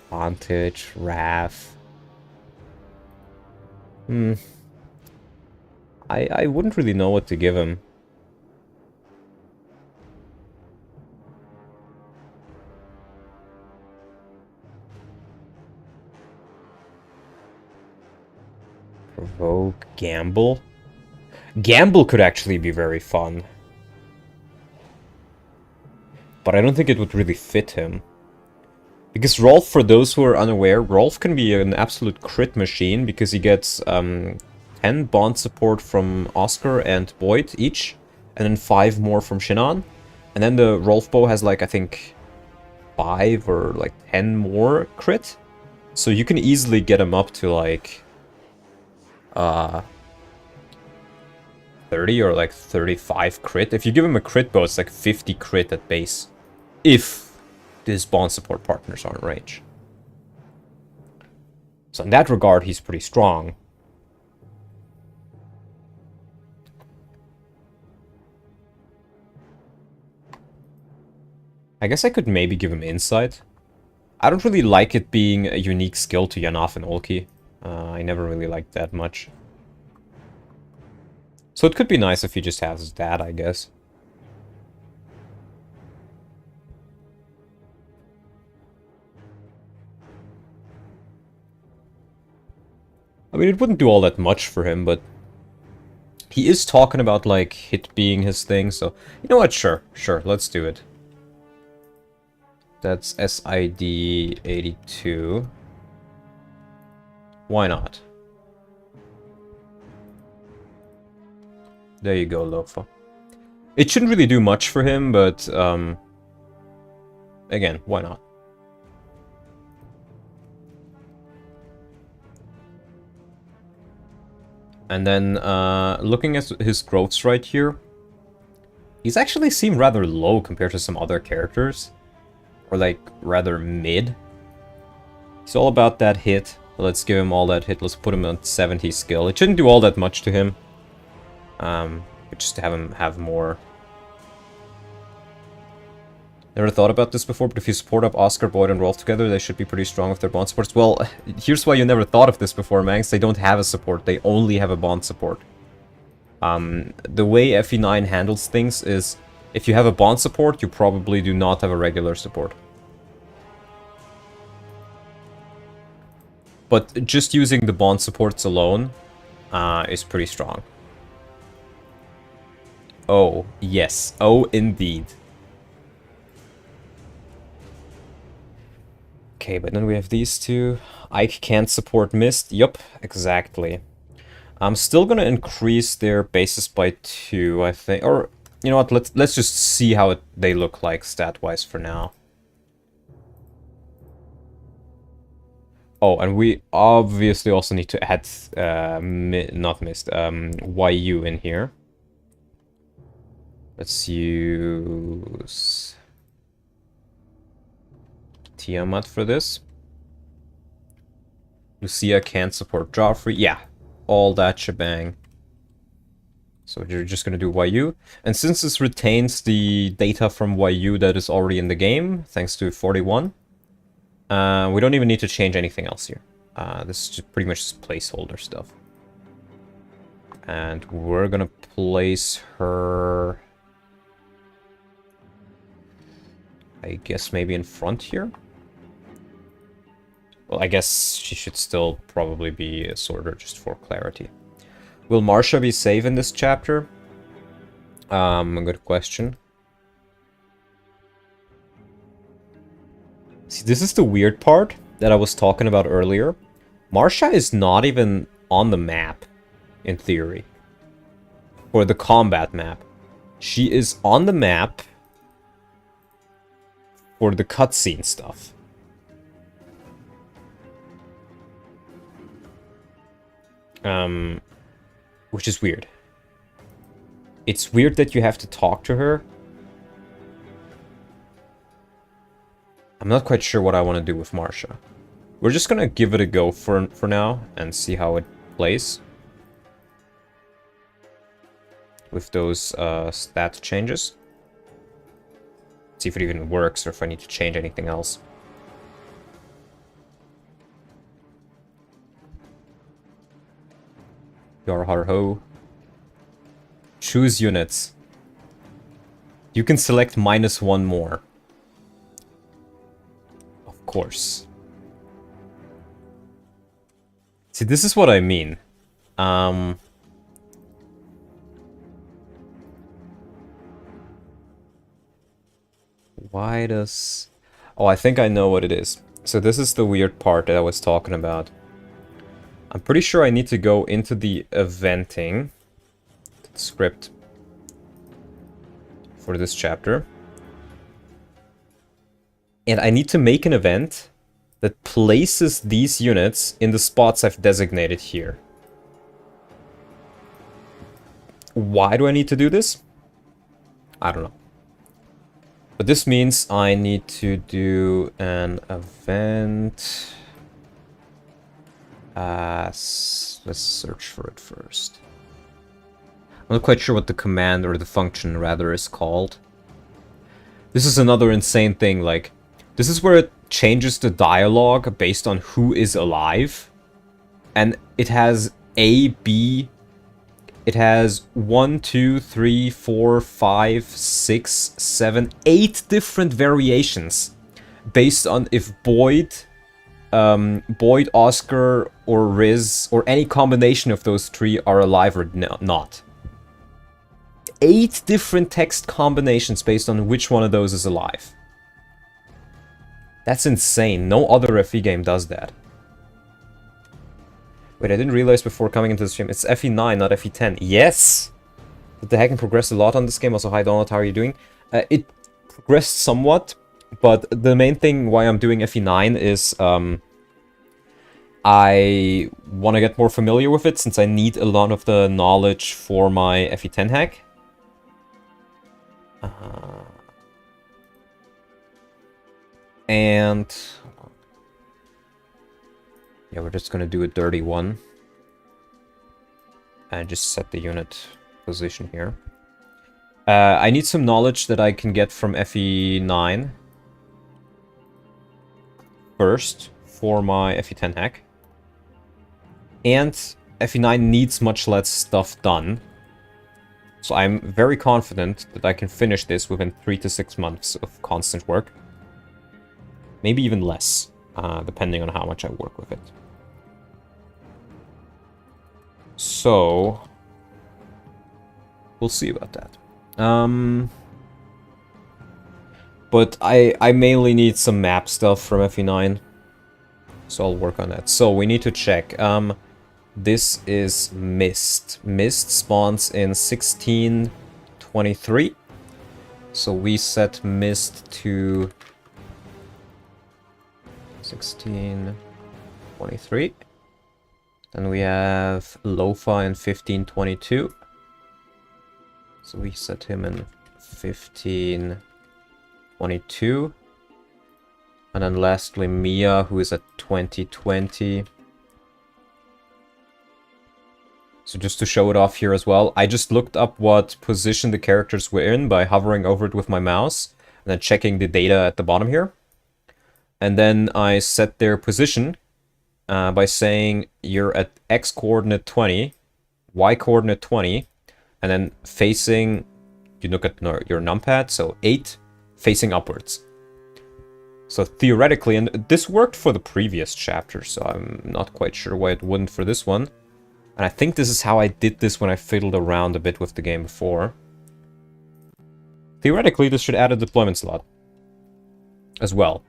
Vantage, Wrath. I wouldn't really know what to give him. Provoke, Gamble. Gamble could actually be very fun. But I don't think it would really fit him. Because Rolf, for those who are unaware, Rolf can be an absolute crit machine because he gets 10 bond support from Oscar and Boyd each, and then 5 more from Shinon. And then the Rolf bow has like, I think, 5 or like 10 more crit. So you can easily get him up to like 30 or like 35 crit. If you give him a crit bow, it's like 50 crit at base. If his bond support partners are in range. So in that regard, he's pretty strong. I guess I could maybe give him insight. I don't really like it being a unique skill to Yanaf and Olki. I never really liked that much. So it could be nice if he just has that, I guess. I mean, it wouldn't do all that much for him, but he is talking about, like, hit being his thing, so... You know what? Sure, let's do it. That's SID 82. Why not? There you go, Lofa. It shouldn't really do much for him, but, again, why not? And then, looking at his growths right here, he's actually seemed rather low compared to some other characters. Or, like, rather mid. He's all about that hit. Let's give him all that hit. Let's put him on 70 skill. It shouldn't do all that much to him. But just to have him have more. Never thought about this before, but if you support up Oscar, Boyd, and Rolf together, they should be pretty strong with their bond supports. Well, here's why you never thought of this before, Manx. They don't have a support. They only have a bond support. The way FE9 handles things is, if you have a bond support, you probably do not have a regular support. But just using the bond supports alone is pretty strong. Oh, yes. Oh, indeed. Okay, but then we have these two. Ike can't support Mist. Yup, exactly. I'm still gonna increase their bases by 2, I think. Or, you know what, let's just see how they look like stat-wise for now. Oh, and we obviously also need to add, not Mist, YU in here. Let's use Tiamat for this. Lucia can't support Joffrey. Yeah, all that shebang. So you're just going to do YU. And since this retains the data from YU that is already in the game, thanks to 41, we don't even need to change anything else here. This is just pretty much just placeholder stuff. And we're going to place her, I guess, maybe in front here. Well, I guess she should still probably be a sorter, just for clarity. Will Marsha be safe in this chapter? A good question. See, this is the weird part that I was talking about earlier. Marsha is not even on the map, in theory. For the combat map. She is on the map for the cutscene stuff. Which is weird. It's weird that you have to talk to her. I'm not quite sure what I want to do with Marsha. We're just gonna give it a go for now and see how it plays. With those stat changes. See if it even works or if I need to change anything else. Yar har ho. Choose units. You can select -1 more. Of course. See, this is what I mean. Why does... Oh, I think I know what it is. So this is the weird part that I was talking about. I'm pretty sure I need to go into the eventing script for this chapter. And I need to make an event that places these units in the spots I've designated here. Why do I need to do this? I don't know. But this means I need to do an event. Let's search for it first. I'm not quite sure what the command or the function rather is called. This is another insane thing, like, this is where it changes the dialogue based on who is alive. And it has A, B, it has 1, 2, 3, 4, 5, 6, 7, 8 different variations based on if Boyd, Oscar, or Riz, or any combination of those three are alive or not. 8 different text combinations based on which one of those is alive. That's insane. No other FE game does that. Wait, I didn't realize before coming into the stream, it's FE9, not FE10. Yes! Did the hacking progress a lot on this game? Also, hi Donald, how are you doing? It progressed somewhat, but the main thing why I'm doing FE9 is I want to get more familiar with it, since I need a lot of the knowledge for my FE10 hack. And yeah, we're just gonna do a dirty one and just set the unit position here. I need some knowledge that I can get from FE9 first for my FE10 hack. And FE9 needs much less stuff done. So I'm very confident that I can finish this within 3 to 6 months of constant work. Maybe even less, depending on how much I work with it. So, we'll see about that. But I mainly need some map stuff from FE9. So I'll work on that. So we need to check. This is Mist. Mist spawns in 1623. So we set Mist to 1623. Then we have Lofa in 1522. So we set him in 1522. And then lastly Mia, who is at 2020. So just to show it off here as well, I just looked up what position the characters were in by hovering over it with my mouse, and then checking the data at the bottom here. And then I set their position by saying you're at X coordinate 20, Y coordinate 20, and then facing, you look at your numpad, so 8, facing upwards. So theoretically, and this worked for the previous chapter, so I'm not quite sure why it wouldn't for this one. And I think this is how I did this when I fiddled around a bit with the game before. Theoretically, this should add a deployment slot as well.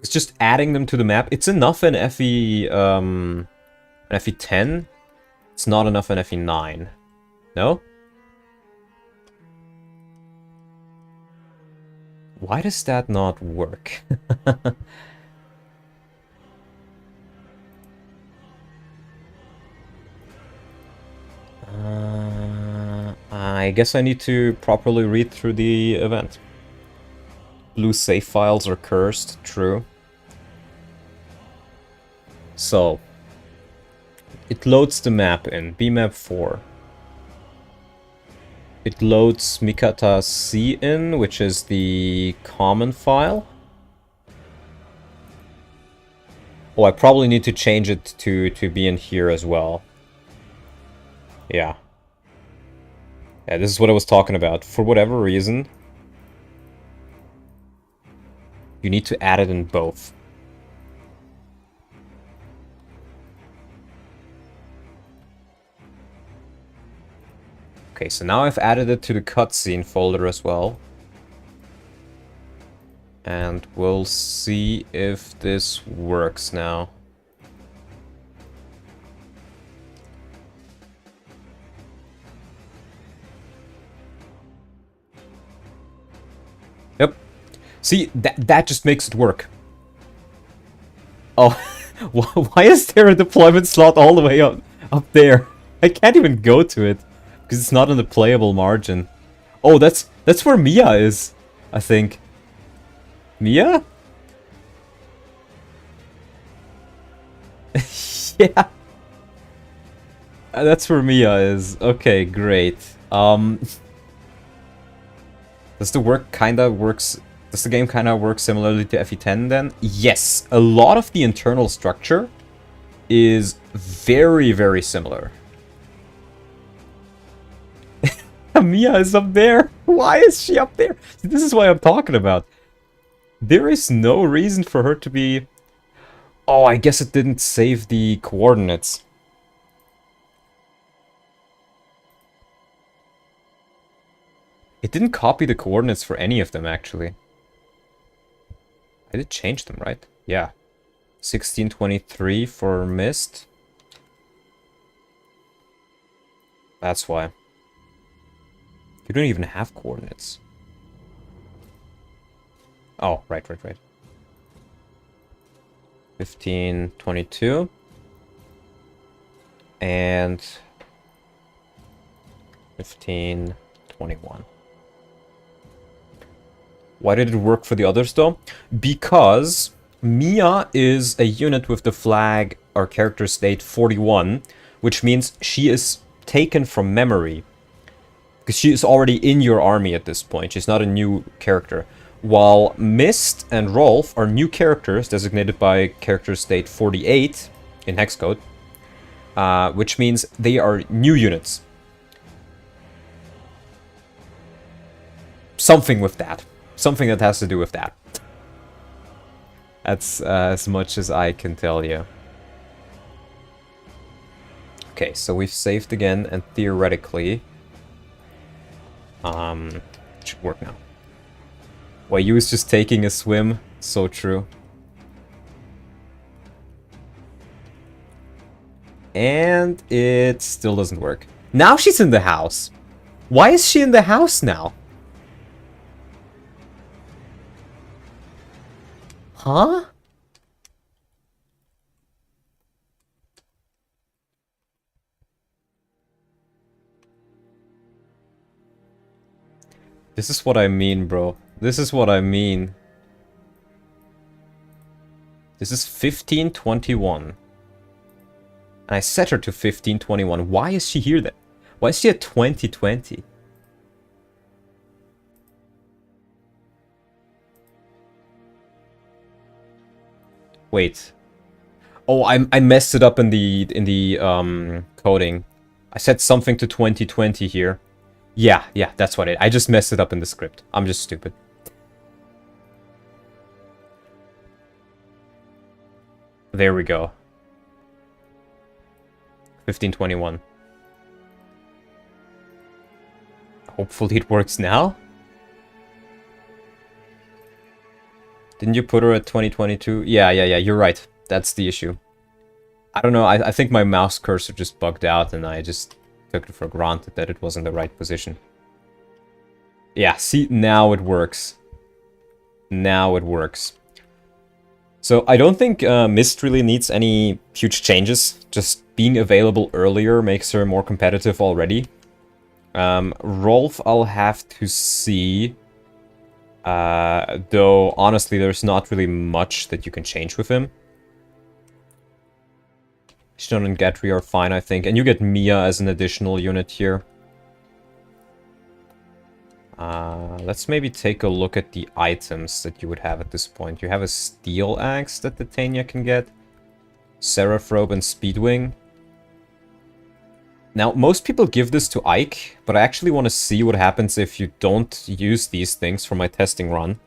It's just adding them to the map. It's enough in FE10. It's not enough in FE9. No? Why does that not work? I guess I need to properly read through the event. Blue save files are cursed, true. So, it loads the map in bmap 4. It loads Mikata C in, which is the common file. Oh, I probably need to change it to be in here as well. Yeah. Yeah, this is what I was talking about. For whatever reason, you need to add it in both. Okay, so now I've added it to the cutscene folder as well. And we'll see if this works now. Yep. See, that just makes it work. Oh, why is there a deployment slot all the way up there? I can't even go to it because it's not in the playable margin. Oh, that's where Mia is, I think. Mia? Yeah. That's where Mia is. Okay, great. Does the game kinda work similarly to FE10 then? Yes, a lot of the internal structure is very, very similar. Mia is up there. Why is she up there? This is what I'm talking about. There is no reason for her to be... Oh, I guess it didn't save the coordinates. It didn't copy the coordinates for any of them, actually. I did change them, right? Yeah. 1623 for Mist. That's why. You don't even have coordinates. Oh, right. 1522. And 1521. Why did it work for the others though? Because Mia is a unit with the flag or character state 41, which means she is taken from memory. Because she is already in your army at this point. She's not a new character. While Mist and Rolf are new characters designated by character state 48 in hex code, which means they are new units. Something with that. Something that has to do with that. That's as much as I can tell you. Okay, so we've saved again, and theoretically... it should work now. Why, you was just taking a swim? So true. And it still doesn't work. Now she's in the house. Why is she in the house now? Huh? This is what I mean, bro. This is what I mean. This is 1521. And I set her to 1521. Why is she here then? Why is she at 2020? Wait. Oh, I messed it up in the coding. I set something to 2020 here. Yeah, that's what I just messed it up in the script. I'm just stupid. There we go. 1521. Hopefully it works now. Didn't you put her at 2022? Yeah, you're right. That's the issue. I don't know, I think my mouse cursor just bugged out and I just took it for granted that it wasn't the right position. Yeah, see, now it works. Now it works. So I don't think Mist really needs any huge changes. Just being available earlier makes her more competitive already. Rolf, I'll have to see. Though, honestly, there's not really much that you can change with him. Shidon and Gatry are fine, I think. And you get Mia as an additional unit here. Let's maybe take a look at the items that you would have at this point. You have a Steel Axe that the Tanya can get. Seraph Robe and Speedwing. Now, most people give this to Ike, but I actually want to see what happens if you don't use these things for my testing run.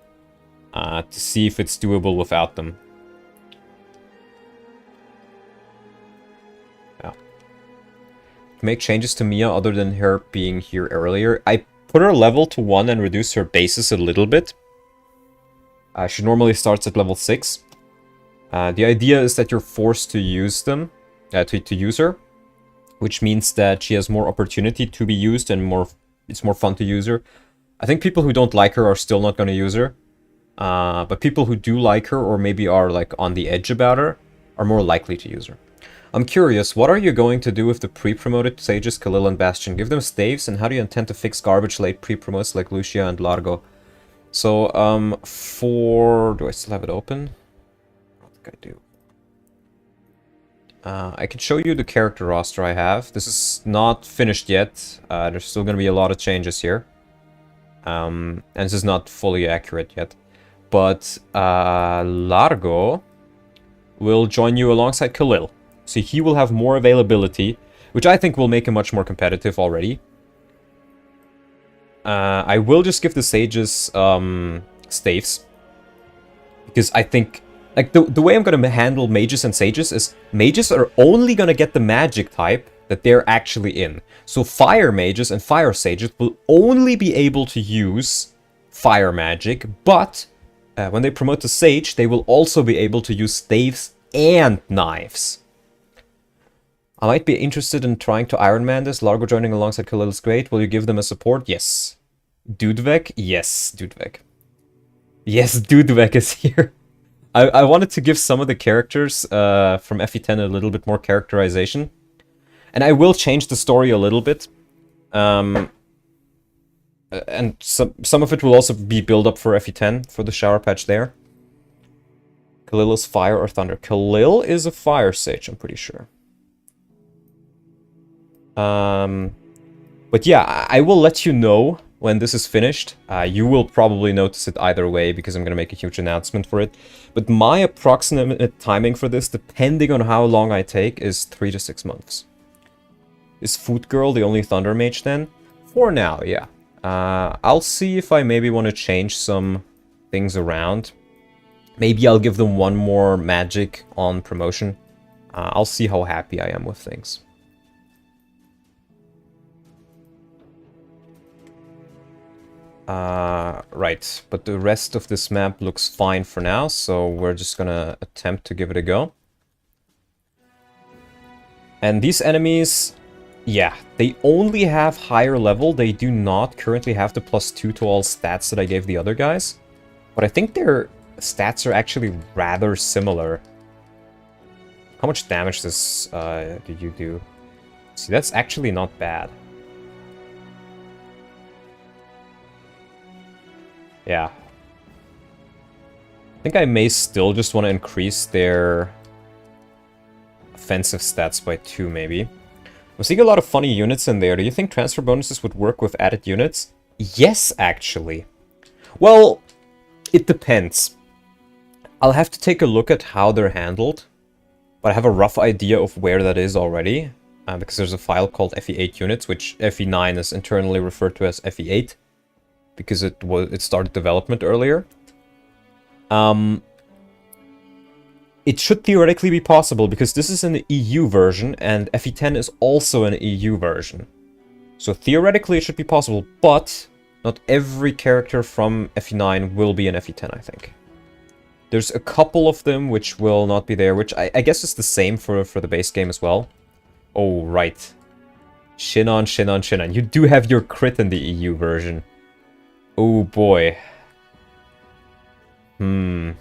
To see if it's doable without them. Yeah. Make changes to Mia other than her being here earlier. I put her level to 1 and reduce her bases a little bit. She normally starts at level 6. The idea is that you're forced to use them, to use her. Which means that she has more opportunity to be used and it's more fun to use her. I think people who don't like her are still not going to use her. But people who do like her or maybe are like on the edge about her are more likely to use her. I'm curious, what are you going to do with the pre-promoted Sages, Khalil and Bastion? Give them staves, and how do you intend to fix garbage late pre-promotes like Lucia and Largo? So, do I still have it open? I don't think I do. I can show you the character roster I have. This is not finished yet. There's still going to be a lot of changes here. And this is not fully accurate yet. But Largo will join you alongside Khalil. So he will have more availability, which I think will make him much more competitive already. I will just give the Sages staves. Because I think, like, the way I'm going to handle Mages and Sages is Mages are only going to get the magic type that they're actually in. So Fire Mages and Fire Sages will only be able to use Fire Magic, but when they promote to Sage, they will also be able to use staves and knives. I might be interested in trying to Iron Man this. Largo joining alongside Khalil is great. Will you give them a support? Yes. Dudvek? Yes, Dudvek. Yes, Dudvek is here. I wanted to give some of the characters from FE10 a little bit more characterization. And I will change the story a little bit. And some of it will also be build up for FE10, for the shower patch there. Khalil is fire or thunder? Khalil is a fire sage, I'm pretty sure. But yeah, I will let you know when this is finished. You will probably notice it either way, because I'm going to make a huge announcement for it. But my approximate timing for this, depending on how long I take, is 3 to 6 months. Is Food Girl the only Thunder Mage then? For now, yeah. I'll see if I maybe want to change some things around. Maybe I'll give them one more magic on promotion. I'll see how happy I am with things. Right, but the rest of this map looks fine for now, so we're just gonna attempt to give it a go. And these enemies, yeah, they only have higher level. They do not currently have the +2 to all stats that I gave the other guys. But I think their stats are actually rather similar. How much damage did you do? See, that's actually not bad. Yeah. I think I may still just want to increase their offensive stats by 2, maybe. I'm seeing a lot of funny units in there. Do you think transfer bonuses would work with added units? Yes, actually. Well, it depends. I'll have to take a look at how they're handled. But I have a rough idea of where that is already. Because there's a file called FE8 units, which FE9 is internally referred to as FE8. Because it started development earlier. It should theoretically be possible, because this is an EU version, and FE10 is also an EU version. So theoretically it should be possible, but not every character from FE9 will be in FE10, I think. There's a couple of them which will not be there, which I guess is the same for the base game as well. Oh, right. Shinon, Shinon, Shinon. You do have your crit in the EU version. Oh boy. I'm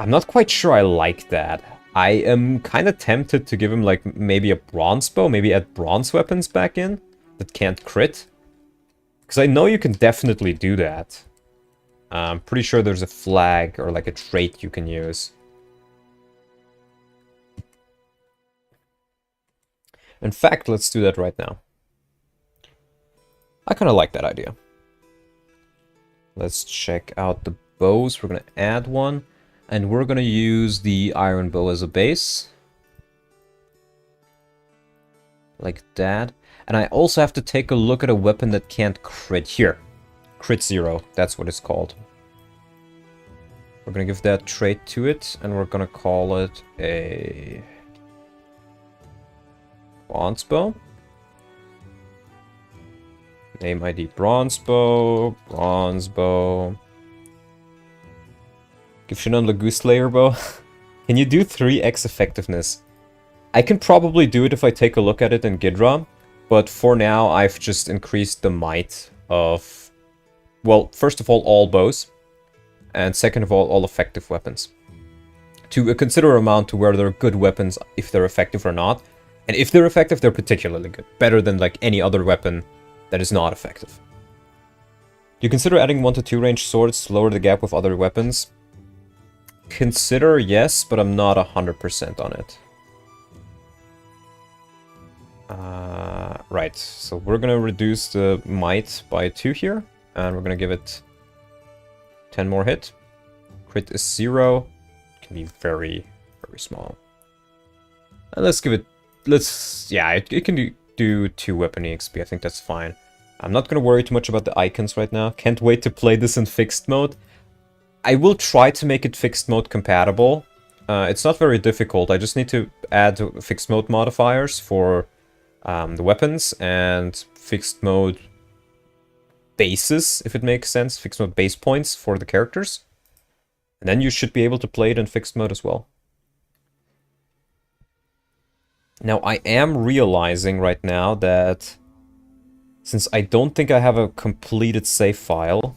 not quite sure I like that. I am kind of tempted to give him like maybe a bronze bow, maybe add bronze weapons back in that can't crit. Because I know you can definitely do that. I'm pretty sure there's a flag or like a trait you can use. In fact, let's do that right now. I kind of like that idea. Let's check out the bows. We're going to add one. And we're going to use the iron bow as a base. Like that. And I also have to take a look at a weapon that can't crit. Here. Crit 0. That's what it's called. We're going to give that trait to it. And we're going to call it a bronze bow. Name ID bronze bow. Bronze bow. Give Shinon Lagu Slayer bow. Can you do 3x effectiveness? I can probably do it if I take a look at it in Gidra. But for now, I've just increased the might of... Well, first of all bows. And second of all effective weapons. To a considerable amount to where they're good weapons if they're effective or not. And if they're effective, they're particularly good. Better than like any other weapon that is not effective. Do you consider adding 1 to 2 range swords to lower the gap with other weapons? Consider, yes, but I'm not 100% on it. Right. might. So we're gonna reduce the might by 2 here, and we're gonna give it 10 more hit. Crit is 0. It can be very, very small. And let's give it... yeah, it can do 2 weapon EXP. I think that's fine. I'm not gonna worry too much about the icons right now. Can't wait to play this in fixed mode. I will try to make it fixed mode compatible. It's not very difficult. I just need to add fixed mode modifiers for the weapons and fixed mode bases, if it makes sense. Fixed mode base points for the characters. And then you should be able to play it in fixed mode as well. Now, I am realizing right now that since I don't think I have a completed save file,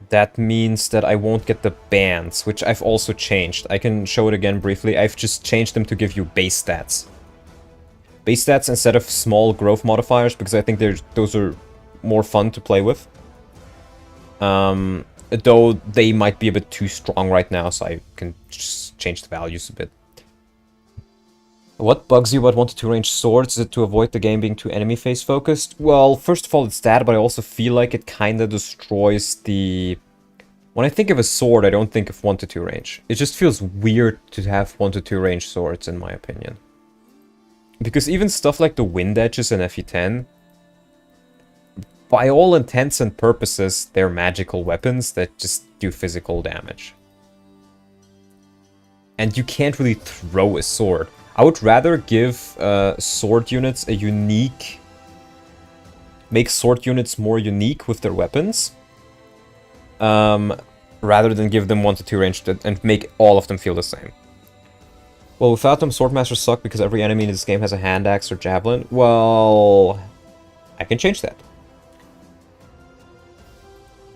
that means that I won't get the bands, which I've also changed. I can show it again briefly. I've just changed them to give you base stats. Base stats instead of small growth modifiers, because I think those are more fun to play with. Though they might be a bit too strong right now, so I can just change the values a bit. What bugs you about 1 to 2 range swords? Is it to avoid the game being too enemy face focused? Well, first of all, it's that, but I also feel like it kind of destroys the... When I think of a sword, I don't think of 1 to 2 range. It just feels weird to have 1 to 2 range swords, in my opinion. Because even stuff like the wind edges in FE10, by all intents and purposes, they're magical weapons that just do physical damage. And you can't really throw a sword. I would rather give sword units a unique... Make sword units more unique with their weapons. Rather than give them 1 to 2 range and make all of them feel the same. Well, without them, Swordmasters suck because every enemy in this game has a hand axe or javelin. Well... I can change that.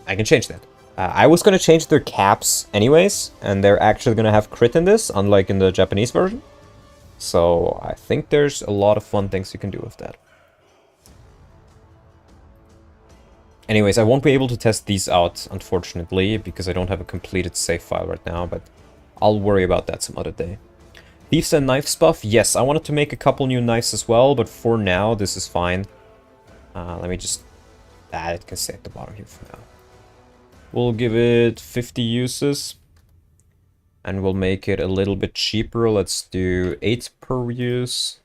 I can change that. I was going to change their caps anyways, and they're actually going to have crit in this, unlike in the Japanese version. So I think there's a lot of fun things you can do with that. Anyways, I won't be able to test these out, unfortunately, because I don't have a completed save file right now, but I'll worry about that some other day. Thieves and knives buff? Yes, I wanted to make a couple new knives as well, but for now, this is fine. Let me just... it can stay at the bottom here for now. We'll give it 50 uses. And we'll make it a little bit cheaper. Let's do 8 per use.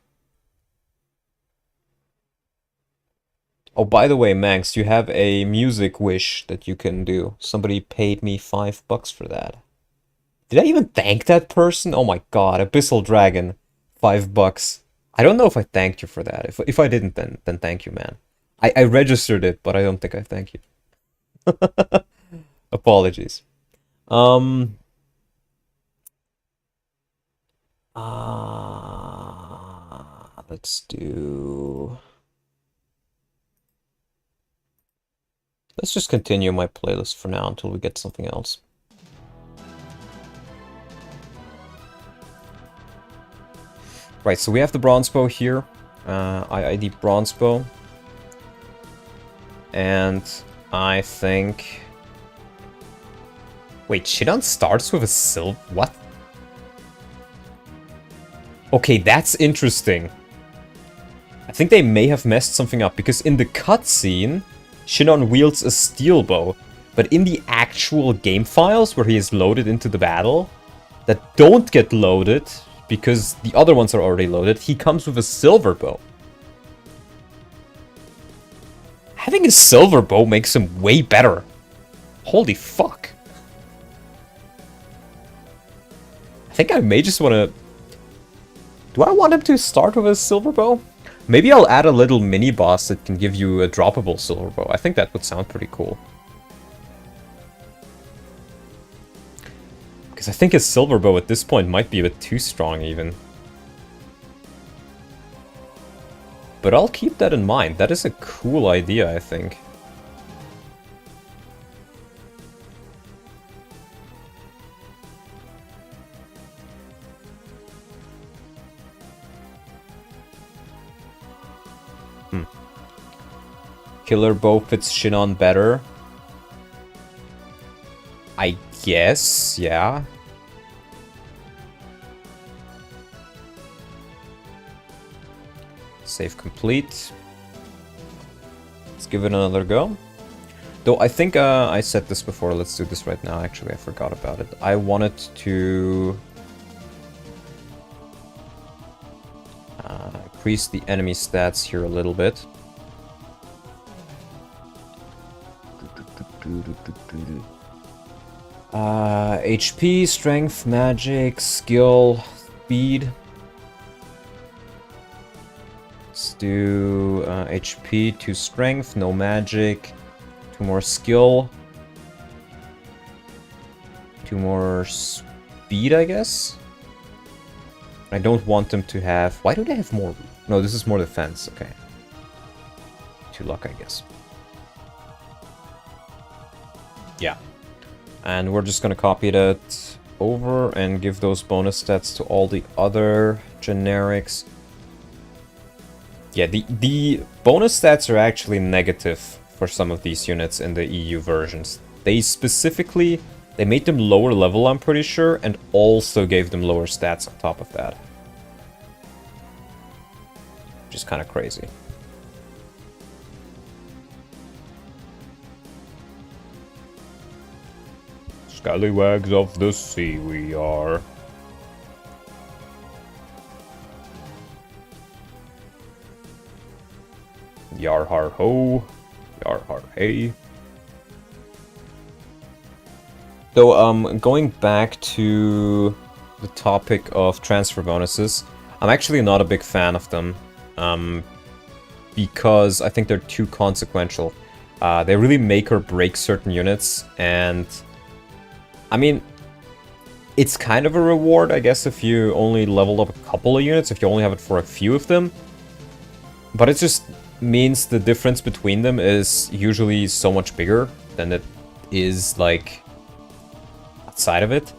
Oh, by the way, Manx, you have a music wish that you can do. Somebody paid me $5 for that. Did I even thank that person? Oh my god, Abyssal Dragon. $5. I don't know if I thanked you for that. If I didn't, then thank you, man. I registered it, but I don't think I thank you. Apologies. Let's do... Let's just continue my playlist for now until we get something else. Right, so we have the bronze bow here. ID bronze bow. And I think... Wait, Shidan starts with a silver... What? Okay, that's interesting. I think they may have messed something up, because in the cutscene, Shinon wields a steel bow, but in the actual game files where he is loaded into the battle, that don't get loaded, because the other ones are already loaded, he comes with a silver bow. Having a silver bow makes him way better. Holy fuck. I think I may just want to... Do I want him to start with a silver bow? Maybe I'll add a little mini-boss that can give you a droppable silver bow. I think that would sound pretty cool. Because I think his silver bow at this point might be a bit too strong even. But I'll keep that in mind. That is a cool idea, I think. Killer bow fits Shinon better. I guess, yeah. Save complete. Let's give it another go. Though I think I said this before, let's do this right now. Actually, I forgot about it. I wanted to increase the enemy stats here a little bit. HP, strength, magic, skill, speed. Let's do HP, 2 strength, no magic, 2 more skill, 2 more speed, I guess. I don't want them to have... Why do they have more? No, this is more defense. Okay. 2 luck, I guess. Yeah. And we're just gonna copy that over and give those bonus stats to all the other generics. Yeah, the bonus stats are actually negative for some of these units in the EU versions. They specifically... They made them lower level, I'm pretty sure, and also gave them lower stats on top of that. Which is kind of crazy. Scallywags of the sea we are. Yar har ho, yar har hey. So, going back to the topic of transfer bonuses, I'm actually not a big fan of them, because I think they're too consequential. They really make or break certain units, and I mean, it's kind of a reward, I guess, if you only leveled up a couple of units, if you only have it for a few of them, but it just means the difference between them is usually so much bigger than it is, like, outside of it.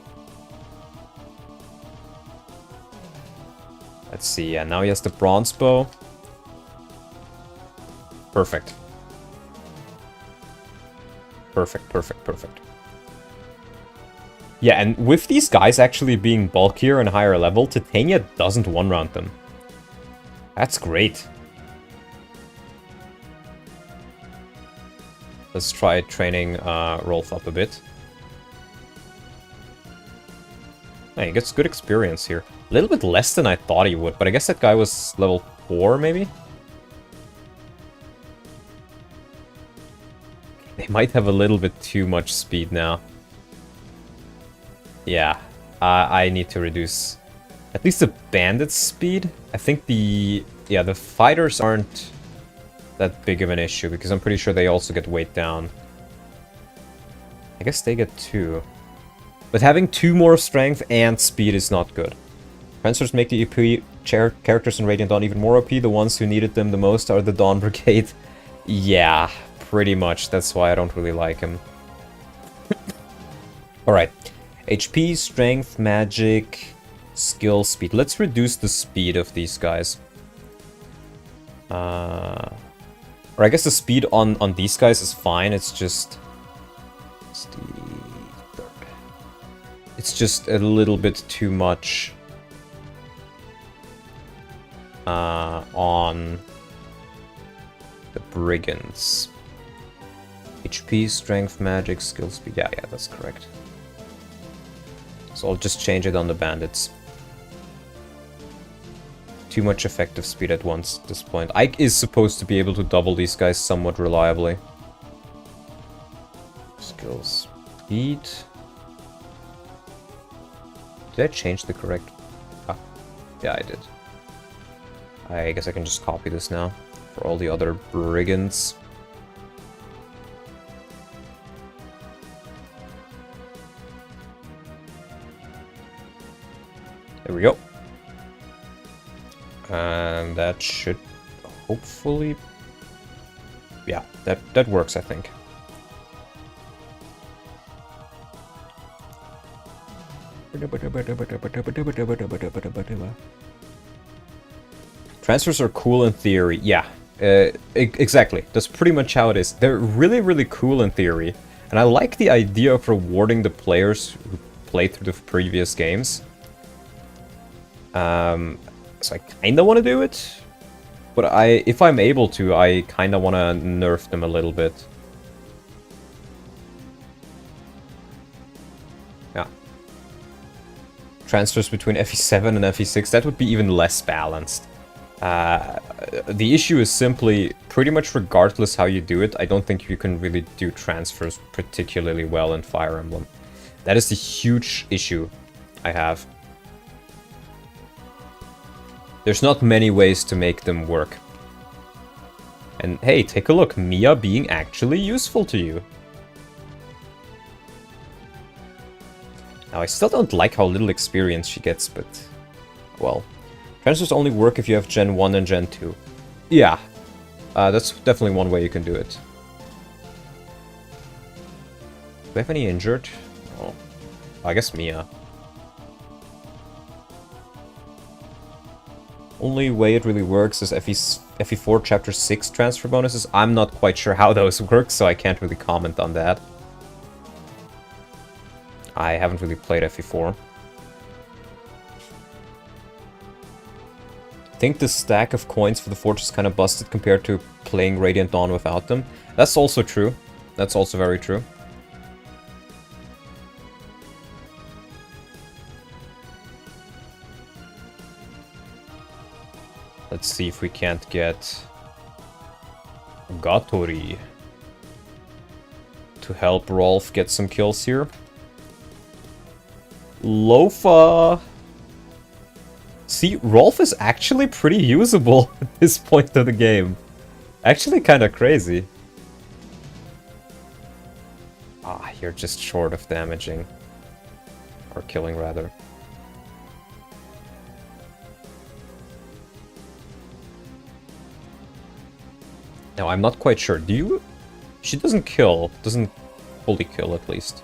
Let's see, yeah, now he has the bronze bow. Perfect. Perfect, perfect, perfect. Yeah, and with these guys actually being bulkier and higher level, Titania doesn't one-round them. That's great. Let's try training Rolf up a bit. He gets good experience here. A little bit less than I thought he would, but I guess that guy was level 4, maybe? They might have a little bit too much speed now. Yeah, I need to reduce at least the bandit's speed. I think the fighters aren't that big of an issue, because I'm pretty sure they also get weight down. I guess they get 2. But having 2 more strength and speed is not good. Transfers make the EP characters in Radiant Dawn even more OP. The ones who needed them the most are the Dawn Brigade. Yeah, pretty much. That's why I don't really like him. Alright. HP, strength, magic, skill, speed. Let's reduce the speed of these guys. Or I guess the speed on these guys is fine. It's just... It's just a little bit too much on the brigands. HP, strength, magic, skill, speed. Yeah, that's correct. So I'll just change it on the bandits. Too much effective speed at once at this point. Ike is supposed to be able to double these guys somewhat reliably. Skill, speed. Did I change the correct... Ah, yeah, I did. I guess I can just copy this now for all the other brigands. There we go. And that should hopefully... Yeah, that works, I think. Transfers are cool in theory. Yeah, exactly. That's pretty much how it is. They're really, really cool in theory. And I like the idea of rewarding the players who played through the previous games. So I kind of want to do it. But if I'm able to, I kind of want to nerf them a little bit. Yeah. Transfers between FE7 and FE6, that would be even less balanced. The issue is simply, pretty much regardless how you do it, I don't think you can really do transfers particularly well in Fire Emblem. That is the huge issue I have. There's not many ways to make them work. And hey, take a look, Mia being actually useful to you. Now, I still don't like how little experience she gets, but, well, transfers only work if you have Gen 1 and Gen 2. Yeah, that's definitely one way you can do it. Do we have any injured? Oh, I guess Mia. Only way it really works is FE4 Chapter 6 transfer bonuses. I'm not quite sure how those work, so I can't really comment on that. I haven't really played FE4. I think the stack of coins for the fortress is kind of busted compared to playing Radiant Dawn without them. That's also true. That's also very true. Let's see if we can't get Gatori to help Rolf get some kills here. Lofa! See, Rolf is actually pretty usable at this point of the game. Actually kind of crazy. Ah, you're just short of damaging. Or killing, rather. Now, I'm not quite sure. Do you... She doesn't kill. Doesn't fully kill, at least.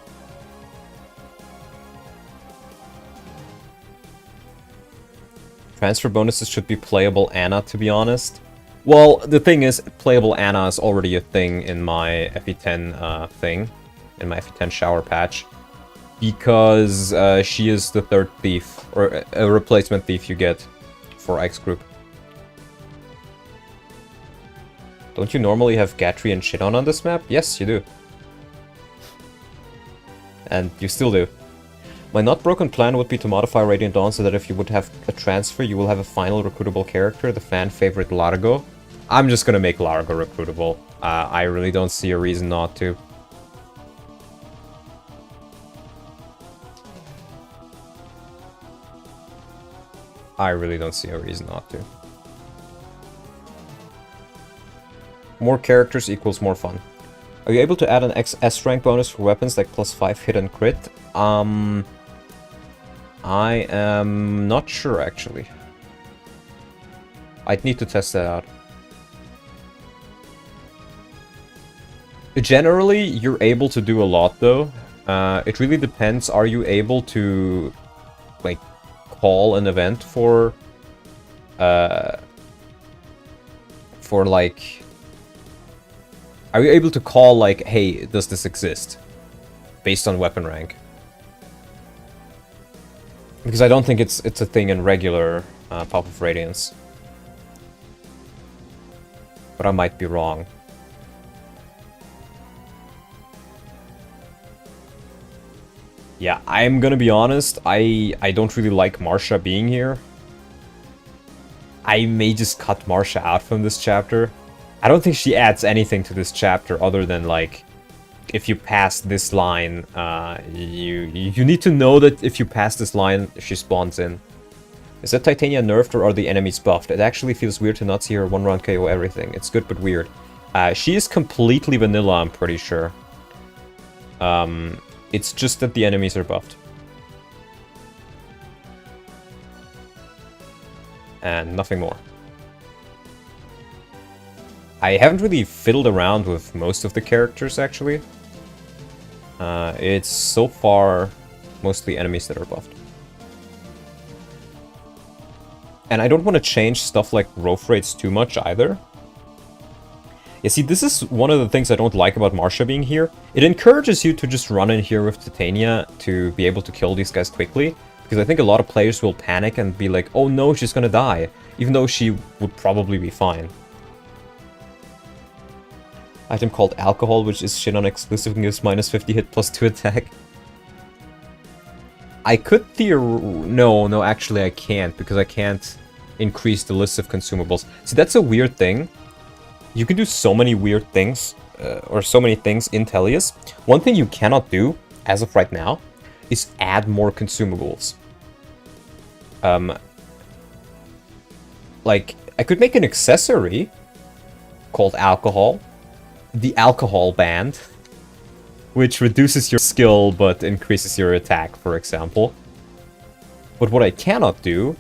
Transfer bonuses should be playable Anna, to be honest. Well, the thing is, playable Anna is already a thing in my FE10 thing. In my FE10 Shower patch. Because she is the third thief, or a replacement thief you get for X group. Don't you normally have Gatry and Shidon on this map? Yes, you do. And you still do. My not broken plan would be to modify Radiant Dawn so that if you would have a transfer, you will have a final recruitable character, the fan favorite Largo. I'm just gonna make Largo recruitable. I really don't see a reason not to. I really don't see a reason not to. More characters equals more fun. Are you able to add an S rank bonus for weapons like +5 hit and crit? I am not sure, actually. I'd need to test that out. Generally, you're able to do a lot, though. It really depends. Are you able to, like, call an event for like... Are you able to call, like, hey, does this exist? Based on weapon rank. Because I don't think it's a thing in regular Path of Raidance. But I might be wrong. Yeah, I'm gonna be honest, I don't really like Marsha being here. I may just cut Marsha out from this chapter. I don't think she adds anything to this chapter other than, like, if you pass this line, you need to know that if you pass this line, she spawns in. Is that Titania nerfed or are the enemies buffed? It actually feels weird to not see her one round KO everything. It's good but weird. She is completely vanilla, I'm pretty sure. It's just that the enemies are buffed. And nothing more. I haven't really fiddled around with most of the characters, actually. It's so far mostly enemies that are buffed. And I don't want to change stuff like growth rates too much either. You see, this is one of the things I don't like about Marsha being here. It encourages you to just run in here with Titania to be able to kill these guys quickly. Because I think a lot of players will panic and be like, oh no, she's gonna die. Even though she would probably be fine. Item called Alcohol, which is Shinon exclusive and gives minus 50 hit plus 2 attack. I could No, actually I can't, because I can't increase the list of consumables. See, that's a weird thing. You can do so many weird things, or so many things in Tellius. One thing you cannot do, as of right now, is add more consumables. Like, I could make an accessory called Alcohol. The Alcohol Band, which reduces your skill but increases your attack, for example. But what I cannot do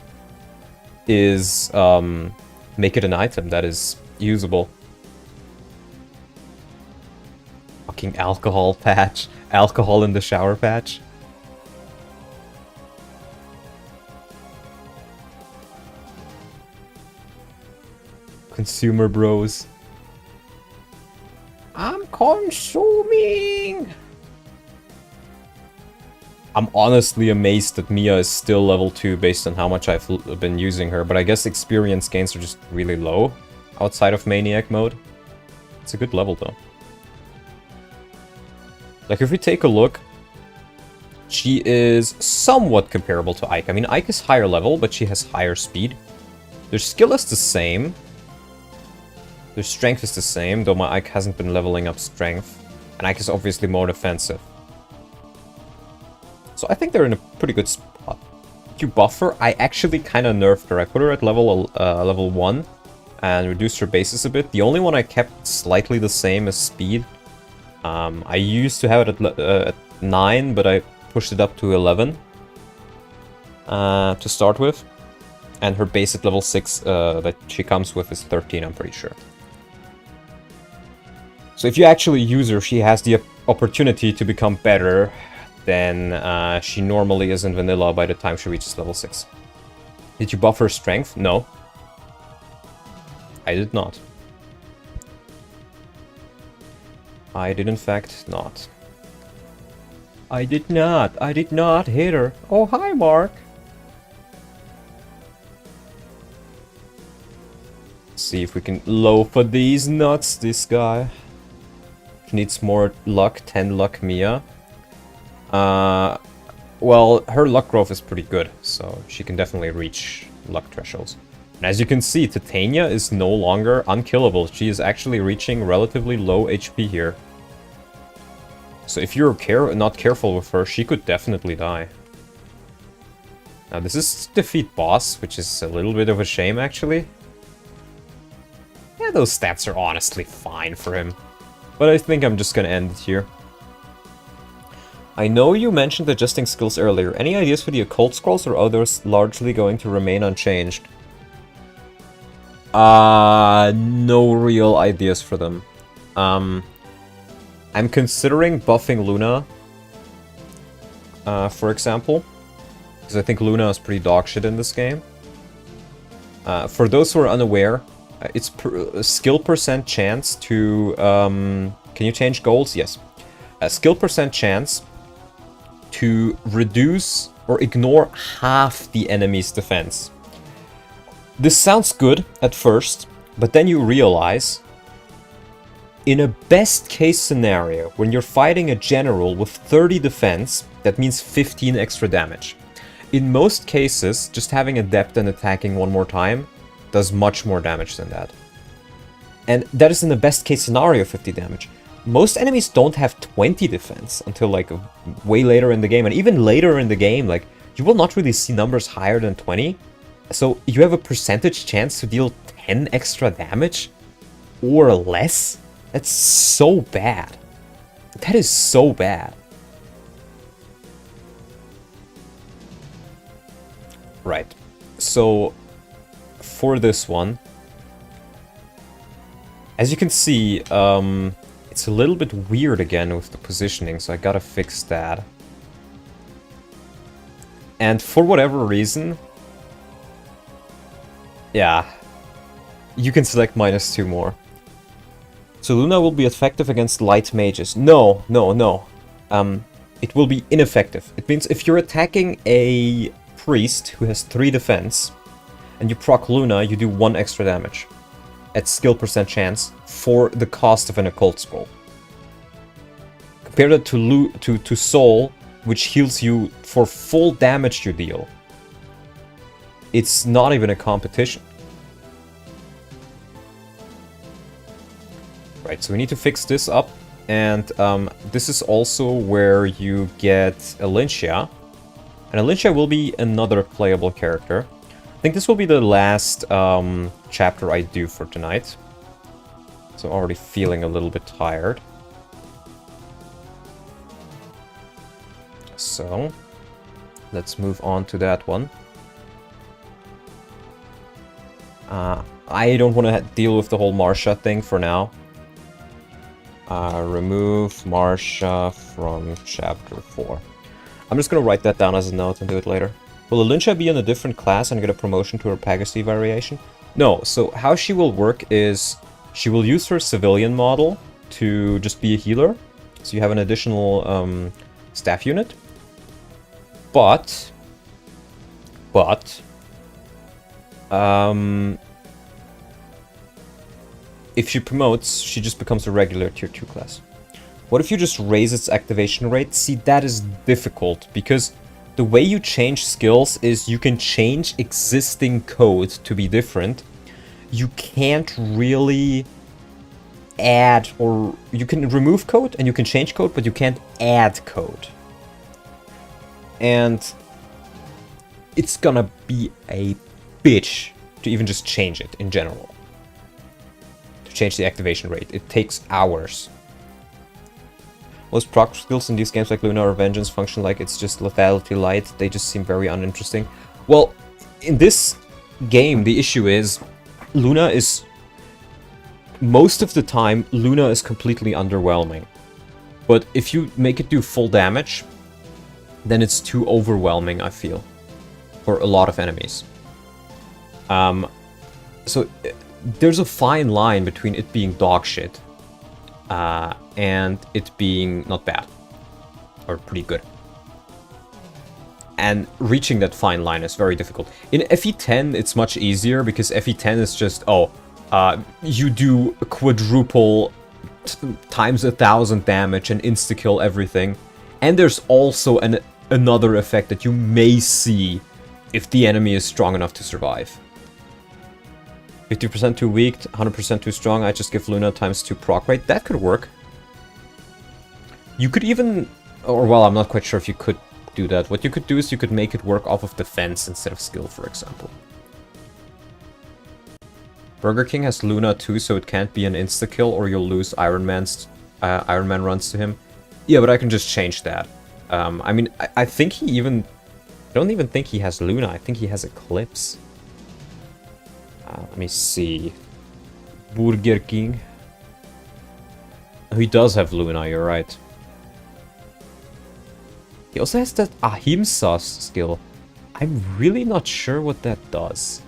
is make it an item that is usable. Fucking alcohol patch. Alcohol in the shower patch. Consumer bros. I'm consuming! I'm honestly amazed that Mia is still level 2 based on how much I've been using her, but I guess experience gains are just really low outside of Maniac mode. It's a good level though. Like if we take a look, she is somewhat comparable to Ike. I mean, Ike is higher level, but she has higher speed. Their skill is the same. Their strength is the same, though my Ike hasn't been leveling up strength. And Ike is obviously more defensive. So I think they're in a pretty good spot. To buff her, I actually kind of nerfed her. I put her at level 1 and reduced her bases a bit. The only one I kept slightly the same is speed. I used to have it at 9, but I pushed it up to 11 to start with. And her base at level 6 that she comes with is 13, I'm pretty sure. So if you actually use her, she has the opportunity to become better than she normally is in vanilla by the time she reaches level 6. Did you buff her strength? No. I did not. I did in fact not. I did not hit her. Oh, hi, Mark. Let's see if we can low for these nuts, this guy. Needs more luck, 10 luck Mia. Well, her luck growth is pretty good, so she can definitely reach luck thresholds. And as you can see, Titania is no longer unkillable. She is actually reaching relatively low HP here. So if you're not careful with her, she could definitely die. Now this is defeat boss, which is a little bit of a shame actually. Yeah, those stats are honestly fine for him. But I think I'm just gonna end it here. I know you mentioned adjusting skills earlier. Any ideas for the occult scrolls, or are those largely going to remain unchanged? No real ideas for them. I'm considering buffing Luna, for example, because I think Luna is pretty dog shit in this game. For those who are unaware, it's skill percent chance to... can you change goals? Yes. A skill percent chance to reduce or ignore half the enemy's defense. This sounds good at first, but then you realize, in a best case scenario, when you're fighting a general with 30 defense, that means 15 extra damage. In most cases, just having adept and attacking one more time does much more damage than that. And that is in the best case scenario, 50 damage. Most enemies don't have 20 defense until like way later in the game, and even later in the game, like, you will not really see numbers higher than 20. So you have a percentage chance to deal 10 extra damage or less. That's so bad. That is so bad. Right. So for this one, as you can see, it's a little bit weird again with the positioning, so I gotta fix that. And for whatever reason, yeah, you can select -2 more. So Luna will be effective against light mages. No. It will be ineffective. It means if you're attacking a Priest, who has 3 defense, and you proc Luna, you do 1 extra damage at skill percent chance for the cost of an occult scroll. Compare that to Soul, which heals you for full damage you deal. It's not even a competition. Right, so we need to fix this up, and this is also where you get Elincia. And Elincia will be another playable character. I think this will be the last chapter I do for tonight. So I'm already feeling a little bit tired. So, let's move on to that one. I don't want to deal with the whole Marsha thing for now. Remove Marsha from chapter 4. I'm just going to write that down as a note and do it later. Will Elincia be in a different class and get a promotion to her Pegasi variation? No, so how she will work is she will use her civilian model to just be a healer. So you have an additional staff unit. But if she promotes, she just becomes a regular tier 2 class. What if you just raise its activation rate? See, that is difficult, because the way you change skills is you can change existing code to be different. You can't really add, or you can remove code and you can change code, but you can't add code. And it's gonna be a bitch to even just change it in general. To change the activation rate. It takes hours. Most proc skills in these games like Luna or Vengeance function like it's just lethality light. They just seem very uninteresting. Well, in this game, the issue is Luna is... Most of the time, Luna is completely underwhelming. But if you make it do full damage, then it's too overwhelming, I feel, for a lot of enemies. So there's a fine line between it being dog shit and it being not bad or pretty good. And reaching that fine line is very difficult. In FE10, it's much easier because FE10 is just, you do quadruple times 1,000 damage and insta-kill everything. And there's also another effect that you may see if the enemy is strong enough to survive. 50% too weak, 100% too strong, I just give Luna ×2 proc rate. That could work. You could even... Or, well, I'm not quite sure if you could do that. What you could do is you could make it work off of defense instead of skill, for example. Burger King has Luna too, so it can't be an insta-kill or you'll lose Iron Man runs to him. Yeah, but I can just change that. I mean, I think he even... I don't even think he has Luna, I think he has Eclipse. Let me see. Burger King. Oh, he does have Luna, you're right. He also has that Ahimsa skill. I'm really not sure what that does.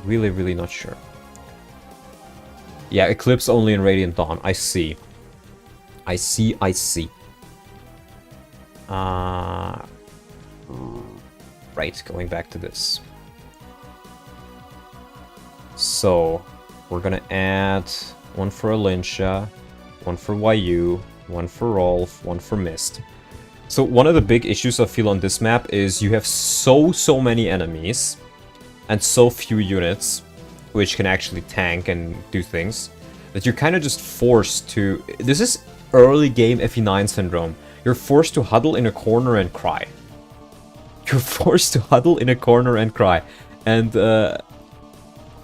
Really, really not sure. Yeah, Eclipse only in Radiant Dawn. I see. I see. Right, going back to this. So, we're gonna add one for Elincia, one for YU, one for Rolf, one for Mist. So one of the big issues I feel on this map is you have so many enemies and so few units which can actually tank and do things that you're kind of just forced to... This is early game FE9 syndrome. You're forced to huddle in a corner and cry. You're forced to huddle in a corner and cry. And for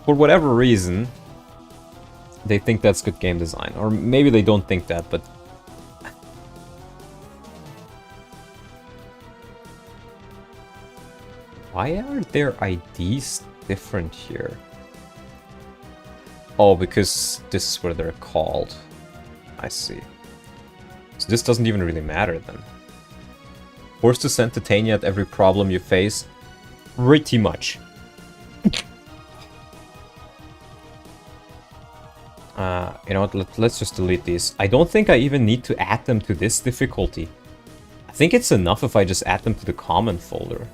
whatever reason, they think that's good game design. Or maybe they don't think that, but... Why are their IDs different here? Oh, because this is what they're called. I see. So this doesn't even really matter then. Forced to send Titania at every problem you face? Pretty much. You know what, let's just delete these. I don't think I even need to add them to this difficulty. I think it's enough if I just add them to the common folder.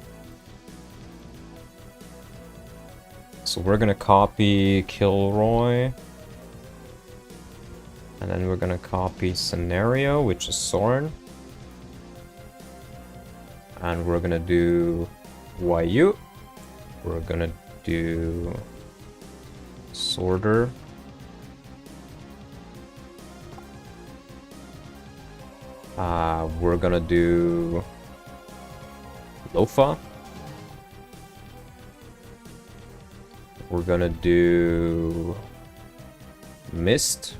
So we're gonna copy Kilroy. And then we're gonna copy Scenario, which is Soren. And we're gonna do YU. We're gonna do Sorter. We're gonna do Lofa. We're gonna do Mist.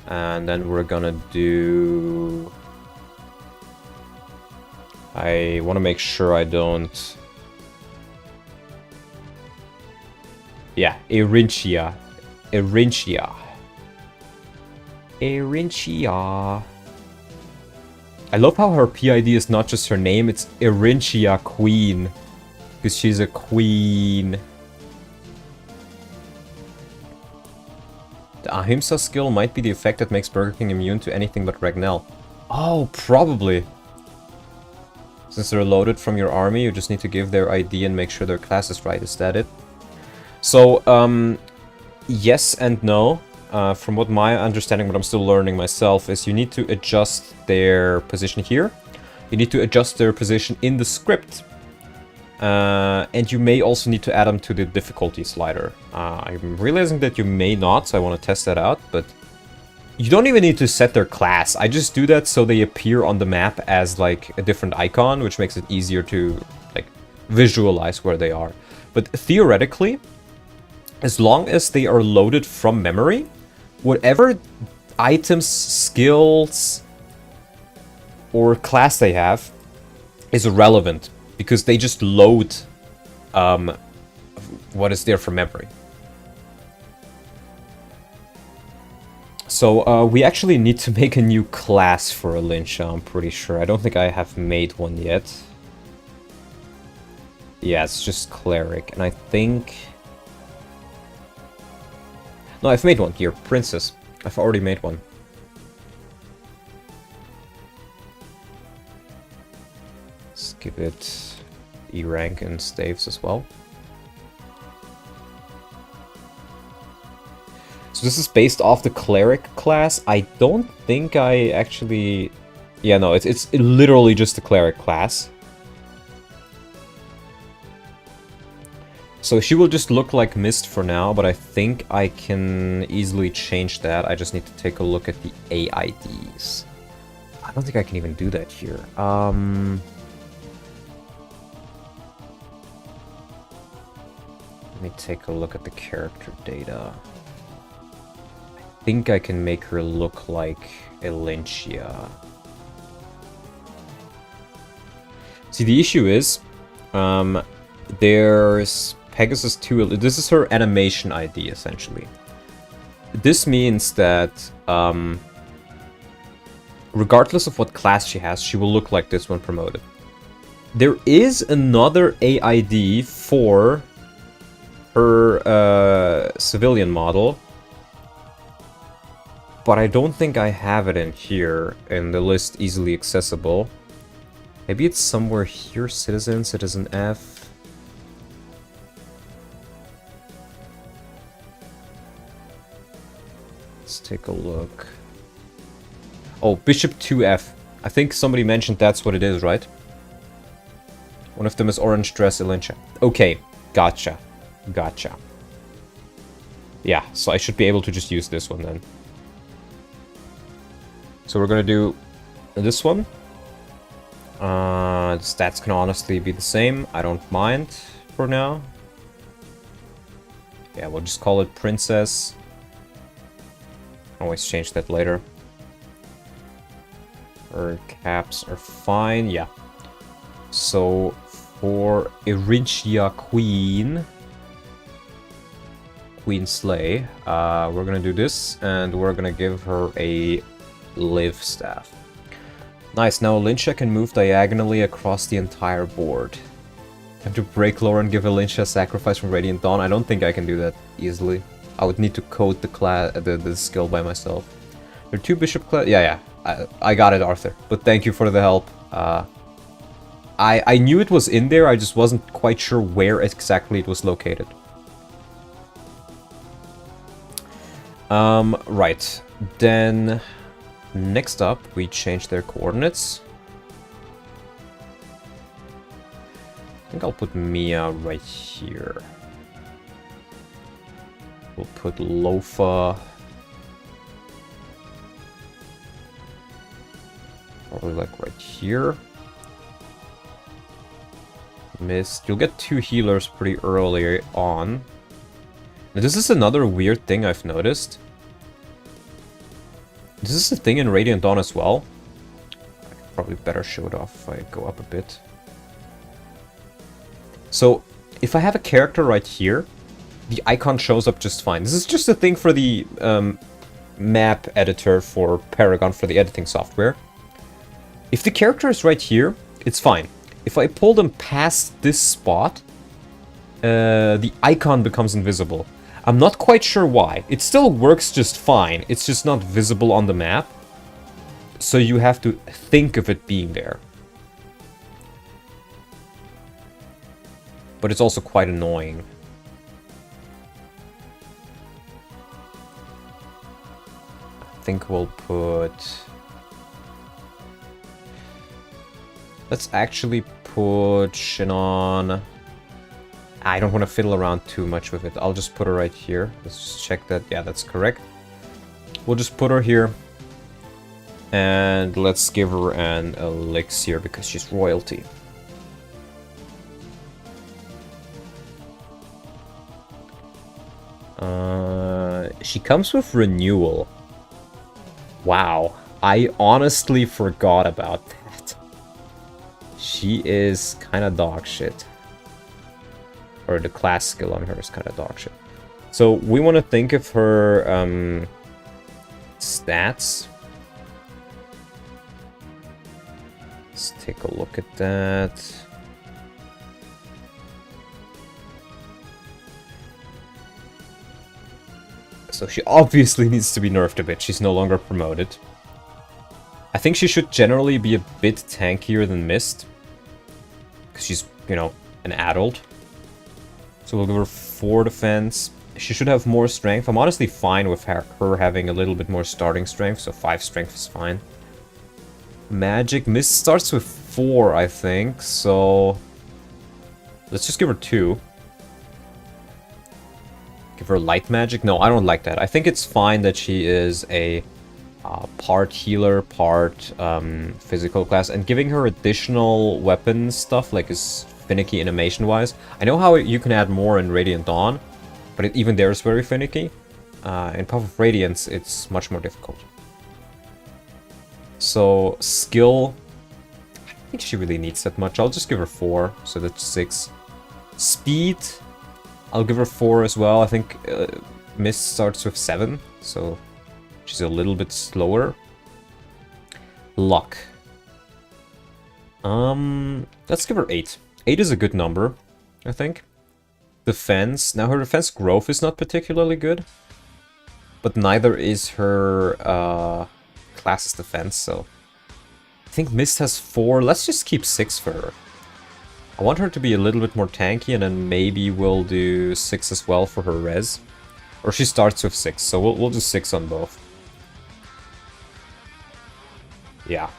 And then we're gonna do... I want to make sure I don't... Yeah, Erinchia. Erinchia. Erinchia. I love how her PID is not just her name, it's Erinchia Queen. Because she's a queen. The Ahimsa skill might be the effect that makes Burger King immune to anything but Ragnell. Oh, probably. Since they're loaded from your army, you just need to give their ID and make sure their class is right. Is that it? So, yes and no. From what my understanding, what I'm still learning myself, is you need to adjust their position here. You need to adjust their position in the script. And you may also need to add them to the difficulty slider. I'm realizing that you may not, so I want to test that out, but you don't even need to set their class. I just do that so they appear on the map as like a different icon, which makes it easier to like visualize where they are. But theoretically, as long as they are loaded from memory, whatever items, skills, or class they have is irrelevant. Because they just load what is there from memory. So we actually need to make a new class for Alincia, I'm pretty sure. I don't think I have made one yet. Yeah, it's just Cleric. And I think... No, I've made one here. Princess. I've already made one. Let's give it E rank and staves as well. So this is based off the Cleric class. I don't think I actually... Yeah, no, it's literally just the Cleric class. So she will just look like Mist for now, but I think I can easily change that. I just need to take a look at the AIDs. I don't think I can even do that here. Let me take a look at the character data. I think I can make her look like Alincia. See, the issue is, there's Pegasus 2. This is her animation ID, essentially. This means that, regardless of what class she has, she will look like this when promoted. There is another AID for her civilian model, but I don't think I have it in here in the list easily accessible. Maybe it's somewhere here. Citizen, Citizen F. Let's take a look. Oh, Bishop 2F. I think somebody mentioned that's what it is, right? One of them is Orange Dress Alincia. Okay, gotcha. Gotcha. Yeah, so I should be able to just use this one then. So we're gonna do this one. The stats can honestly be the same. I don't mind for now. Yeah, we'll just call it Princess. Always change that later. Her caps are fine, yeah. So for Erinchia Queen Slay, we're gonna do this, and we're gonna give her a live staff. Nice, now Alincia can move diagonally across the entire board. Have to break lore and give Alincia a sacrifice from Radiant Dawn. I don't think I can do that easily. I would need to code the skill by myself. There are two bishop class. Yeah. I got it, Arthur. But thank you for the help. I knew it was in there, I just wasn't quite sure where exactly it was located. Right. Then, next up, we change their coordinates. I think I'll put Mia right here. We'll put Lofa... probably like right here. Mist. You'll get 2 healers pretty early on. Now, this is another weird thing I've noticed. This is a thing in Radiant Dawn as well. Probably better show it off if I go up a bit. So, if I have a character right here, the icon shows up just fine. This is just a thing for the map editor for Paragon, for the editing software. If the character is right here, it's fine. If I pull them past this spot, the icon becomes invisible. I'm not quite sure why. It still works just fine. It's just not visible on the map. So you have to think of it being there. But it's also quite annoying. I think we'll put... let's actually put Shannon... I don't want to fiddle around too much with it. I'll just put her right here. Let's just check that. Yeah, that's correct. We'll just put her here. And let's give her an elixir because she's royalty. She comes with renewal. Wow. I honestly forgot about that. She is kind of dog shit. Or the class skill on her is kind of dog shit. So we want to think of her stats. Let's take a look at that. So she obviously needs to be nerfed a bit. She's no longer promoted. I think she should generally be a bit tankier than Mist. Because she's, you know, an adult. So we'll give her 4 defense. She should have more strength. I'm honestly fine with her having a little bit more starting strength, so 5 strength is fine. Magic. Mist starts with 4, I think, so... let's just give her 2. Give her light magic? No, I don't like that. I think it's fine that she is a part healer, part physical class, and giving her additional weapon stuff, like is finicky animation-wise. I know how you can add more in Radiant Dawn, but even there is very finicky. In Path of Raidance, it's much more difficult. So, skill... I don't think she really needs that much. I'll just give her 4, so that's 6. Speed... I'll give her 4 as well. I think Mist starts with 7, so she's a little bit slower. Luck. Let's give her 8. 8 is a good number, I think. Defense. Now her defense growth is not particularly good, but neither is her class's defense, so... I think Mist has 4. Let's just keep 6 for her. I want her to be a little bit more tanky, and then maybe we'll do 6 as well for her res. Or she starts with 6, so we'll do 6 on both. Yeah.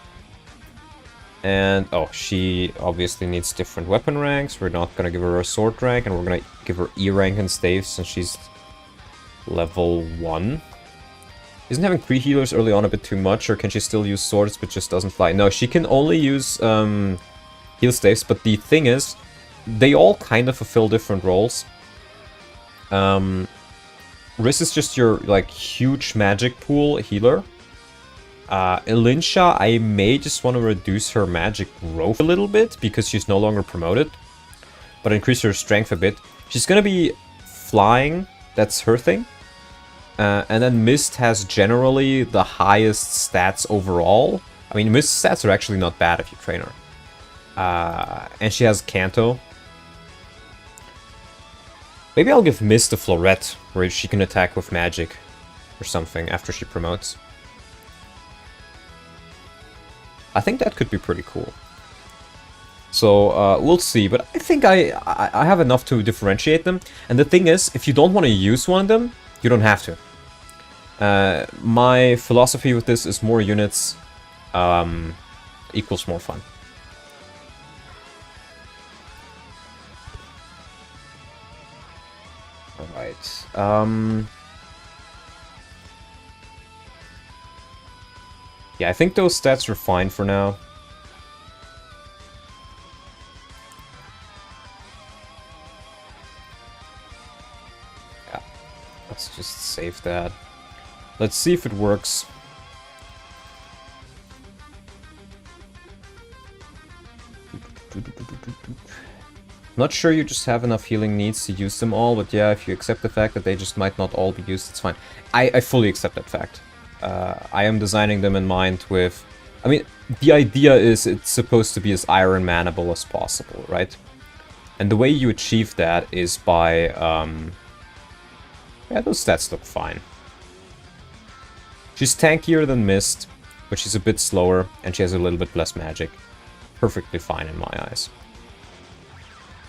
And, oh, she obviously needs different weapon ranks. We're not gonna give her a sword rank, and we're gonna give her E rank and staves since she's level 1. Isn't having 3 healers early on a bit too much, or can she still use swords but just doesn't fly? No, she can only use heal staves, but the thing is, they all kind of fulfill different roles. Riz is just your, like, huge magic pool healer. Elinsha, I may just want to reduce her magic growth a little bit, because she's no longer promoted. But increase her strength a bit. She's gonna be flying, that's her thing. And then Mist has generally the highest stats overall. I mean, Mist's stats are actually not bad if you train her. And she has Canto. Maybe I'll give Mist a Florette, where she can attack with magic or something after she promotes. I think that could be pretty cool. So we'll see, but I think I have enough to differentiate them. And the thing is, if you don't want to use one of them, you don't have to. My philosophy with this is more units equals more fun. Alright. Yeah, I think those stats are fine for now. Yeah, let's just save that. Let's see if it works. Not sure you just have enough healing needs to use them all, but yeah, if you accept the fact that they just might not all be used, it's fine. I fully accept that fact. I am designing them in mind with... I mean, the idea is it's supposed to be as Iron Man-able as possible, right? And the way you achieve that is by... yeah, those stats look fine. She's tankier than Mist, but she's a bit slower, and she has a little bit less magic. Perfectly fine in my eyes.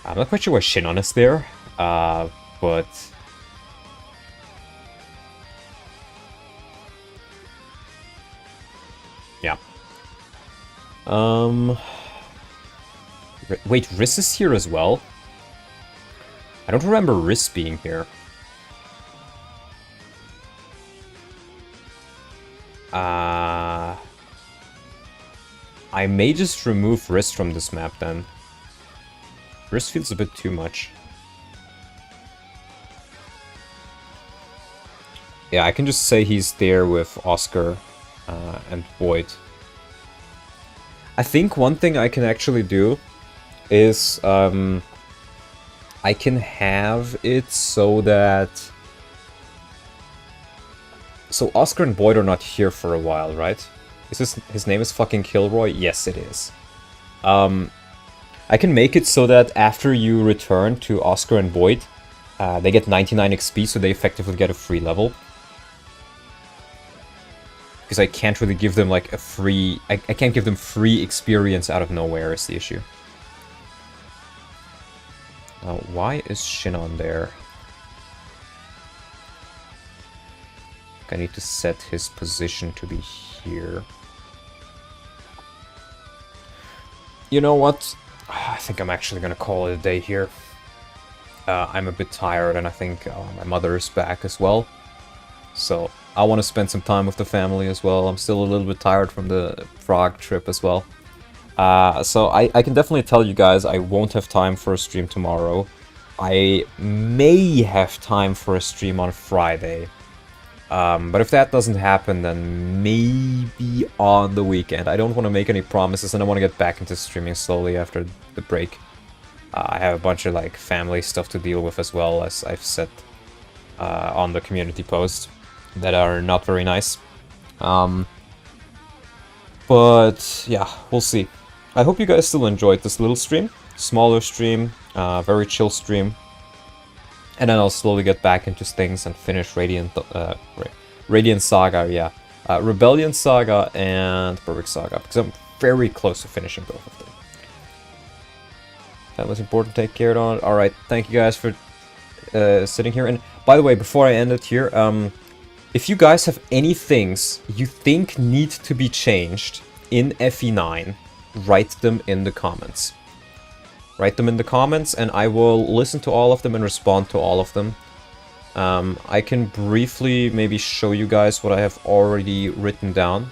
I'm not quite sure why Shinon is there, but... yeah. Wait, Riss is here as well? I don't remember Riss being here. I may just remove Riss from this map then. Riss feels a bit too much. Yeah, I can just say he's there with Oscar and Void. I think one thing I can actually do is I can have it so that... so Oscar and Void are not here for a while, right? Is this... his name is fucking Kilroy? Yes, it is. I can make it so that after you return to Oscar and Void, they get 99 XP, so they effectively get a free level. Because I can't really give them like a free... I can't give them free experience out of nowhere is the issue. Now, why is Shinon there? I need to set his position to be here. You know what? I think I'm actually gonna call it a day here. I'm a bit tired, and I think my mother is back as well. So I want to spend some time with the family as well. I'm still a little bit tired from the Prague trip as well. So I can definitely tell you guys I won't have time for a stream tomorrow. I may have time for a stream on Friday. But if that doesn't happen, then maybe on the weekend. I don't want to make any promises, and I want to get back into streaming slowly after the break. I have a bunch of like family stuff to deal with as well, as I've said on the community post, that are not very nice. But yeah, we'll see. I hope you guys still enjoyed this little stream. Smaller stream, very chill stream. And then I'll slowly get back into things and finish Radiant Saga, yeah. Rebellion Saga and Perfect Saga, because I'm very close to finishing both of them. That was important to take care of. Alright, thank you guys for sitting here. And by the way, before I end it here, if you guys have any things you think need to be changed in FE9, write them in the comments. Write them in the comments, and I will listen to all of them and respond to all of them. I can briefly maybe show you guys what I have already written down.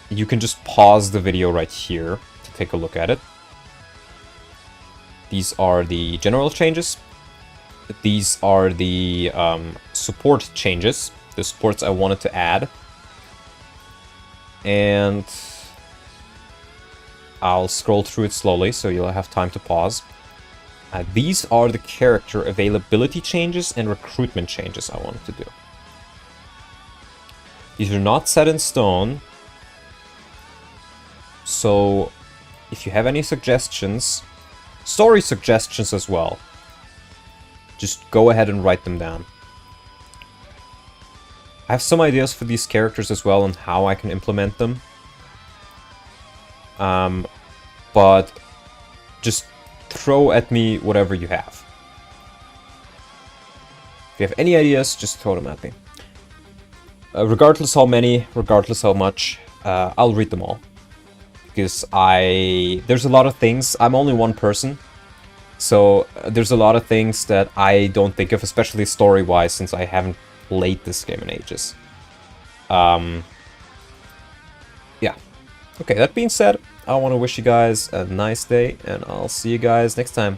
You can just pause the video right here to take a look at it. These are the general changes. These are the support changes, the supports I wanted to add. And I'll scroll through it slowly, so you'll have time to pause. These are the character availability changes and recruitment changes I wanted to do. These are not set in stone, so if you have any suggestions, story suggestions as well, just go ahead and write them down. I have some ideas for these characters as well and how I can implement them. But just throw at me whatever you have. If you have any ideas, just throw them at me. Regardless how many, regardless how much, I'll read them all. Because there's a lot of things, I'm only one person, so there's a lot of things that I don't think of, especially story-wise, since I haven't played this game in ages. Yeah. Okay, that being said, I want to wish you guys a nice day, and I'll see you guys next time.